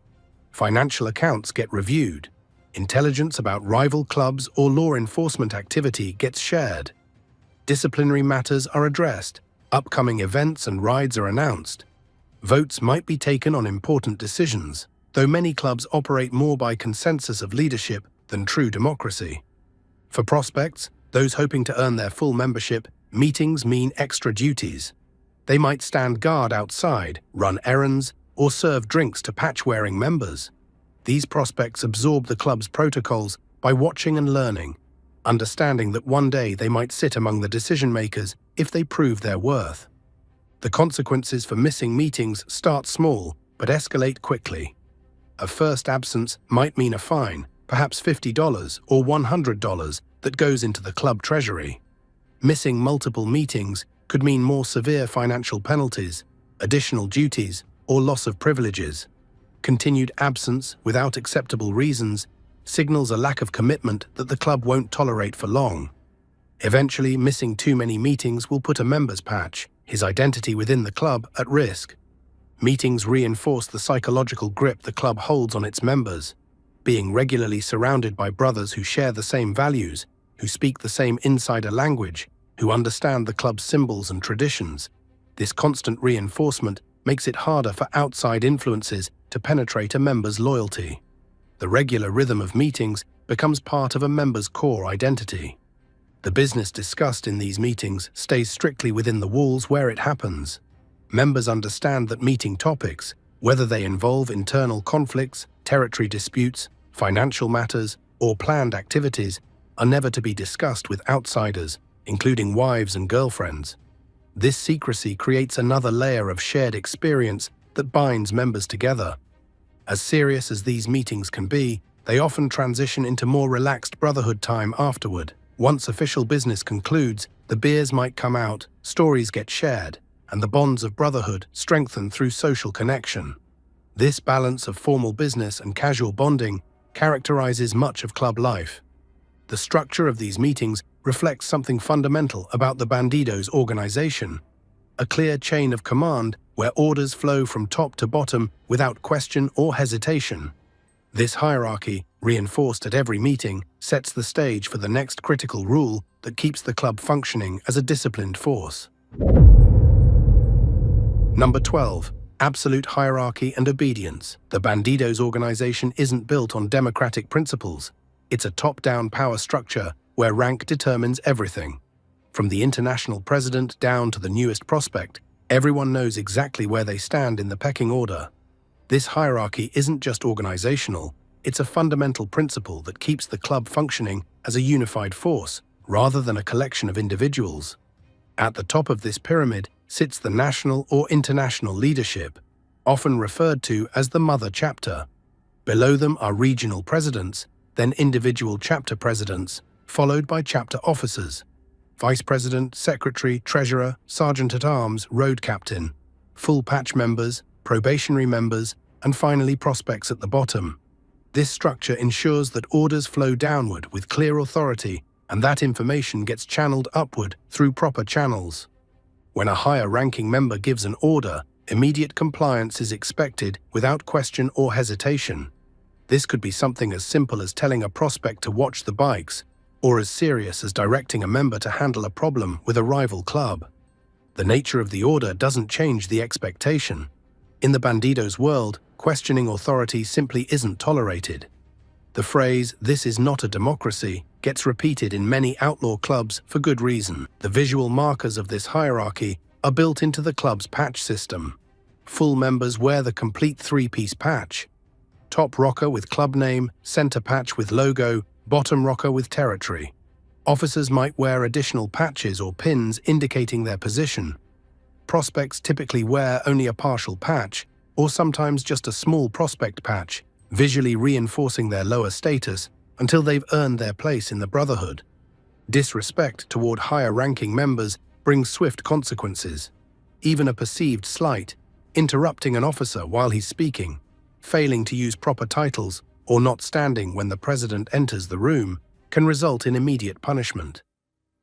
Financial accounts get reviewed. Intelligence about rival clubs or law enforcement activity gets shared. Disciplinary matters are addressed. Upcoming events and rides are announced. Votes might be taken on important decisions. though many clubs operate more by consensus of leadership than true democracy. For prospects, those hoping to earn their full membership, meetings mean extra duties. They might stand guard outside, run errands, or serve drinks to patch-wearing members. These prospects absorb the club's protocols by watching and learning, understanding that one day they might sit among the decision-makers if they prove their worth. The consequences for missing meetings start small but escalate quickly. A first absence might mean a fine, perhaps $50 or $100, that goes into the club treasury. Missing multiple meetings could mean more severe financial penalties, additional duties, or loss of privileges. Continued absence without acceptable reasons signals a lack of commitment that the club won't tolerate for long. Eventually, missing too many meetings will put a member's patch, his identity within the club, at risk. Meetings reinforce the psychological grip the club holds on its members. Being regularly surrounded by brothers who share the same values, who speak the same insider language, who understand the club's symbols and traditions, this constant reinforcement makes it harder for outside influences to penetrate a member's loyalty. The regular rhythm of meetings becomes part of a member's core identity. The business discussed in these meetings stays strictly within the walls where it happens. Members understand that meeting topics, whether they involve internal conflicts, territory disputes, financial matters, or planned activities, are never to be discussed with outsiders, including wives and girlfriends. This secrecy creates another layer of shared experience that binds members together. As serious as these meetings can be, they often transition into more relaxed brotherhood time afterward. Once official business concludes, the beers might come out, stories get shared, and the bonds of brotherhood strengthen through social connection. This balance of formal business and casual bonding characterizes much of club life. The structure of these meetings reflects something fundamental about the Bandidos organization: a clear chain of command where orders flow from top to bottom without question or hesitation. This hierarchy, reinforced at every meeting, sets the stage for the next critical rule that keeps the club functioning as a disciplined force. Number 12. Absolute hierarchy and obedience. The Bandidos organization isn't built on democratic principles. It's a top-down power structure where rank determines everything. From the international president down to the newest prospect, everyone knows exactly where they stand in the pecking order. This hierarchy isn't just organizational, it's a fundamental principle that keeps the club functioning as a unified force, rather than a collection of individuals. At the top of this pyramid sits the national or international leadership, often referred to as the mother chapter. Below them are regional presidents, then individual chapter presidents, followed by chapter officers: vice president, secretary, treasurer, sergeant-at-arms, road captain, full patch members, probationary members, and finally prospects at the bottom. This structure ensures that orders flow downward with clear authority and that information gets channeled upward through proper channels. When a higher-ranking member gives an order, immediate compliance is expected without question or hesitation. This could be something as simple as telling a prospect to watch the bikes, or as serious as directing a member to handle a problem with a rival club. The nature of the order doesn't change the expectation. In the Bandidos world, questioning authority simply isn't tolerated. The phrase, "this is not a democracy," gets repeated in many outlaw clubs for good reason. The visual markers of this hierarchy are built into the club's patch system. Full members wear the complete three-piece patch: top rocker with club name, center patch with logo, bottom rocker with territory. Officers might wear additional patches or pins indicating their position. Prospects typically wear only a partial patch, or sometimes just a small prospect patch, visually reinforcing their lower status until they've earned their place in the brotherhood. Disrespect toward higher-ranking members brings swift consequences. Even a perceived slight, interrupting an officer while he's speaking, failing to use proper titles, or not standing when the president enters the room, can result in immediate punishment.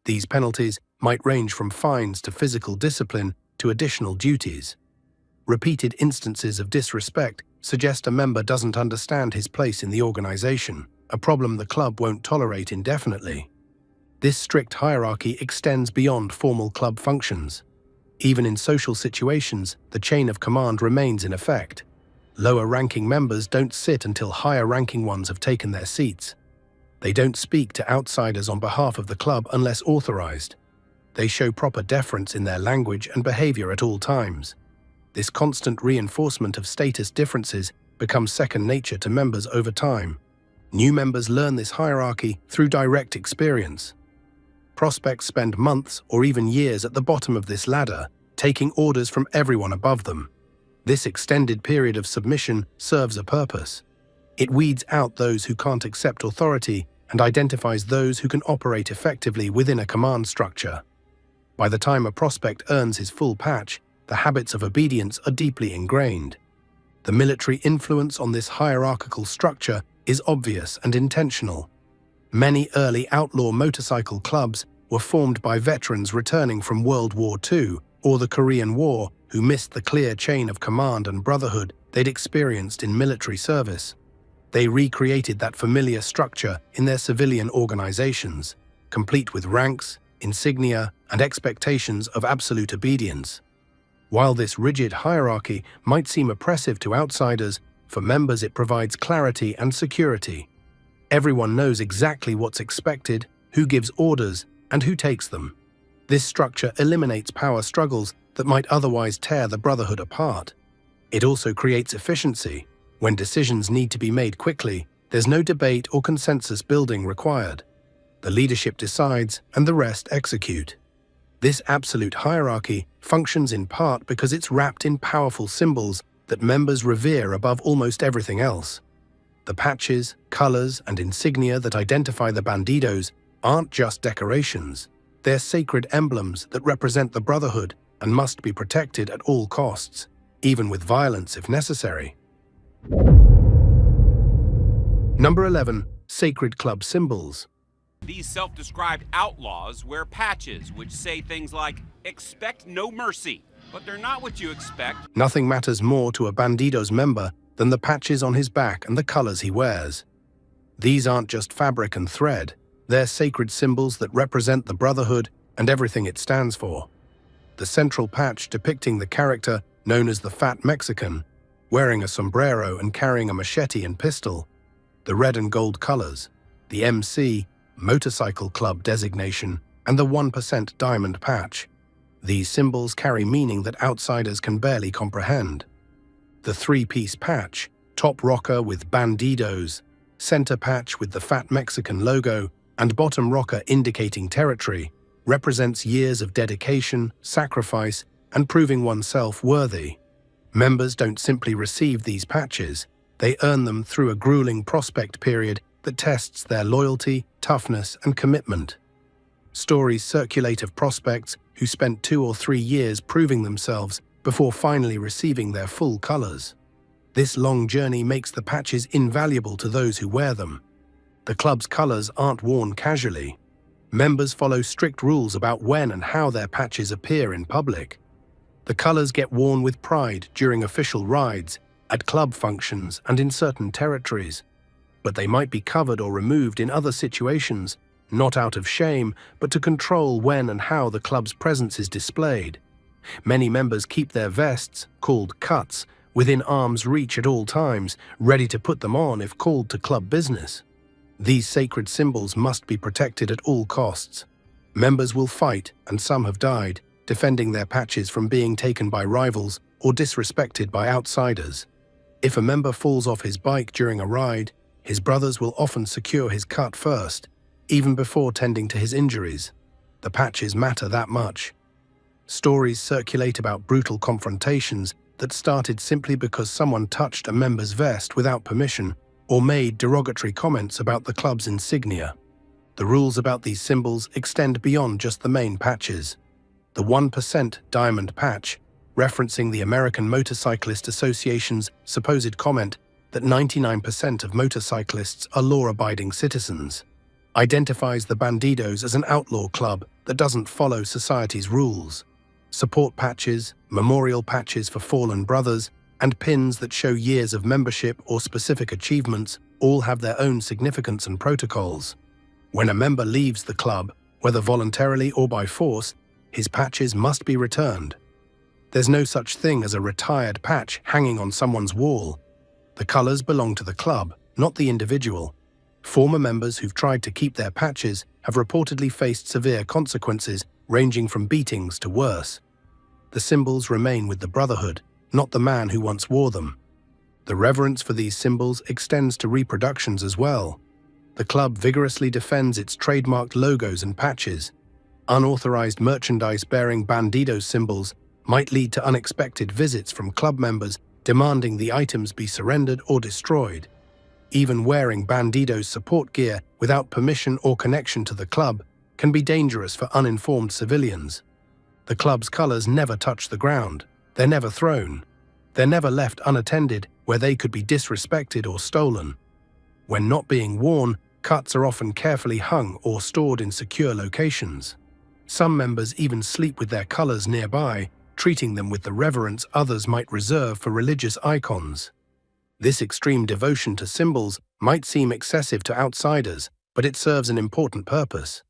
These penalties might range from fines to physical discipline to additional duties. Repeated instances of disrespect suggest a member doesn't understand his place in the organization, a problem the club won't tolerate indefinitely. This strict hierarchy extends beyond formal club functions. Even in social situations, the chain of command remains in effect. Lower-ranking members don't sit until higher-ranking ones have taken their seats. They don't speak to outsiders on behalf of the club unless authorized. They show proper deference in their language and behavior at all times. This constant reinforcement of status differences becomes second nature to members over time. New members learn this hierarchy through direct experience. Prospects spend months or even years at the bottom of this ladder, taking orders from everyone above them. This extended period of submission serves a purpose. It weeds out those who can't accept authority and identifies those who can operate effectively within a command structure. By the time a prospect earns his full patch, the habits of obedience are deeply ingrained. The military influence on this hierarchical structure is obvious and intentional. Many early outlaw motorcycle clubs were formed by veterans returning from World War II or the Korean War who missed the clear chain of command and brotherhood they'd experienced in military service. They recreated that familiar structure in their civilian organizations, complete with ranks, insignia, and expectations of absolute obedience. While this rigid hierarchy might seem oppressive to outsiders, for members it provides clarity and security. Everyone knows exactly what's expected, who gives orders, and who takes them. This structure eliminates power struggles that might otherwise tear the brotherhood apart. It also creates efficiency. When decisions need to be made quickly, there's no debate or consensus building required. The leadership decides and the rest execute. This absolute hierarchy functions in part because it's wrapped in powerful symbols that members revere above almost everything else. The patches, colors, and insignia that identify the bandidos aren't just decorations. They're sacred emblems that represent the brotherhood and must be protected at all costs, even with violence if necessary. Number 11. Sacred club symbols. These self-described outlaws wear patches which say things like, "Expect no mercy," but they're not what you expect. Nothing matters more to a Bandidos member than the patches on his back and the colors he wears. These aren't just fabric and thread, they're sacred symbols that represent the brotherhood and everything it stands for. The central patch depicting the character known as the Fat Mexican, wearing a sombrero and carrying a machete and pistol, the red and gold colors, the MC, motorcycle club designation, and the 1% diamond patch. These symbols carry meaning that outsiders can barely comprehend. The three-piece patch, top rocker with Bandidos, center patch with the Fat Mexican logo, and bottom rocker indicating territory, represents years of dedication, sacrifice, and proving oneself worthy. Members don't simply receive these patches, they earn them through a grueling prospect period that tests their loyalty, toughness, and commitment. Stories circulate of prospects who spent 2 or 3 years proving themselves before finally receiving their full colors. This long journey makes the patches invaluable to those who wear them. The club's colors aren't worn casually. Members follow strict rules about when and how their patches appear in public. The colors get worn with pride during official rides, at club functions, and in certain territories. But they might be covered or removed in other situations, not out of shame, but to control when and how the club's presence is displayed. Many members keep their vests, called cuts, within arm's reach at all times, ready to put them on if called to club business. These sacred symbols must be protected at all costs. Members will fight, and some have died, defending their patches from being taken by rivals or disrespected by outsiders. If a member falls off his bike during a ride, his brothers will often secure his cut first, even before tending to his injuries. The patches matter that much. Stories circulate about brutal confrontations that started simply because someone touched a member's vest without permission or made derogatory comments about the club's insignia. The rules about these symbols extend beyond just the main patches. The 1% diamond patch, referencing the American Motorcyclist Association's supposed comment that 99% of motorcyclists are law-abiding citizens, identifies the Bandidos as an outlaw club that doesn't follow society's rules. Support patches, memorial patches for fallen brothers, and pins that show years of membership or specific achievements all have their own significance and protocols. When a member leaves the club, whether voluntarily or by force, his patches must be returned. There's no such thing as a retired patch hanging on someone's wall. The colors belong to the club, not the individual. Former members who've tried to keep their patches have reportedly faced severe consequences, ranging from beatings to worse. The symbols remain with the Brotherhood, not the man who once wore them. The reverence for these symbols extends to reproductions as well. The club vigorously defends its trademarked logos and patches. Unauthorized merchandise bearing Bandidos symbols might lead to unexpected visits from club members demanding the items be surrendered or destroyed. Even wearing Bandidos support gear without permission or connection to the club can be dangerous for uninformed civilians. The club's colors never touch the ground. They're never thrown. They're never left unattended where they could be disrespected or stolen. When not being worn, cuts are often carefully hung or stored in secure locations. Some members even sleep with their colors nearby, treating them with the reverence others might reserve for religious icons. This extreme devotion to symbols might seem excessive to outsiders, but it serves an important purpose.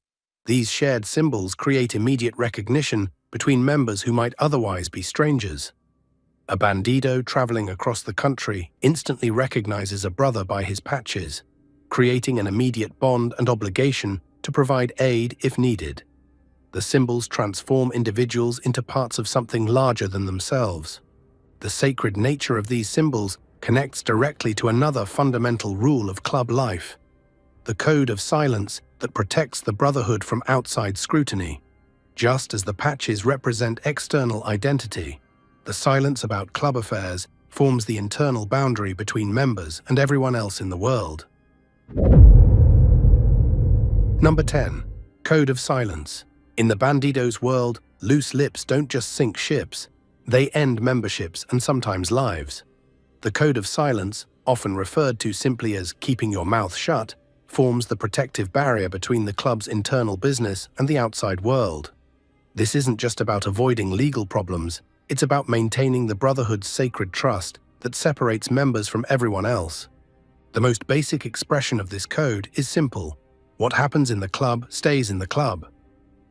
These shared symbols create immediate recognition between members who might otherwise be strangers. A bandido traveling across the country instantly recognizes a brother by his patches, creating an immediate bond and obligation to provide aid if needed. The symbols transform individuals into parts of something larger than themselves. The sacred nature of these symbols connects directly to another fundamental rule of club life: the code of silence that protects the Brotherhood from outside scrutiny. Just as the patches represent external identity, the silence about club affairs forms the internal boundary between members and everyone else in the world. Number 10. Code of Silence. In the Bandidos world, loose lips don't just sink ships, they end memberships and sometimes lives. The Code of Silence, often referred to simply as keeping your mouth shut, forms the protective barrier between the club's internal business and the outside world. This isn't just about avoiding legal problems, it's about maintaining the Brotherhood's sacred trust that separates members from everyone else. The most basic expression of this code is simple: what happens in the club stays in the club.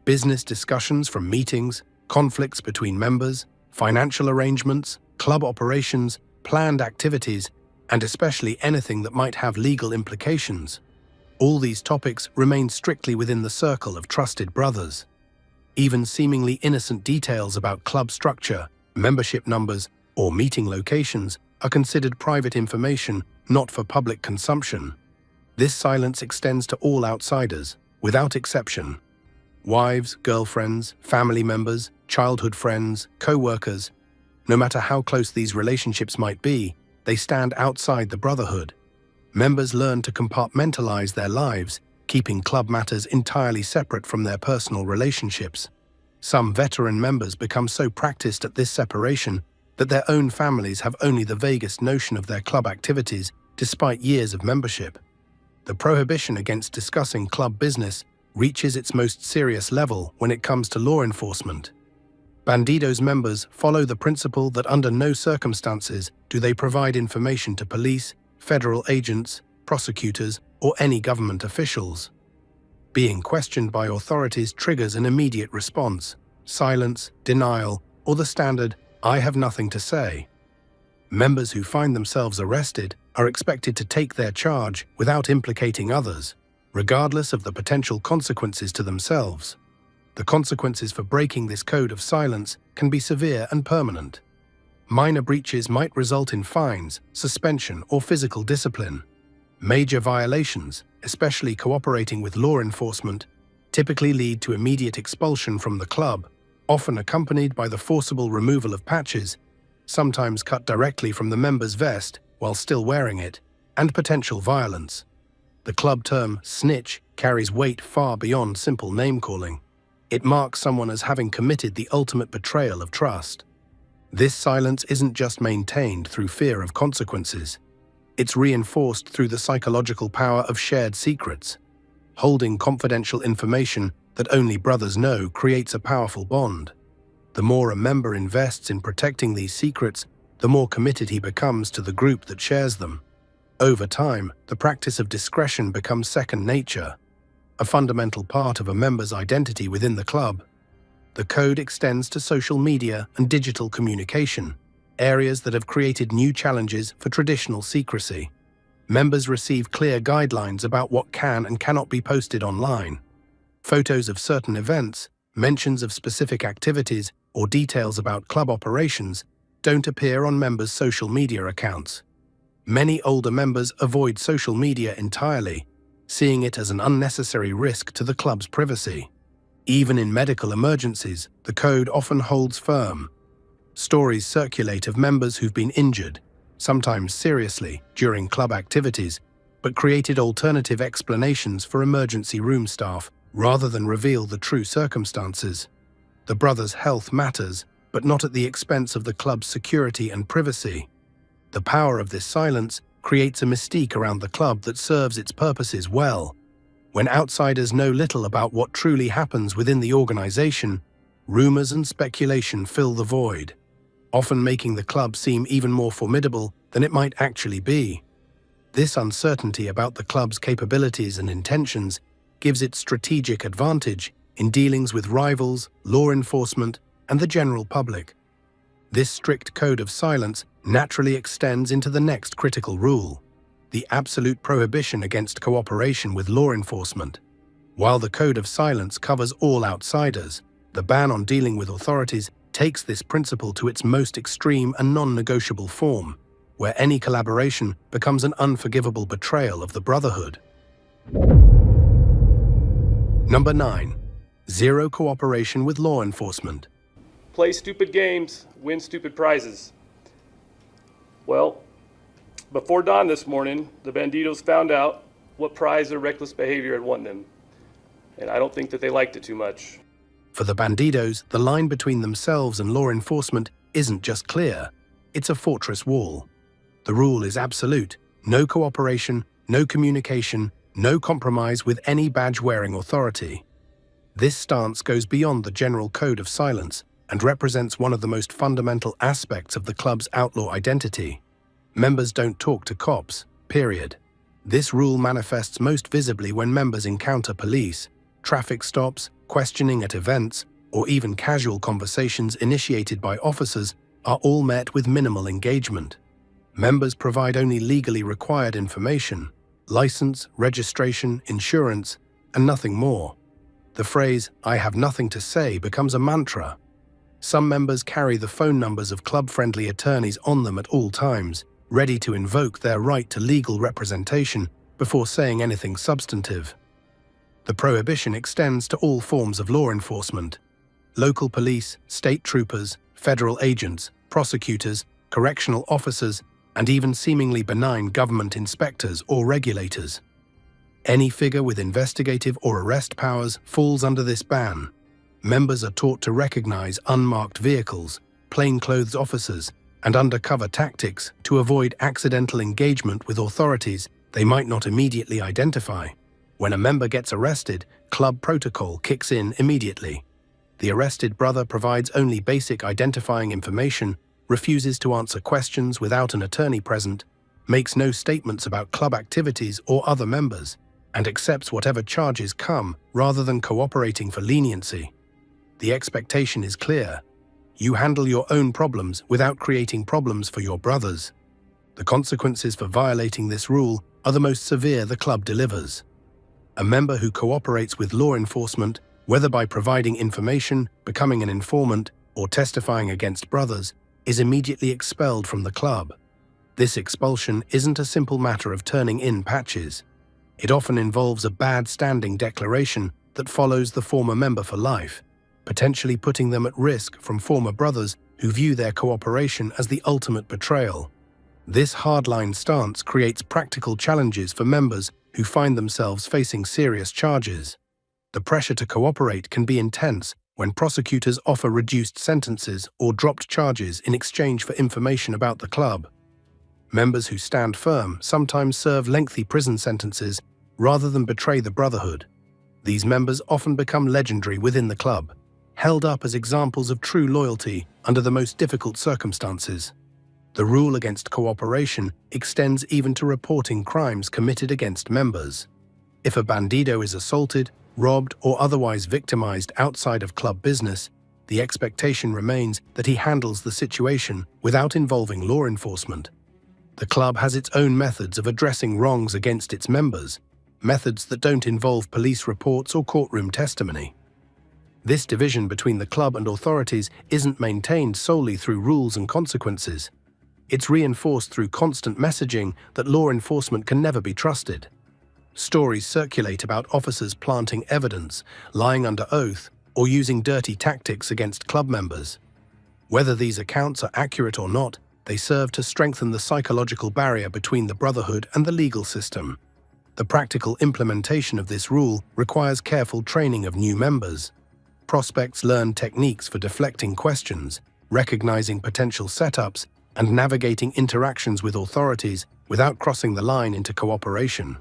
Business discussions from meetings, conflicts between members, financial arrangements, club operations, planned activities, and especially anything that might have legal implications. All these topics remain strictly within the circle of trusted brothers. Even seemingly innocent details about club structure, membership numbers, or meeting locations are considered private information, not for public consumption. This silence extends to all outsiders, without exception. Wives, girlfriends, family members, childhood friends, co-workers. No matter how close these relationships might be, they stand outside the Brotherhood. Members learn to compartmentalize their lives, keeping club matters entirely separate from their personal relationships. Some veteran members become so practiced at this separation that their own families have only the vaguest notion of their club activities despite years of membership. The prohibition against discussing club business reaches its most serious level when it comes to law enforcement. Bandidos members follow the principle that under no circumstances do they provide information to police, federal agents, prosecutors, or any government officials. Being questioned by authorities triggers an immediate response: silence, denial, or the standard, "I have nothing to say." Members who find themselves arrested are expected to take their charge without implicating others, regardless of the potential consequences to themselves. The consequences for breaking this code of silence can be severe and permanent. Minor breaches might result in fines, suspension, or physical discipline. Major violations, especially cooperating with law enforcement, typically lead to immediate expulsion from the club, often accompanied by the forcible removal of patches, sometimes cut directly from the member's vest while still wearing it, and potential violence. The club term snitch carries weight far beyond simple name-calling. It marks someone as having committed the ultimate betrayal of trust. This silence isn't just maintained through fear of consequences. It's reinforced through the psychological power of shared secrets. Holding confidential information that only brothers know creates a powerful bond. The more a member invests in protecting these secrets, the more committed he becomes to the group that shares them. Over time, the practice of discretion becomes second nature, a fundamental part of a member's identity within the club. The code extends to social media and digital communication. areas that have created new challenges for traditional secrecy. Members receive clear guidelines about what can and cannot be posted online. Photos of certain events, mentions of specific activities, or details about club operations don't appear on members' social media accounts. Many older members avoid social media entirely, seeing it as an unnecessary risk to the club's privacy. Even in medical emergencies, the code often holds firm. Stories circulate of members who've been injured, sometimes seriously, during club activities, but created alternative explanations for emergency room staff rather than reveal the true circumstances. The brothers' health matters, but not at the expense of the club's security and privacy. The power of this silence creates a mystique around the club that serves its purposes well. When outsiders know little about what truly happens within the organization, rumors and speculation fill the void, often making the club seem even more formidable than it might actually be. This uncertainty about the club's capabilities and intentions gives it strategic advantage in dealings with rivals, law enforcement, and the general public. This strict code of silence naturally extends into the next critical rule: the absolute prohibition against cooperation with law enforcement. While the code of silence covers all outsiders, the ban on dealing with authorities takes this principle to its most extreme and non-negotiable form, where any collaboration becomes an unforgivable betrayal of the brotherhood. Number 9. Zero cooperation with law enforcement. Play stupid games, win stupid prizes. Well, before dawn this morning, the banditos found out what prize their reckless behavior had won them. And I don't think that they liked it too much. For the bandidos, the line between themselves and law enforcement isn't just clear, it's a fortress wall. The rule is absolute: no cooperation, no communication, no compromise with any badge-wearing authority. This stance goes beyond the general code of silence and represents one of the most fundamental aspects of the club's outlaw identity. Members don't talk to cops, period. This rule manifests most visibly when members encounter police, traffic stops, questioning at events, or even casual conversations initiated by officers are all met with minimal engagement. Members provide only legally required information: license, registration, insurance, and nothing more. The phrase, "I have nothing to say," becomes a mantra. Some members carry the phone numbers of club-friendly attorneys on them at all times, ready to invoke their right to legal representation before saying anything substantive. The prohibition extends to all forms of law enforcement: local police, state troopers, federal agents, prosecutors, correctional officers, and even seemingly benign government inspectors or regulators. Any figure with investigative or arrest powers falls under this ban. Members are taught to recognize unmarked vehicles, plainclothes officers, and undercover tactics to avoid accidental engagement with authorities they might not immediately identify. When a member gets arrested, club protocol kicks in immediately. The arrested brother provides only basic identifying information, refuses to answer questions without an attorney present, makes no statements about club activities or other members, and accepts whatever charges come rather than cooperating for leniency. The expectation is clear: you handle your own problems without creating problems for your brothers. The consequences for violating this rule are the most severe the club delivers. A member who cooperates with law enforcement, whether by providing information, becoming an informant, or testifying against brothers, is immediately expelled from the club. This expulsion isn't a simple matter of turning in patches. It often involves a bad standing declaration that follows the former member for life, potentially putting them at risk from former brothers who view their cooperation as the ultimate betrayal. This hardline stance creates practical challenges for members who find themselves facing serious charges. The pressure to cooperate can be intense when prosecutors offer reduced sentences or dropped charges in exchange for information about the club. Members who stand firm sometimes serve lengthy prison sentences rather than betray the brotherhood. These members often become legendary within the club, held up as examples of true loyalty under the most difficult circumstances. The rule against cooperation extends even to reporting crimes committed against members. If a bandido is assaulted, robbed, or otherwise victimized outside of club business, the expectation remains that he handles the situation without involving law enforcement. The club has its own methods of addressing wrongs against its members, methods that don't involve police reports or courtroom testimony. This division between the club and authorities isn't maintained solely through rules and consequences. It's reinforced through constant messaging that law enforcement can never be trusted. Stories circulate about officers planting evidence, lying under oath, or using dirty tactics against club members. Whether these accounts are accurate or not, they serve to strengthen the psychological barrier between the brotherhood and the legal system. The practical implementation of this rule requires careful training of new members. Prospects learn techniques for deflecting questions, recognizing potential setups, and navigating interactions with authorities without crossing the line into cooperation.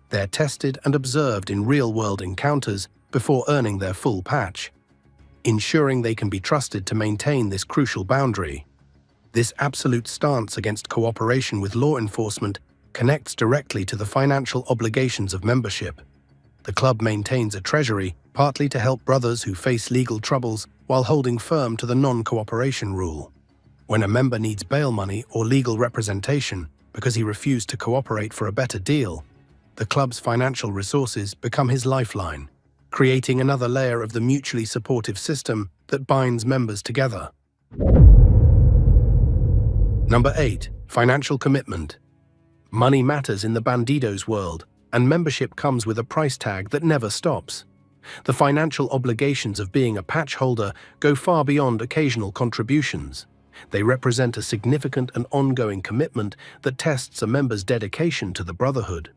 They're tested and observed in real-world encounters before earning their full patch, ensuring they can be trusted to maintain this crucial boundary. This absolute stance against cooperation with law enforcement connects directly to the financial obligations of membership. The club maintains a treasury, partly to help brothers who face legal troubles while holding firm to the non-cooperation rule. When a member needs bail money or legal representation because he refused to cooperate for a better deal, the club's financial resources become his lifeline, creating another layer of the mutually supportive system that binds members together. Number 8. Financial commitment. Money matters in the Bandidos world, and membership comes with a price tag that never stops. The financial obligations of being a patch holder go far beyond occasional contributions. They represent a significant and ongoing commitment that tests a member's dedication to the brotherhood.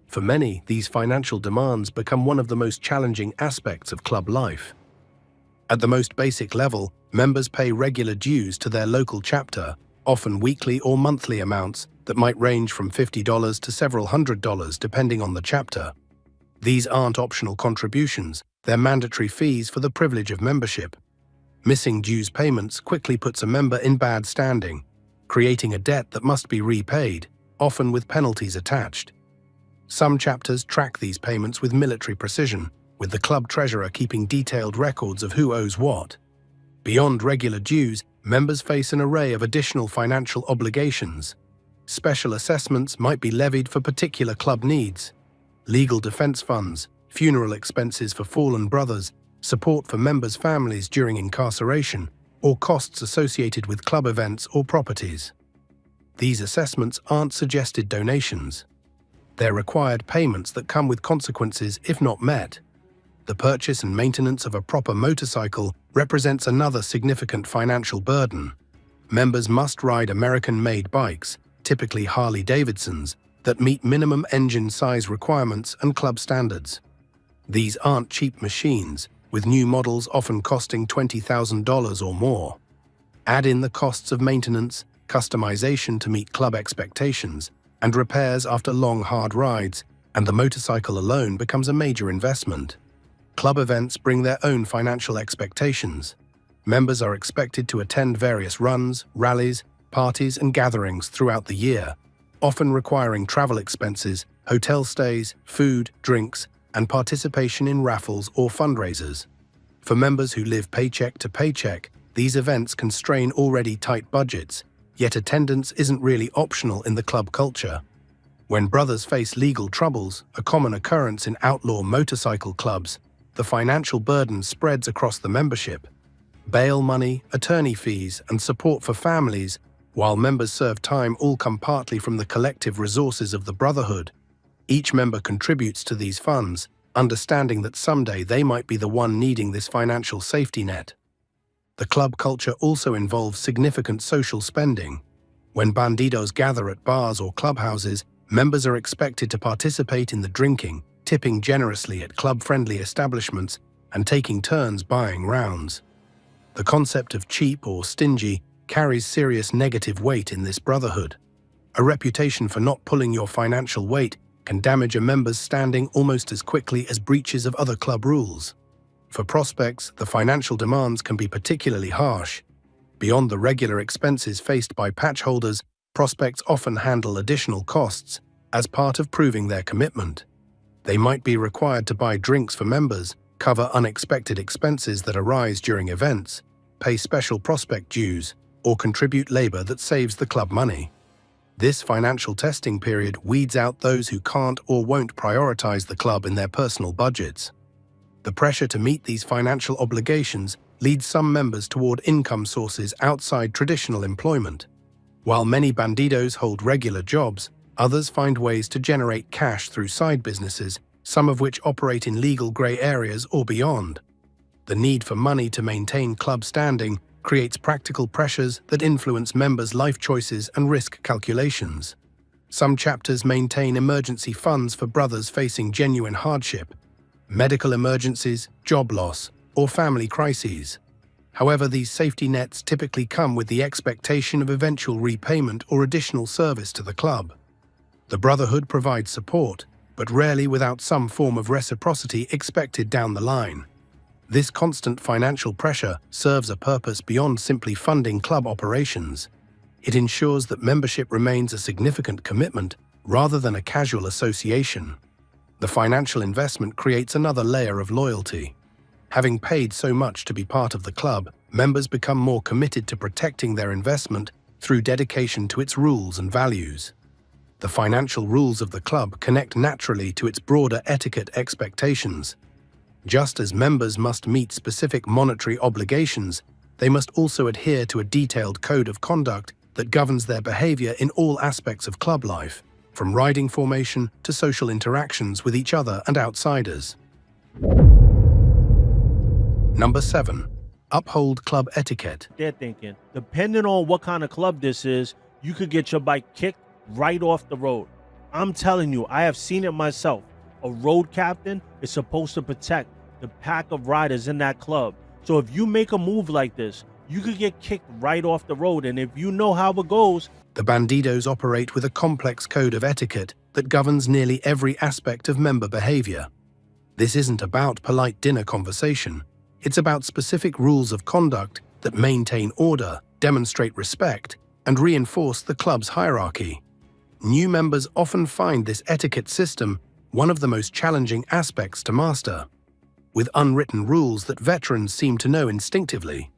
For many, these financial demands become one of the most challenging aspects of club life. At the most basic level, members pay regular dues to their local chapter, often weekly or monthly amounts that might range from $50 to several $100 depending on the chapter. These aren't optional contributions, they're mandatory fees for the privilege of membership. Missing dues payments quickly puts a member in bad standing, creating a debt that must be repaid, often with penalties attached. Some chapters track these payments with military precision, with the club treasurer keeping detailed records of who owes what. Beyond regular dues, members face an array of additional financial obligations. Special assessments might be levied for particular club needs. Legal defense funds, funeral expenses for fallen brothers, support for members' families during incarceration, or costs associated with club events or properties. These assessments aren't suggested donations. They're required payments that come with consequences if not met. The purchase and maintenance of a proper motorcycle represents another significant financial burden. Members must ride American-made bikes, typically Harley-Davidsons, that meet minimum engine size requirements and club standards. These aren't cheap machines, with new models often costing $20,000 or more. Add in the costs of maintenance, customization to meet club expectations, and repairs after long, hard rides, and the motorcycle alone becomes a major investment. Club events bring their own financial expectations. Members are expected to attend various runs, rallies, parties, and gatherings throughout the year, often requiring travel expenses, hotel stays, food, drinks, and participation in raffles or fundraisers. For members who live paycheck to paycheck, these events can strain already tight budgets, yet attendance isn't really optional in the club culture. When brothers face legal troubles, a common occurrence in outlaw motorcycle clubs, the financial burden spreads across the membership. Bail money, attorney fees, and support for families, while members serve time, all come partly from the collective resources of the brotherhood. Each member contributes to these funds, understanding that someday they might be the one needing this financial safety net. The club culture also involves significant social spending. When bandidos gather at bars or clubhouses, members are expected to participate in the drinking, tipping generously at club-friendly establishments, and taking turns buying rounds. The concept of cheap or stingy carries serious negative weight in this brotherhood. A reputation for not pulling your financial weight can damage a member's standing almost as quickly as breaches of other club rules. For prospects, the financial demands can be particularly harsh. Beyond the regular expenses faced by patch holders, prospects often handle additional costs as part of proving their commitment. They might be required to buy drinks for members, cover unexpected expenses that arise during events, pay special prospect dues, or contribute labor that saves the club money. This financial testing period weeds out those who can't or won't prioritize the club in their personal budgets. The pressure to meet these financial obligations leads some members toward income sources outside traditional employment. While many bandidos hold regular jobs, others find ways to generate cash through side businesses, some of which operate in legal gray areas or beyond. The need for money to maintain club standing creates practical pressures that influence members' life choices and risk calculations. Some chapters maintain emergency funds for brothers facing genuine hardship, medical emergencies, job loss, or family crises. However, these safety nets typically come with the expectation of eventual repayment or additional service to the club. The Brotherhood provides support, but rarely without some form of reciprocity expected down the line. This constant financial pressure serves a purpose beyond simply funding club operations. It ensures that membership remains a significant commitment rather than a casual association. The financial investment creates another layer of loyalty. Having paid so much to be part of the club, members become more committed to protecting their investment through dedication to its rules and values. The financial rules of the club connect naturally to its broader etiquette expectations. Just as members must meet specific monetary obligations, they must also adhere to a detailed code of conduct that governs their behavior in all aspects of club life, from riding formation to social interactions with each other and outsiders. Number 7. Uphold club etiquette. They're thinking, depending on what kind of club this is, you could get your bike kicked right off the road. I'm telling you, I have seen it myself. A road captain is supposed to protect the pack of riders in that club. So if you make a move like this, you could get kicked right off the road, and if you know how it goes... The bandidos operate with a complex code of etiquette that governs nearly every aspect of member behavior. This isn't about polite dinner conversation. It's about specific rules of conduct that maintain order, demonstrate respect, and reinforce the club's hierarchy. New members often find this etiquette system one of the most challenging aspects to master, with unwritten rules that veterans seem to know instinctively.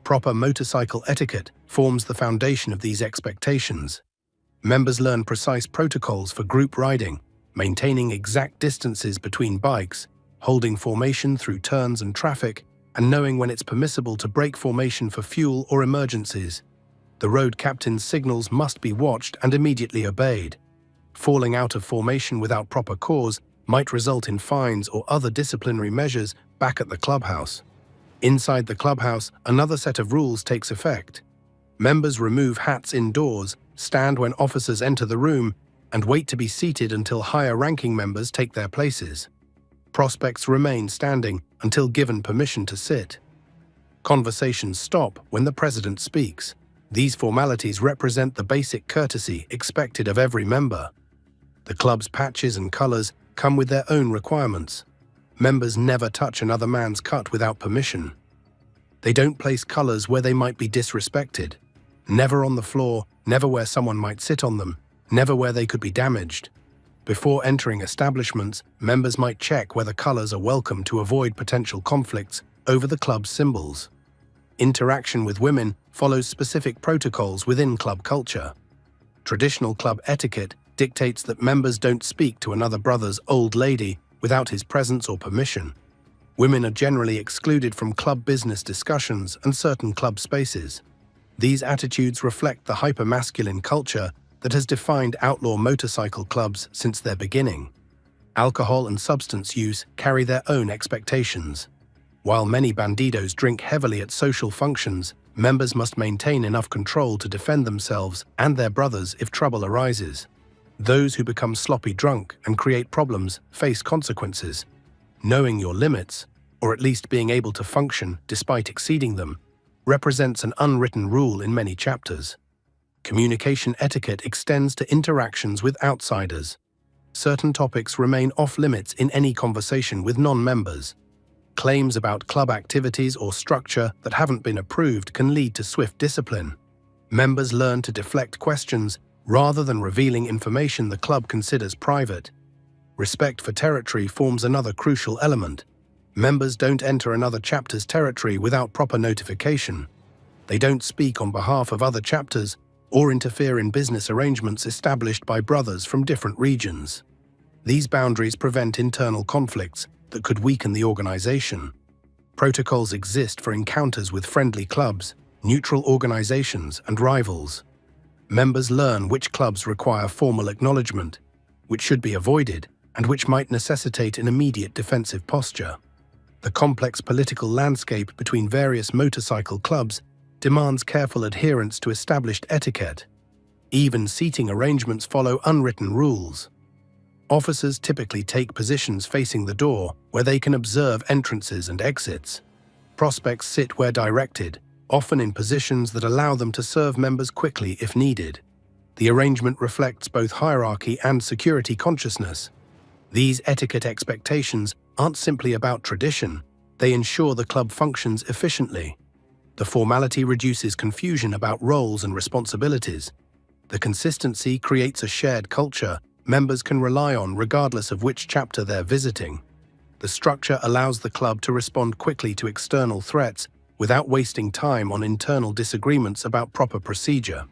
Proper motorcycle etiquette forms the foundation of these expectations. Members learn precise protocols for group riding, maintaining exact distances between bikes, holding formation through turns and traffic, and knowing when it's permissible to break formation for fuel or emergencies. The road captain's signals must be watched and immediately obeyed. Falling out of formation without proper cause might result in fines or other disciplinary measures back at the clubhouse. Inside the clubhouse, another set of rules takes effect. Members remove hats indoors, stand when officers enter the room, and wait to be seated until higher-ranking members take their places. Prospects remain standing until given permission to sit. Conversations stop when the president speaks. These formalities represent the basic courtesy expected of every member. The club's patches and colors come with their own requirements. Members never touch another man's cut without permission. They don't place colors where they might be disrespected. Never on the floor, never where someone might sit on them, never where they could be damaged. Before entering establishments, members might check whether colors are welcome to avoid potential conflicts over the club's symbols. Interaction with women follows specific protocols within club culture. Traditional club etiquette dictates that members don't speak to another brother's old lady without his presence or permission. Women are generally excluded from club business discussions and certain club spaces. These attitudes reflect the hypermasculine culture that has defined outlaw motorcycle clubs since their beginning. Alcohol and substance use carry their own expectations. While many bandidos drink heavily at social functions, members must maintain enough control to defend themselves and their brothers if trouble arises. Those who become sloppy drunk and create problems face consequences. Knowing your limits, or at least being able to function despite exceeding them, represents an unwritten rule in many chapters. Communication etiquette extends to interactions with outsiders. Certain topics remain off-limits in any conversation with non-members. Claims about club activities or structure that haven't been approved can lead to swift discipline. Members learn to deflect questions rather than revealing information the club considers private. Respect for territory forms another crucial element. Members don't enter another chapter's territory without proper notification. They don't speak on behalf of other chapters or interfere in business arrangements established by brothers from different regions. These boundaries prevent internal conflicts that could weaken the organization. Protocols exist for encounters with friendly clubs, neutral organizations, and rivals. Members learn which clubs require formal acknowledgement, which should be avoided, and which might necessitate an immediate defensive posture. The complex political landscape between various motorcycle clubs demands careful adherence to established etiquette. Even seating arrangements follow unwritten rules. Officers typically take positions facing the door, where they can observe entrances and exits. Prospects sit where directed, often in positions that allow them to serve members quickly if needed. The arrangement reflects both hierarchy and security consciousness. These etiquette expectations aren't simply about tradition, they ensure the club functions efficiently. The formality reduces confusion about roles and responsibilities. The consistency creates a shared culture members can rely on regardless of which chapter they're visiting. The structure allows the club to respond quickly to external threats without wasting time on internal disagreements about proper procedure.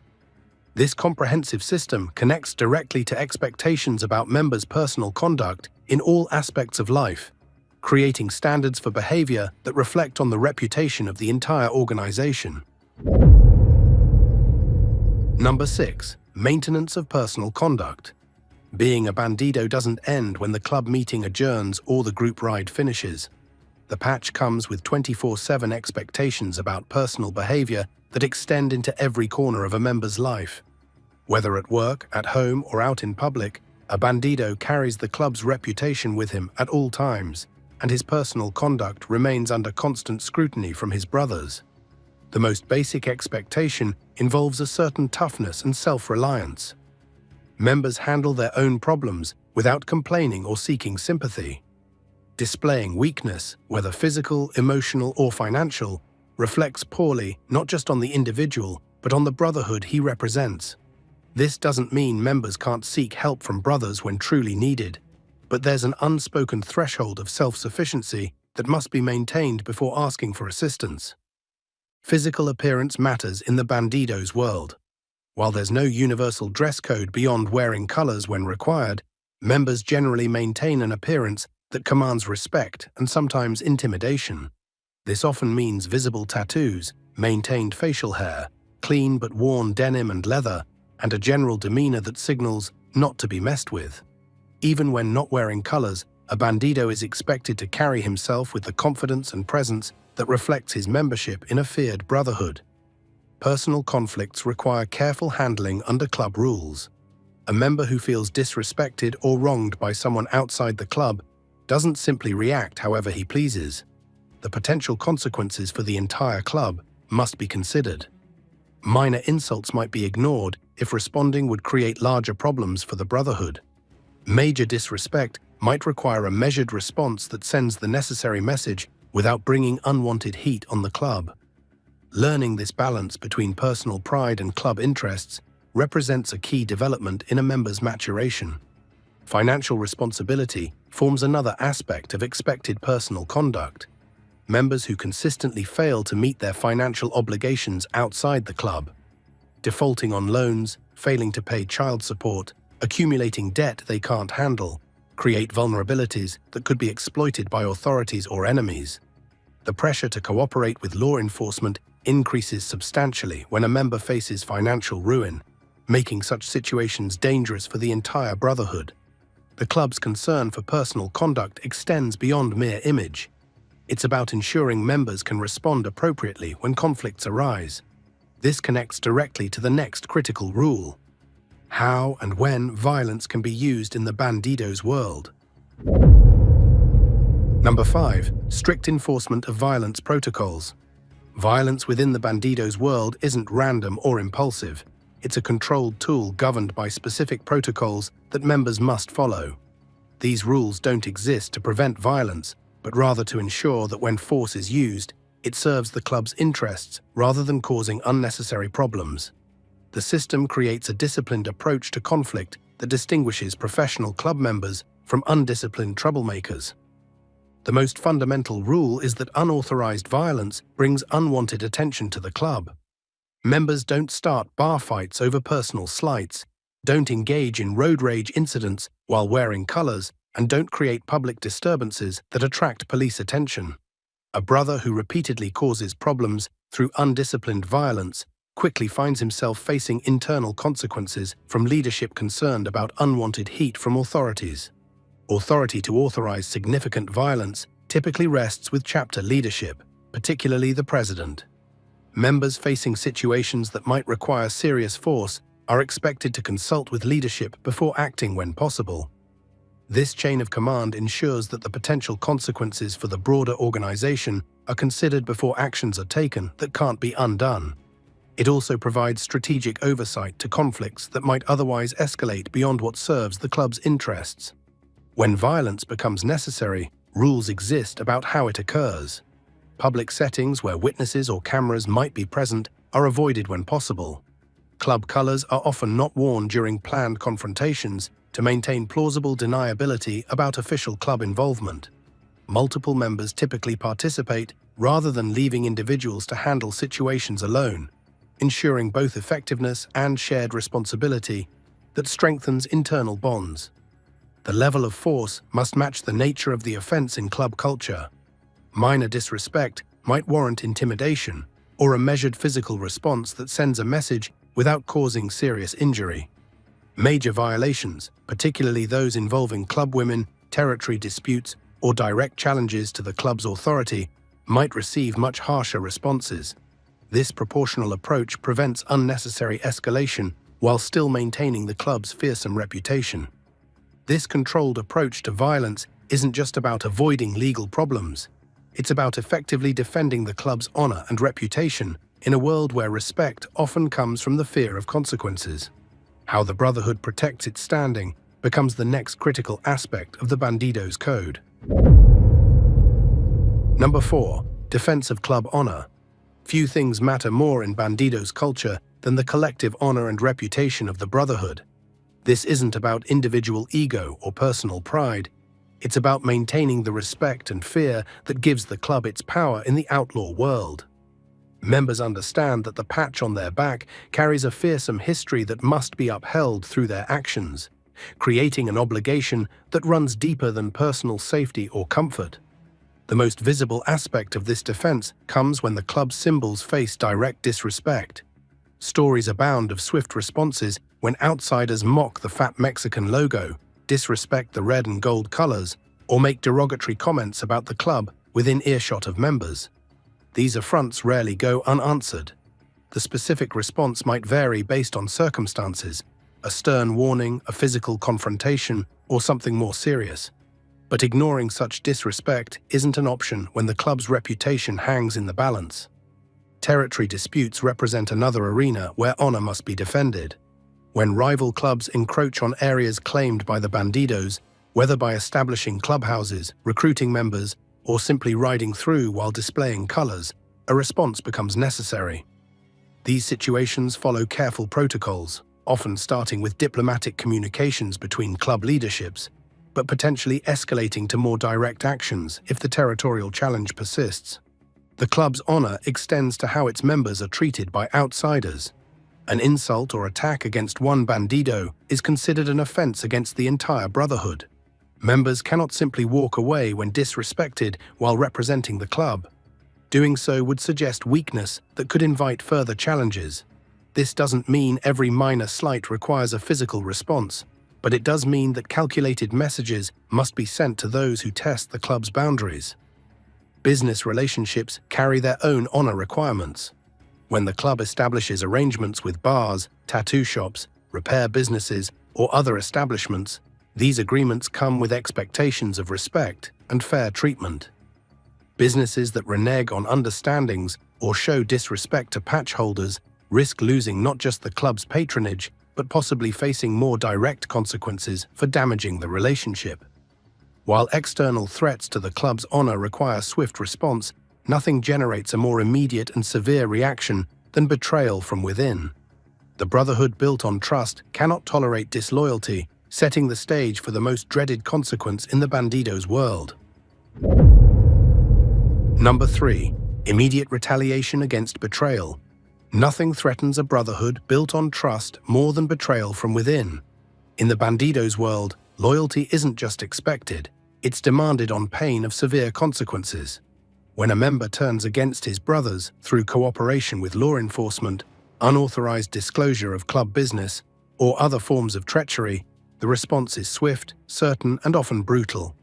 This comprehensive system connects directly to expectations about members' personal conduct in all aspects of life, creating standards for behavior that reflect on the reputation of the entire organization. Number 6. Maintenance of personal conduct. Being a bandido doesn't end when the club meeting adjourns or the group ride finishes. The patch comes with 24/7 expectations about personal behavior that extend into every corner of a member's life. Whether at work, at home, or out in public, a bandido carries the club's reputation with him at all times, and his personal conduct remains under constant scrutiny from his brothers. The most basic expectation involves a certain toughness and self-reliance. Members handle their own problems without complaining or seeking sympathy. Displaying weakness, whether physical, emotional, or financial, reflects poorly not just on the individual, but on the brotherhood he represents. This doesn't mean members can't seek help from brothers when truly needed, but there's an unspoken threshold of self-sufficiency that must be maintained before asking for assistance. Physical appearance matters in the bandido's world. While there's no universal dress code beyond wearing colors when required, members generally maintain an appearance that commands respect and sometimes intimidation. This often means visible tattoos, maintained facial hair, clean but worn denim and leather, and a general demeanor that signals not to be messed with. Even when not wearing colors, a bandido is expected to carry himself with the confidence and presence that reflects his membership in a feared brotherhood. Personal conflicts require careful handling under club rules. A member who feels disrespected or wronged by someone outside the club doesn't simply react however he pleases. The potential consequences for the entire club must be considered. Minor insults might be ignored if responding would create larger problems for the brotherhood. Major disrespect might require a measured response that sends the necessary message without bringing unwanted heat on the club. Learning this balance between personal pride and club interests represents a key development in a member's maturation. Financial responsibility forms another aspect of expected personal conduct. Members who consistently fail to meet their financial obligations outside the club, defaulting on loans, failing to pay child support, accumulating debt they can't handle, create vulnerabilities that could be exploited by authorities or enemies. The pressure to cooperate with law enforcement increases substantially when a member faces financial ruin, making such situations dangerous for the entire brotherhood. The club's concern for personal conduct extends beyond mere image. It's about ensuring members can respond appropriately when conflicts arise. This connects directly to the next critical rule: how and when violence can be used in the bandido's world. Number 5. Strict enforcement of violence protocols. Violence within the bandido's world isn't random or impulsive. It's a controlled tool governed by specific protocols that members must follow. These rules don't exist to prevent violence, but rather to ensure that when force is used, it serves the club's interests rather than causing unnecessary problems. The system creates a disciplined approach to conflict that distinguishes professional club members from undisciplined troublemakers. The most fundamental rule is that unauthorized violence brings unwanted attention to the club. Members don't start bar fights over personal slights, don't engage in road rage incidents while wearing colors, and don't create public disturbances that attract police attention. A brother who repeatedly causes problems through undisciplined violence quickly finds himself facing internal consequences from leadership concerned about unwanted heat from authorities. Authority to authorize significant violence typically rests with chapter leadership, particularly the president. Members facing situations that might require serious force are expected to consult with leadership before acting when possible. This chain of command ensures that the potential consequences for the broader organization are considered before actions are taken that can't be undone. It also provides strategic oversight to conflicts that might otherwise escalate beyond what serves the club's interests. When violence becomes necessary, rules exist about how it occurs. Public settings where witnesses or cameras might be present are avoided when possible. Club colors are often not worn during planned confrontations to maintain plausible deniability about official club involvement. Multiple members typically participate rather than leaving individuals to handle situations alone, ensuring both effectiveness and shared responsibility that strengthens internal bonds. The level of force must match the nature of the offense in club culture. Minor disrespect might warrant intimidation or a measured physical response that sends a message without causing serious injury. Major violations, particularly those involving club women, territory disputes, or direct challenges to the club's authority, might receive much harsher responses. This proportional approach prevents unnecessary escalation while still maintaining the club's fearsome reputation. This controlled approach to violence isn't just about avoiding legal problems. It's about effectively defending the club's honor and reputation in a world where respect often comes from the fear of consequences. How the Brotherhood protects its standing becomes the next critical aspect of the Bandidos Code. Number 4. Defense of club honor. Few things matter more in Bandidos culture than the collective honor and reputation of the Brotherhood. This isn't about individual ego or personal pride. It's about maintaining the respect and fear that gives the club its power in the outlaw world. Members understand that the patch on their back carries a fearsome history that must be upheld through their actions, creating an obligation that runs deeper than personal safety or comfort. The most visible aspect of this defense comes when the club's symbols face direct disrespect. Stories abound of swift responses when outsiders mock the fat Mexican logo, disrespect the red and gold colors, or make derogatory comments about the club within earshot of members. These affronts rarely go unanswered. The specific response might vary based on circumstances, a stern warning, a physical confrontation, or something more serious. But ignoring such disrespect isn't an option when the club's reputation hangs in the balance. Territory disputes represent another arena where honor must be defended. When rival clubs encroach on areas claimed by the Bandidos, whether by establishing clubhouses, recruiting members, or simply riding through while displaying colors, a response becomes necessary. These situations follow careful protocols, often starting with diplomatic communications between club leaderships, but potentially escalating to more direct actions if the territorial challenge persists. The club's honor extends to how its members are treated by outsiders. An insult or attack against one bandido is considered an offense against the entire Brotherhood. Members cannot simply walk away when disrespected while representing the club. Doing so would suggest weakness that could invite further challenges. This doesn't mean every minor slight requires a physical response, but it does mean that calculated messages must be sent to those who test the club's boundaries. Business relationships carry their own honor requirements. When the club establishes arrangements with bars, tattoo shops, repair businesses, or other establishments, these agreements come with expectations of respect and fair treatment. Businesses that renege on understandings or show disrespect to patch holders risk losing not just the club's patronage, but possibly facing more direct consequences for damaging the relationship. While external threats to the club's honor require swift response, nothing generates a more immediate and severe reaction than betrayal from within. The Brotherhood built on trust cannot tolerate disloyalty, setting the stage for the most dreaded consequence in the Bandidos' world. Number 3. Immediate retaliation against betrayal. Nothing threatens a brotherhood built on trust more than betrayal from within. In the bandidos world, loyalty isn't just expected, it's demanded on pain of severe consequences. When a member turns against his brothers through cooperation with law enforcement, unauthorized disclosure of club business, or other forms of treachery, the response is swift, certain, and often brutal.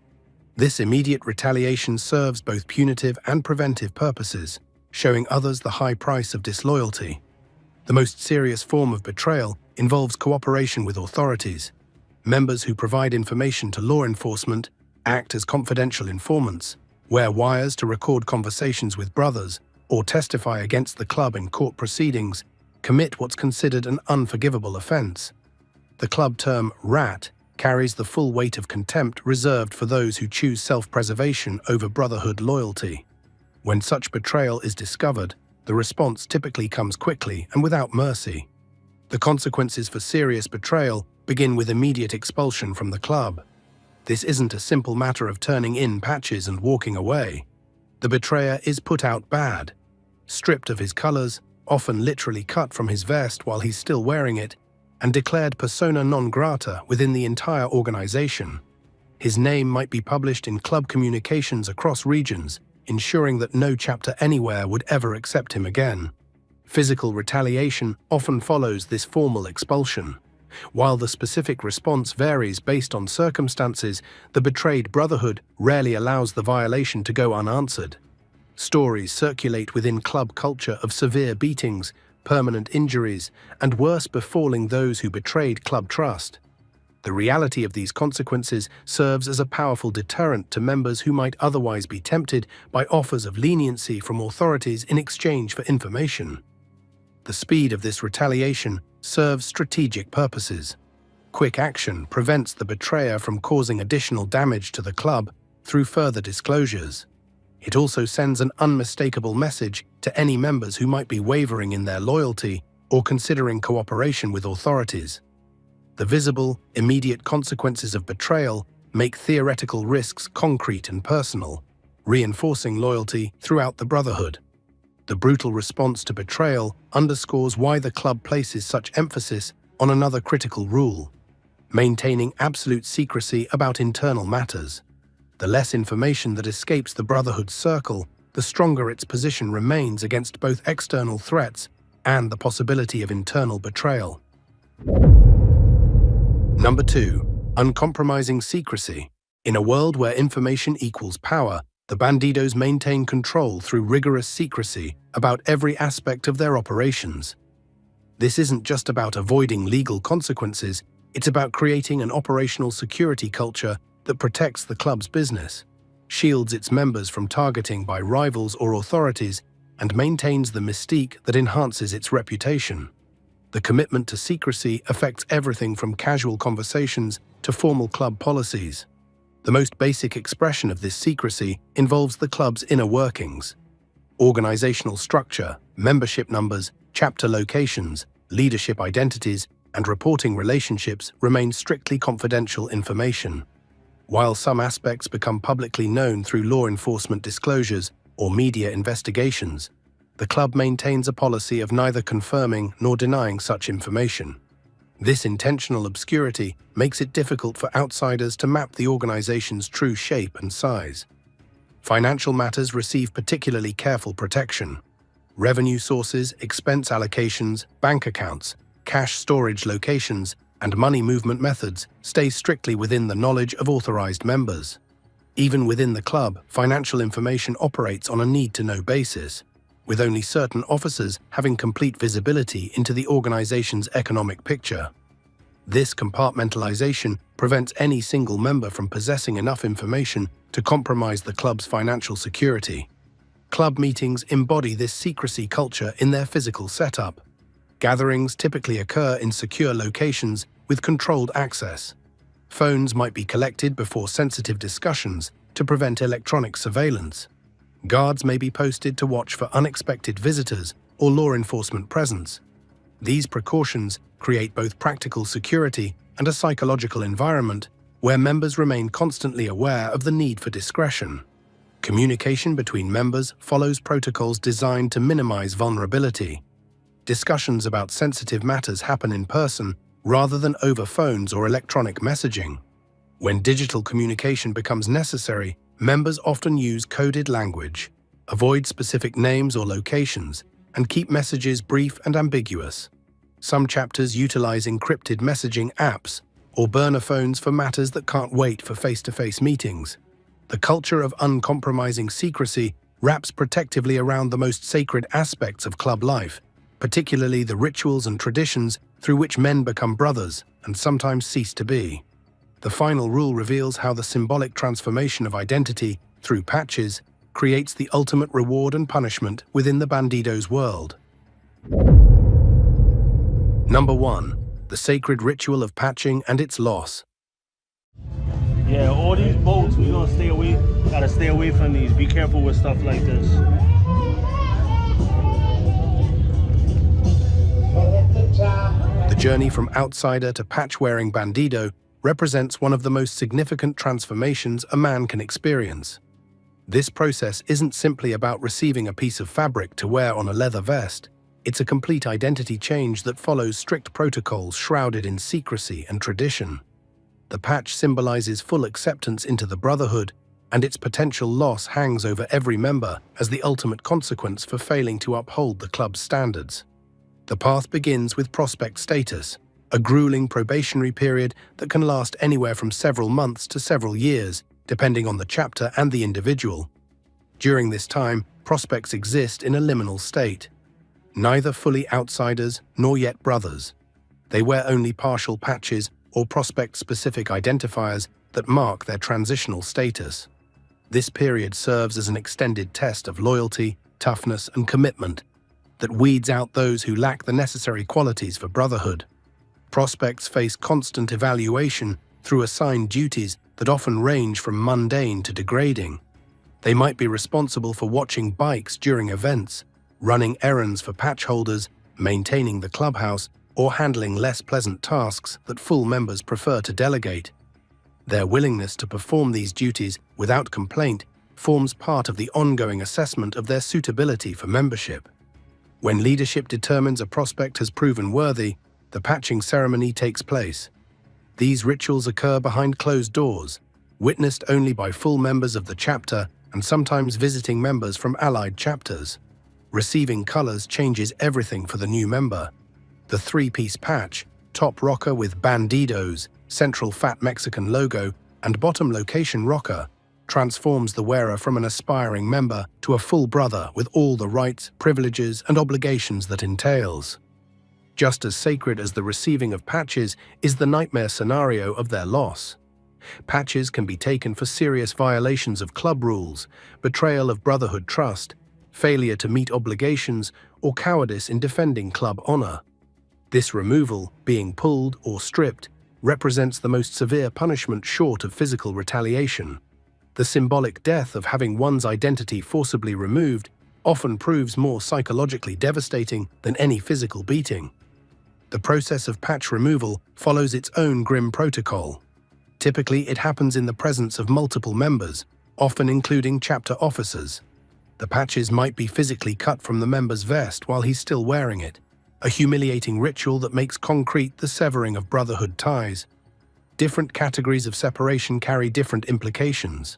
This immediate retaliation serves both punitive and preventive purposes, showing others the high price of disloyalty. The most serious form of betrayal involves cooperation with authorities. Members who provide information to law enforcement act as confidential informants, wear wires to record conversations with brothers, or testify against the club in court proceedings, commit what's considered an unforgivable offense. The club term rat carries the full weight of contempt reserved for those who choose self-preservation over brotherhood loyalty. When such betrayal is discovered, the response typically comes quickly and without mercy. The consequences for serious betrayal begin with immediate expulsion from the club. This isn't a simple matter of turning in patches and walking away. The betrayer is put out bad, stripped of his colors, often literally cut from his vest while he's still wearing it, and declared persona non grata within the entire organization. His name might be published in club communications across regions, ensuring that no chapter anywhere would ever accept him again. Physical retaliation often follows this formal expulsion. While the specific response varies based on circumstances, the betrayed brotherhood rarely allows the violation to go unanswered. Stories circulate within club culture of severe beatings, permanent injuries, and worse befalling those who betrayed club trust. The reality of these consequences serves as a powerful deterrent to members who might otherwise be tempted by offers of leniency from authorities in exchange for information. The speed of this retaliation serves strategic purposes. Quick action prevents the betrayer from causing additional damage to the club through further disclosures. It also sends an unmistakable message to any members who might be wavering in their loyalty or considering cooperation with authorities. The visible, immediate consequences of betrayal make theoretical risks concrete and personal, reinforcing loyalty throughout the brotherhood. The brutal response to betrayal underscores why the club places such emphasis on another critical rule: maintaining absolute secrecy about internal matters. The less information that escapes the brotherhood's circle, the stronger its position remains against both external threats and the possibility of internal betrayal. Number 2. Uncompromising secrecy. In a world where information equals power, the bandidos maintain control through rigorous secrecy about every aspect of their operations. This isn't just about avoiding legal consequences, it's about creating an operational security culture that protects the club's business, shields its members from targeting by rivals or authorities, and maintains the mystique that enhances its reputation. The commitment to secrecy affects everything from casual conversations to formal club policies. The most basic expression of this secrecy involves the club's inner workings. Organizational structure, membership numbers, chapter locations, leadership identities, and reporting relationships remain strictly confidential information. While some aspects become publicly known through law enforcement disclosures or media investigations, the club maintains a policy of neither confirming nor denying such information. This intentional obscurity makes it difficult for outsiders to map the organization's true shape and size. Financial matters receive particularly careful protection. Revenue sources, expense allocations, bank accounts, cash storage locations, and money movement methods stay strictly within the knowledge of authorized members. Even within the club, financial information operates on a need-to-know basis, with only certain officers having complete visibility into the organization's economic picture. This compartmentalization prevents any single member from possessing enough information to compromise the club's financial security. Club meetings embody this secrecy culture in their physical setup. Gatherings typically occur in secure locations with controlled access. Phones might be collected before sensitive discussions to prevent electronic surveillance. Guards may be posted to watch for unexpected visitors or law enforcement presence. These precautions create both practical security and a psychological environment where members remain constantly aware of the need for discretion. Communication between members follows protocols designed to minimize vulnerability. Discussions about sensitive matters happen in person rather than over phones or electronic messaging. When digital communication becomes necessary, members often use coded language, avoid specific names or locations, and keep messages brief and ambiguous. Some chapters utilize encrypted messaging apps or burner phones for matters that can't wait for face-to-face meetings. The culture of uncompromising secrecy wraps protectively around the most sacred aspects of club life, particularly the rituals and traditions through which men become brothers and sometimes cease to be. The final rule reveals how the symbolic transformation of identity through patches creates the ultimate reward and punishment within the Bandidos world. Number 1. The sacred ritual of patching and its loss. Yeah, all these boats, we gonna stay away. Gotta stay away from these. Be careful with stuff like this. The journey from outsider to patch-wearing bandido represents one of the most significant transformations a man can experience. This process isn't simply about receiving a piece of fabric to wear on a leather vest. It's a complete identity change that follows strict protocols shrouded in secrecy and tradition. The patch symbolizes full acceptance into the brotherhood, and its potential loss hangs over every member as the ultimate consequence for failing to uphold the club's standards. The path begins with prospect status, a grueling probationary period that can last anywhere from several months to several years, depending on the chapter and the individual. During this time, prospects exist in a liminal state, neither fully outsiders nor yet brothers. They wear only partial patches or prospect-specific identifiers that mark their transitional status. This period serves as an extended test of loyalty, toughness, and commitment that weeds out those who lack the necessary qualities for brotherhood. Prospects face constant evaluation through assigned duties that often range from mundane to degrading. They might be responsible for watching bikes during events, running errands for patch holders, maintaining the clubhouse, or handling less pleasant tasks that full members prefer to delegate. Their willingness to perform these duties without complaint forms part of the ongoing assessment of their suitability for membership. When leadership determines a prospect has proven worthy, the patching ceremony takes place. These rituals occur behind closed doors, witnessed only by full members of the chapter and sometimes visiting members from allied chapters. Receiving colors changes everything for the new member. The three-piece patch, top rocker with Bandidos, central fat Mexican logo, and bottom location rocker, transforms the wearer from an aspiring member to a full brother with all the rights, privileges, and obligations that entails. Just as sacred as the receiving of patches is the nightmare scenario of their loss. Patches can be taken for serious violations of club rules, betrayal of brotherhood trust, failure to meet obligations, or cowardice in defending club honor. This removal, being pulled or stripped, represents the most severe punishment short of physical retaliation. The symbolic death of having one's identity forcibly removed often proves more psychologically devastating than any physical beating. The process of patch removal follows its own grim protocol. Typically, it happens in the presence of multiple members, often including chapter officers. The patches might be physically cut from the member's vest while he's still wearing it, a humiliating ritual that makes concrete the severing of brotherhood ties. Different categories of separation carry different implications.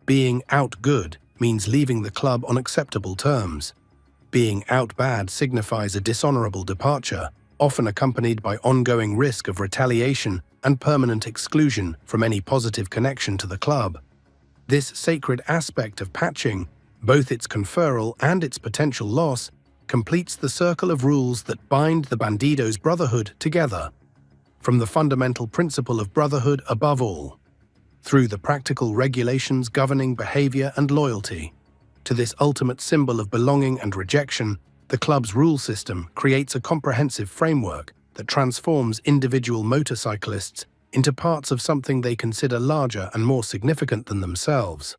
Being out good means leaving the club on acceptable terms. Being out bad signifies a dishonorable departure, often accompanied by ongoing risk of retaliation and permanent exclusion from any positive connection to the club. This sacred aspect of patching, both its conferral and its potential loss, completes the circle of rules that bind the Bandidos brotherhood together. From the fundamental principle of brotherhood above all, through the practical regulations governing behavior and loyalty, to this ultimate symbol of belonging and rejection, the club's rule system creates a comprehensive framework that transforms individual motorcyclists into parts of something they consider larger and more significant than themselves.